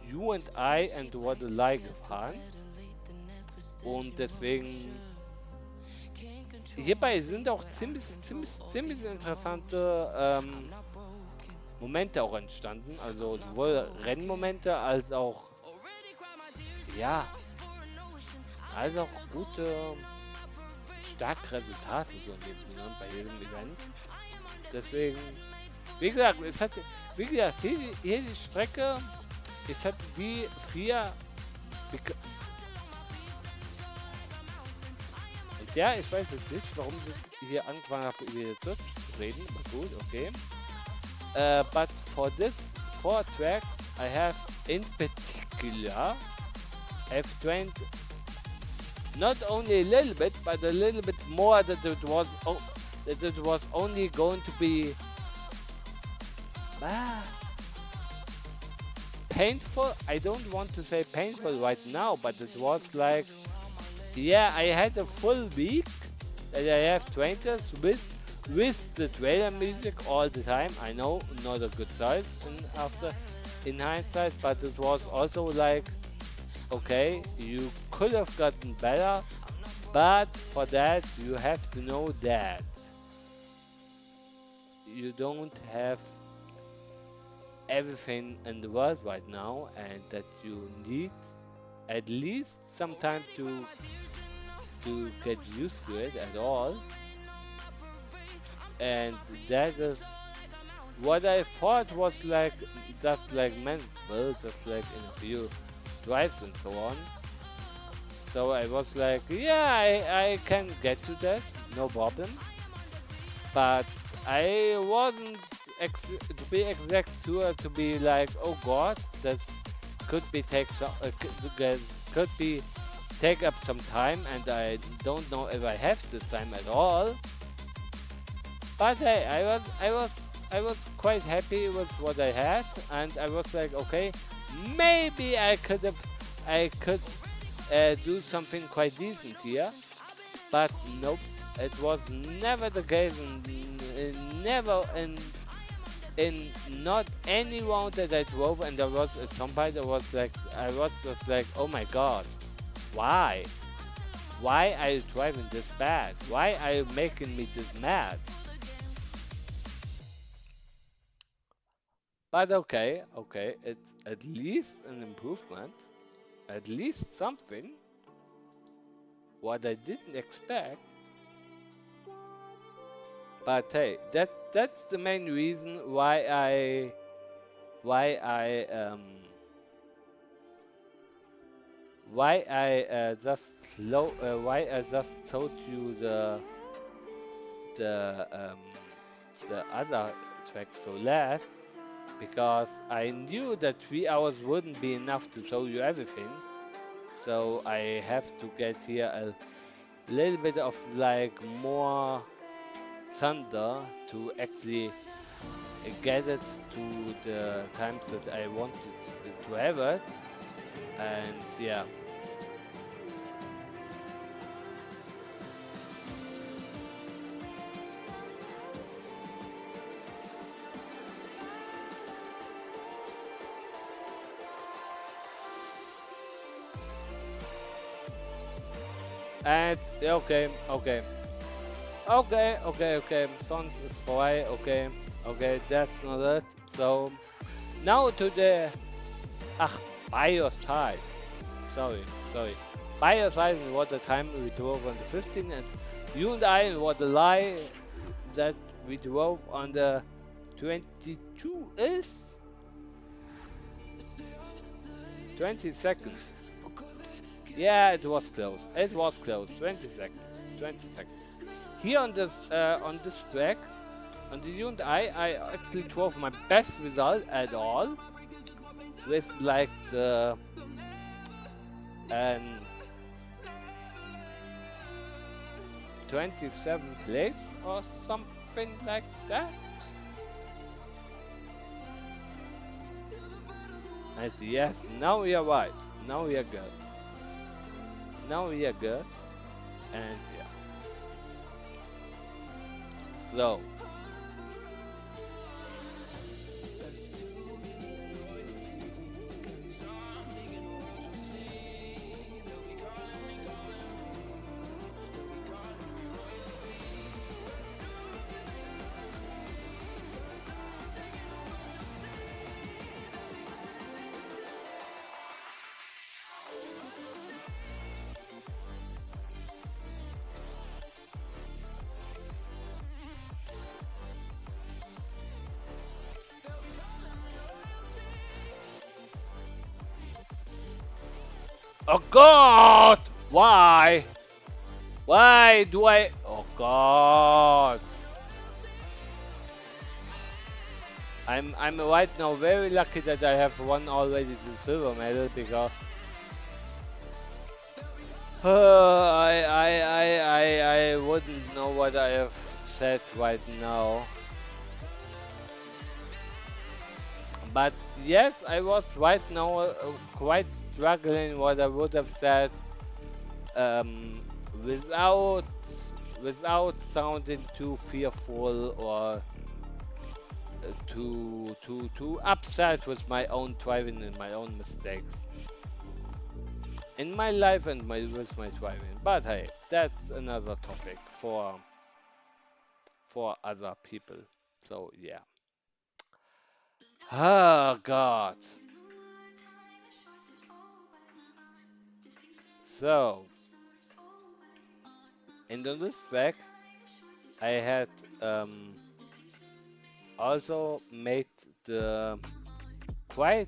You and I and What a Lie gefahren. Und deswegen hierbei sind auch ziemlich interessante Momente auch entstanden. Also sowohl Rennmomente als auch gute starke Resultate so in dem Sinne bei jedem Event. Deswegen, wie gesagt, hier die Strecke, ich hatte die 4. Und ja, ich weiß jetzt nicht, warum ich hier angefangen habe, über die Turts zu reden, aber gut, okay. But for this 4 tracks, I have in particular, I've trained not only a little bit, but a little bit more that it was only going to be painful. I don't want to say painful right now, but it was like, yeah, I had a full week that I have trainers with the trailer music all the time. I know, not a good choice in hindsight, but it was also like, okay, you could have gotten better, but for that you have to know that you don't have everything in the world right now, and that you need at least some time to get used to it at all. And that is what I thought was like just like manageable, just like in a few drives and so on. So I was like, yeah, I can get to that, no problem. But I wasn't to be exact sure to be like, oh god, this could be could be take up some time, and I don't know if I have this time at all. But hey, I was quite happy with what I had, and I was like, okay, maybe I could do something quite decent here. But nope, it was never the case, and never in not any round that I drove. And there was at some point I was just like, oh my god, why? Why are you driving this bad? Why are you making me this mad? But okay, okay, it's at least an improvement, at least something. What I didn't expect. But hey, that's the main reason why I um why I just told you the um the other track so last, because I knew that 3 hours wouldn't be enough to show you everything. So I have to get here a little bit of like more thunder to actually get it to the times that I wanted to have it. And yeah. And okay, okay. Okay. Sons is vorbei. Okay, that's not it. So now to the by your side. Sorry. By your side and what the time we drove on the 15, and you and I and what the lie that we drove on the 22 is 20 seconds. Yeah, it was close. It was close. 20 seconds. 20 seconds. Here on this track, on the unit I actually drove my best result at all, with like the 27th place or something like that. And yes, now we are right. Now we are good. And yeah. So oh god! Why? Why do I? Oh god! I'm right now very lucky that I have won already the silver medal, because I wouldn't know what I have said right now. But yes, I was right now quite struggling what I would have said without without sounding too fearful or too upset with my own driving and my own mistakes in my life and with my driving. But hey, that's another topic for other people. So yeah. Oh God. So, and on this track, I had also made the quite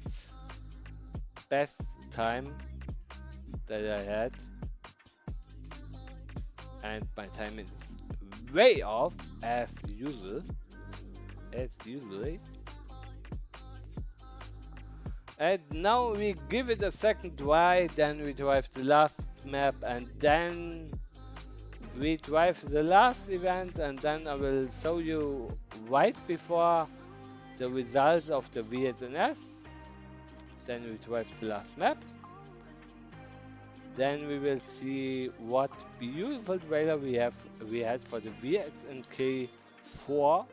best time that I had, and my time is way off as usual, as usually. And now we give it a second try, then we drive the last map, and then we drive the last event, and then I will show you right before the results of the VHNS. Then we drive the last map. Then we will see what beautiful trailer we had for the VNK IV,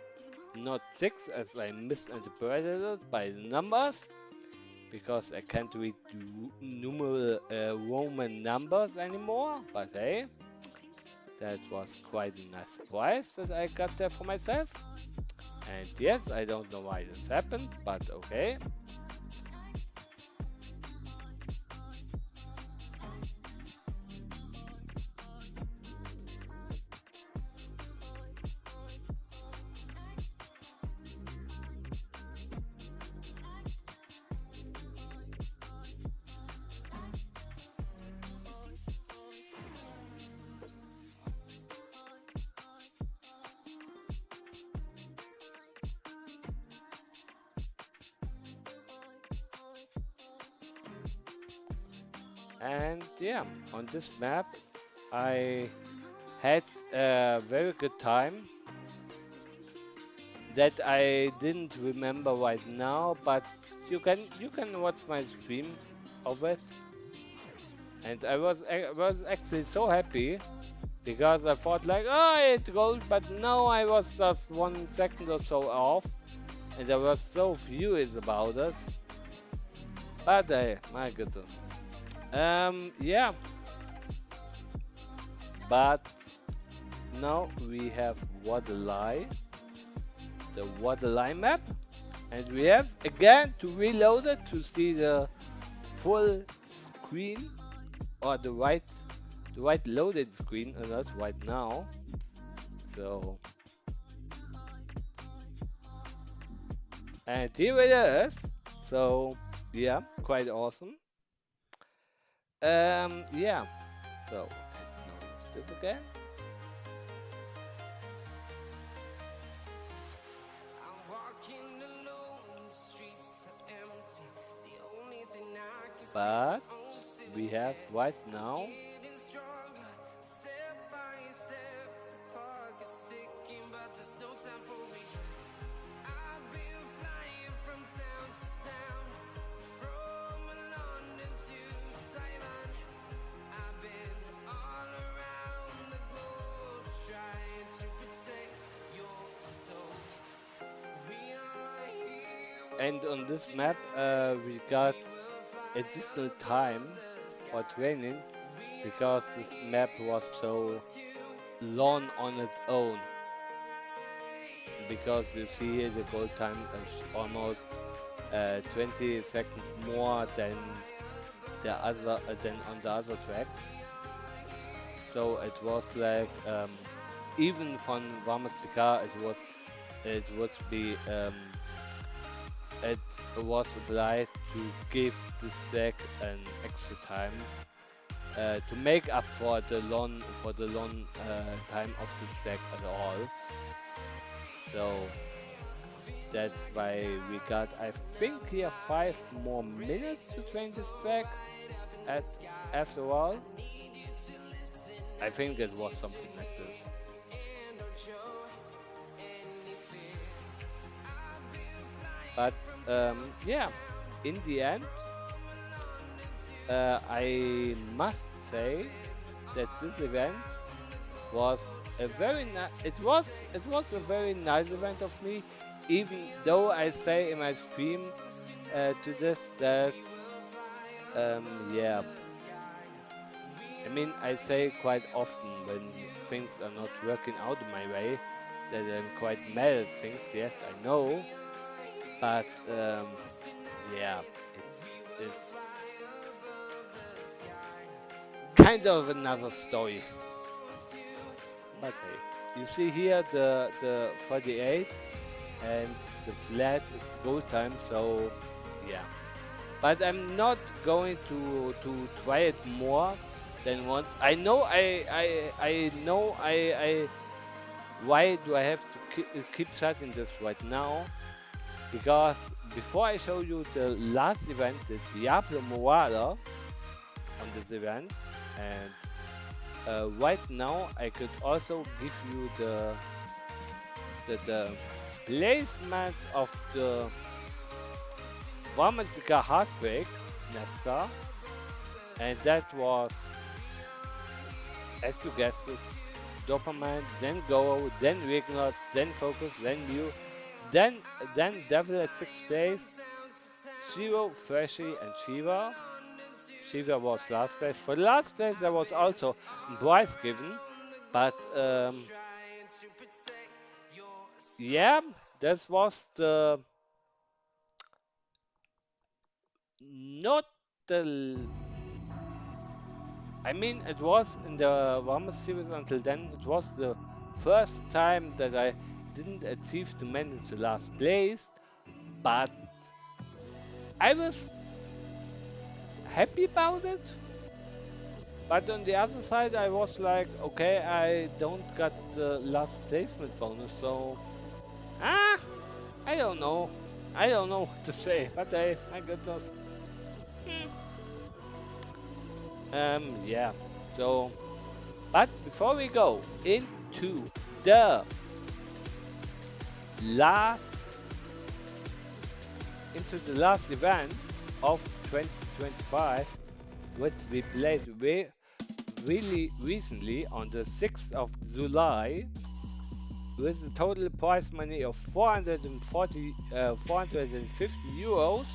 not 6, as I misinterpreted it by the numbers, because I can't read numeral Roman numbers anymore. But hey, that was quite a nice surprise that I got there for myself. And yes, I don't know why this happened, but okay. And yeah, on this map I had a very good time that I didn't remember right now, but you can watch my stream of it. And I was actually so happy because I thought like, oh, it's gold, but no, I was just 1 second or so off, and I was so furious about it. But my goodness. Yeah, but now we have Waterley, the Waterley map, and we have again to reload it to see the full screen or the right loaded screen, and that's right now. So, and here it is. So yeah, quite awesome. Yeah. So, now this again. But we have right now and on this map we got additional time for training because this map was so long on its own, because you see here the gold time is almost 20 seconds more than the other than on the other tracks. So it was like even from VMSDKR it would be it was obliged to give this track an extra time to make up for the long time of this track at all. So that's why we got, I think, here 5 more minutes to train this track after all. I think it was something like this. But yeah, in the end, I must say that this event was it was a very nice event of me, even though I say in my stream to this that yeah, I mean I say quite often when things are not working out my way that I'm quite mad at things. Yes, I know, but yeah, it is kind of another story. But hey, you see here the 48 and the flat is go time, so yeah. But I'm not going to try it more than once. I know I know I why do I have to keep starting this right now? Because before I show you the last event, the Diablo Morada on this event, and right now I could also give you the placement of the VMSDKR Heartbreak Nascar, and that was, as you guessed it, Dopamine, then Go, then Reignite, then Focus, then Mew, then Devil at 6th place, Zero, Freshie, and Shiva. Shiva was last place. For the last place, there was also a prize given, but yeah, this was the not the. I mean, it was in the Warhammer series until then. It was the first time that I didn't achieve to manage the last place, but I was happy about it. But on the other side, I was like, okay, I don't got the last placement bonus, so ah, I don't know. I don't know what to say, but hey, my goodness. Hmm. Yeah. So, but before we go into the last event of 2025, which we played really recently on the 6th of July, with a total prize money of 450 euros.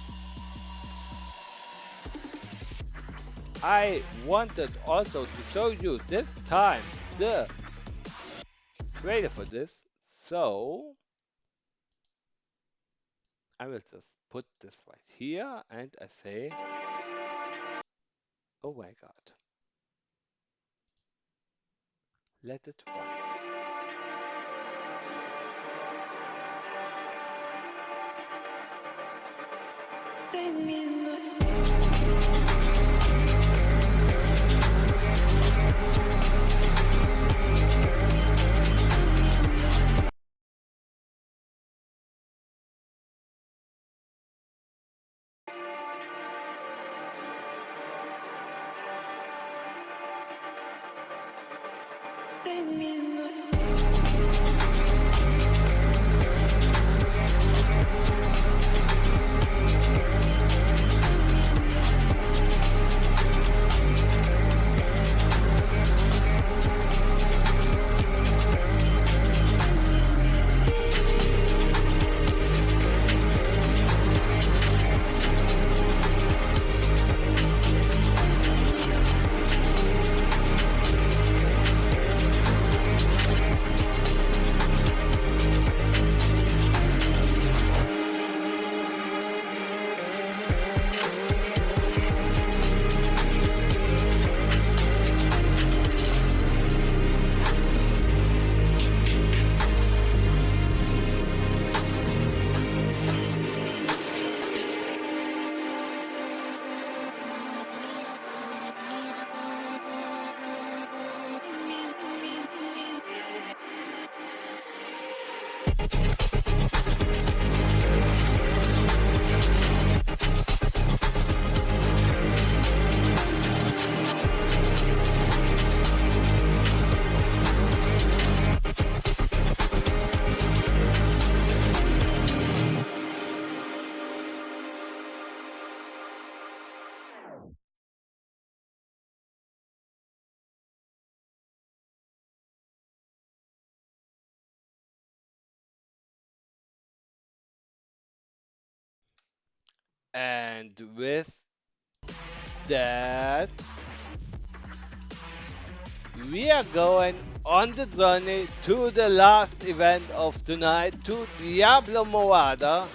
I wanted also to show you this time the trailer for this, so I will just put this right here and I say, oh my god, let it run. And with that, we are going on the journey to the last event of tonight, to Diablo Moada.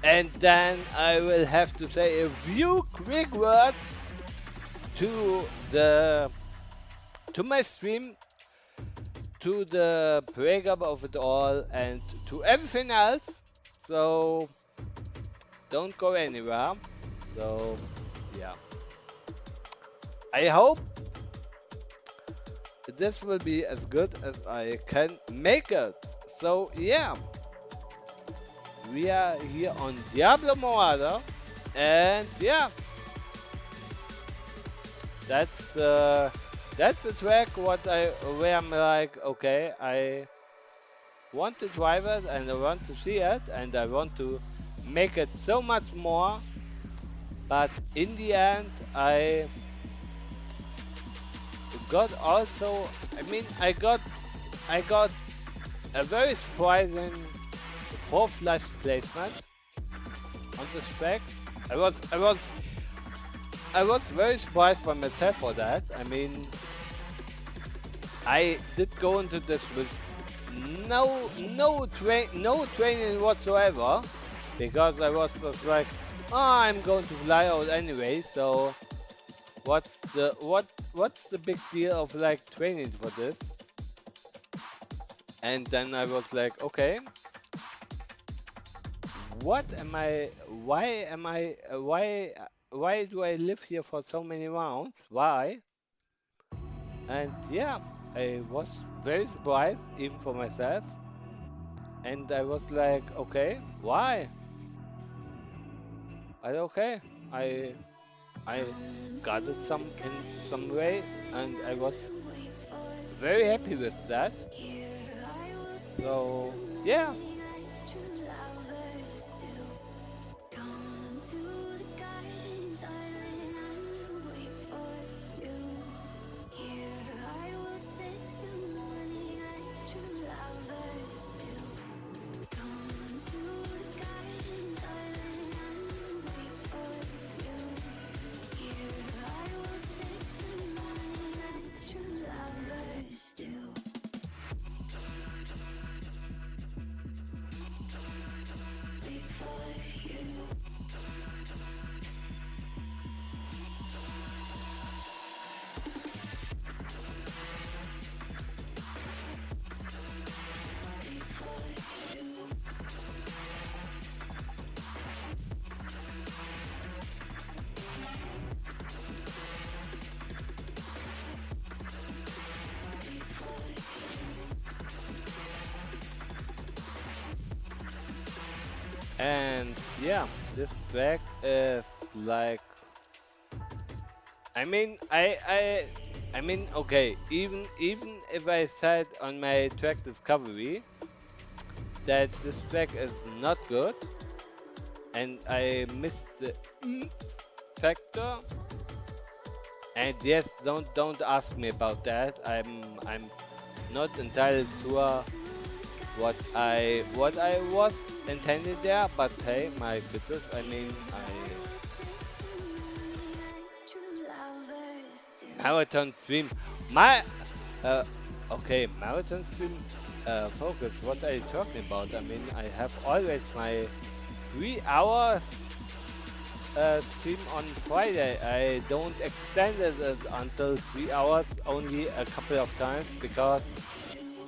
And then I will have to say a few quick words to the to my stream, to the breakup of it all, and to everything else. So don't go anywhere. So yeah, I hope this will be as good as I can make it. So yeah, we are here on Diablo Moada, and yeah, that's the track what I where I'm like, okay, I want to drive it and I want to see it and I want to make it so much more, but in the end got also I got a very surprising fourth last placement on this track. I was I was I was very surprised by myself for that. I mean, I did go into this with no training whatsoever, because I was just like, oh, I'm going to fly out anyway. So what's the big deal of like training for this? And then I was like, okay, what am I? Why am I? Why do I live here for so many rounds? Why? And yeah, I was very surprised even for myself. And I was like, okay, why? But okay, I I got it in some way, and I was very happy with that. So yeah, and yeah, this track is like, I mean, I mean, okay, even if I said on my track discovery that this track is not good, and I missed the factor. And yes, don't ask me about that. I'm not entirely sure what I was intended there, but hey, my goodness, I mean, I marathon stream. My okay, marathon stream focus. What are you talking about? I mean, I have always my 3 hours stream on Friday. I don't extend it until 3 hours, only a couple of times, because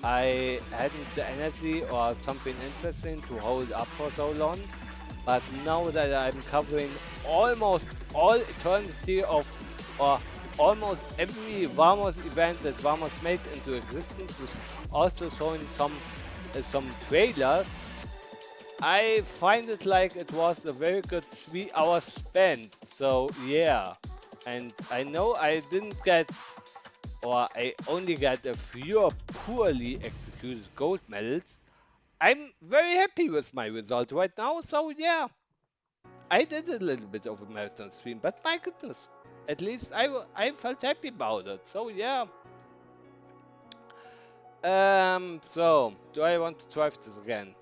I hadn't the energy or something interesting to hold up for so long. But now that I'm covering almost all eternity of, or almost every Vamos event that Vamos made into existence, with also showing some trailers, I find it like it was a very good 3 hours spent. So yeah, and I know I didn't get, or I only got a few poorly executed gold medals. I'm very happy with my result right now. So yeah, I did a little bit of a marathon stream, but my goodness, at least I felt happy about it. So yeah. So do I want to drive this again?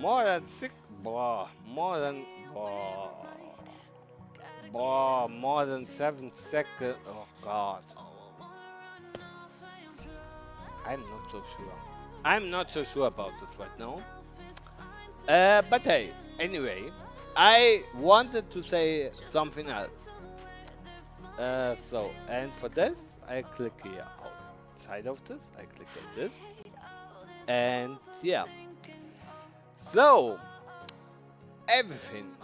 more than six, more than 7 seconds. Oh God, I'm not so sure. I'm not so sure about this right now. But hey, anyway, I wanted to say something else. And for this, I click here outside of this. I click on this, and yeah. So everything,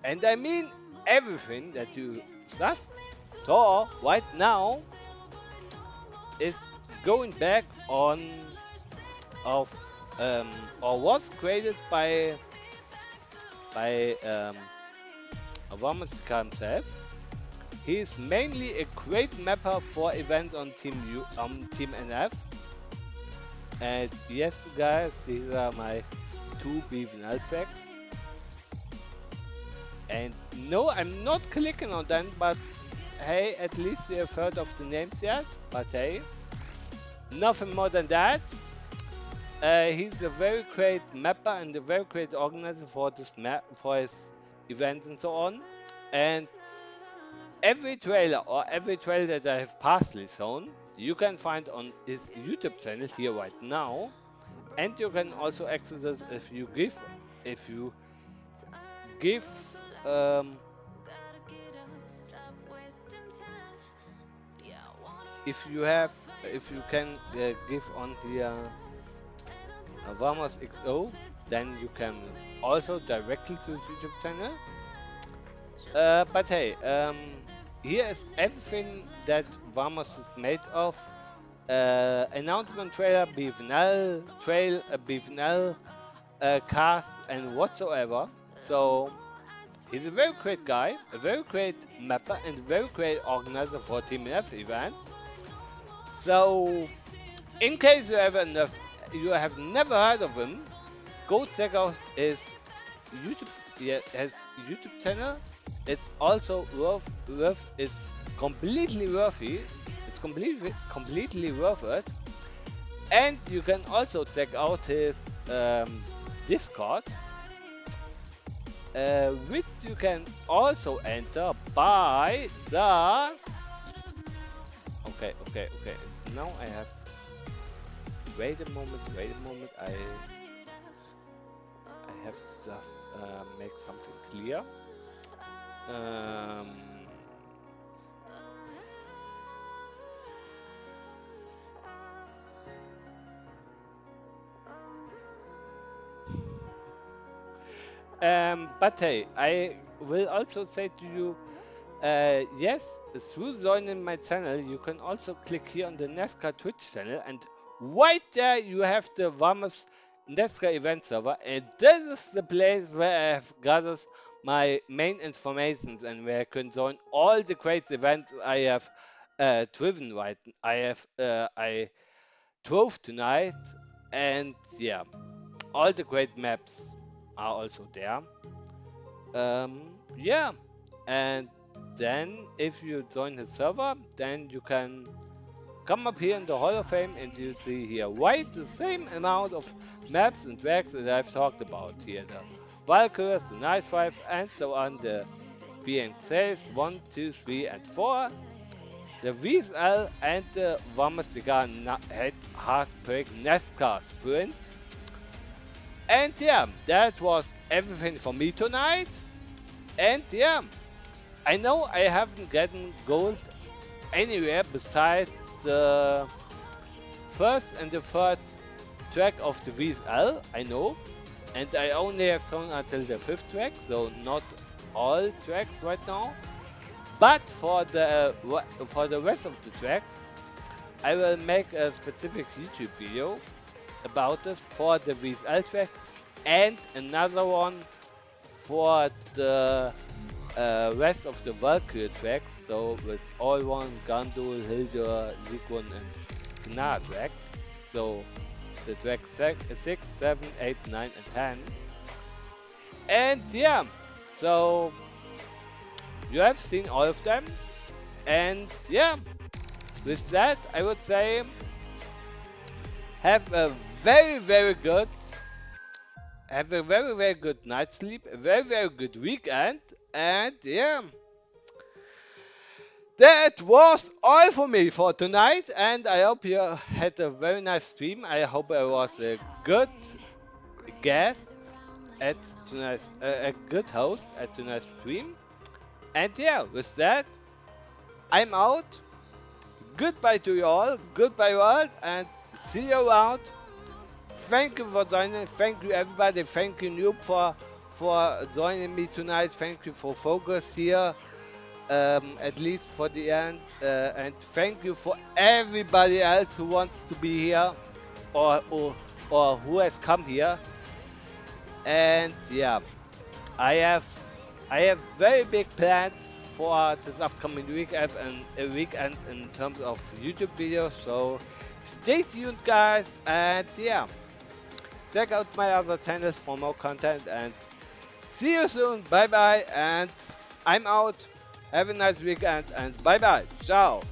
and I mean everything that you just saw right now is going back on of or was created by VMSxo himself. He is mainly a great mapper for events on Team NF. And yes, guys, these are my two VNL tracks. And no, I'm not clicking on them, but hey, at least you have heard of the names yet. But hey, nothing more than that. He's a very great mapper and a very great organizer for this map, for his events and so on. And every trailer or every trailer that I have partially shown, you can find on his YouTube channel here right now. And you can also access it if you give if you can give on here VMSxo, then you can also directly to his YouTube channel. But hey, here is everything that VMS is made of. Announcement trailer, BVNL, cast, and whatsoever. So he's a very great guy, a very great mapper, and a very great organizer for Team NF events. So, in case you have never heard of him, go check out his YouTube channel. It's also it's completely worthy. It's completely worth it. And you can also check out his Discord, which you can also enter by just. Okay. Now I have. Wait a moment. I have to just make something clear. But hey, I will also say to you, yes, through joining my channel, you can also click here on the NASCAR Twitch channel, and right there you have the VMS NASCAR event server, and this is the place where I have gathered my main informations and where I can join all the great events I have driven right. I drove tonight, and yeah, all the great maps are also there. Yeah, and then if you join his server, then you can come up here in the Hall of Fame and you'll see here right the same amount of maps and tracks that I've talked about here. The Valkyries, the NIGHTDRIVE, and so on, the VNKs 1, 2, 3, and 4, the VSL, and the VMSDKR Heartbreak NASCAR Sprint. And yeah, that was everything for me tonight. And yeah, I know I haven't gotten gold anywhere besides the first and the third track of the VSL, I know. And I only have shown until the 5th track, so not all tracks right now. But for the rest of the tracks, I will make a specific YouTube video about this for the VSL track and another one for the rest of the Valkyrie tracks, so with All One, Gandul, Hildur, Zikun, and Gnar tracks. So the tracks 6, 7, 8, 9, and 10. And yeah, so you have seen all of them. And yeah, with that, I would say have a very, very good have a very, very good night's sleep, a very, very good weekend, and yeah, that was all for me for tonight. And I hope you had a very nice stream. I hope I was a good guest at tonight's, a good host at tonight's stream. And yeah, with that, I'm out. Goodbye to you all, goodbye world, and see you around. Thank you for joining. Thank you everybody. Thank you Noob for joining me tonight. Thank you for focus here, at least for the end. And thank you for everybody else who wants to be here or or who has come here. And yeah, I have I have very big plans for this upcoming weekend and a weekend in terms of YouTube videos. So stay tuned, guys, and yeah, check out my other channels for more content. And see you soon. Bye bye, and I'm out. Have a nice weekend, and bye bye. Ciao.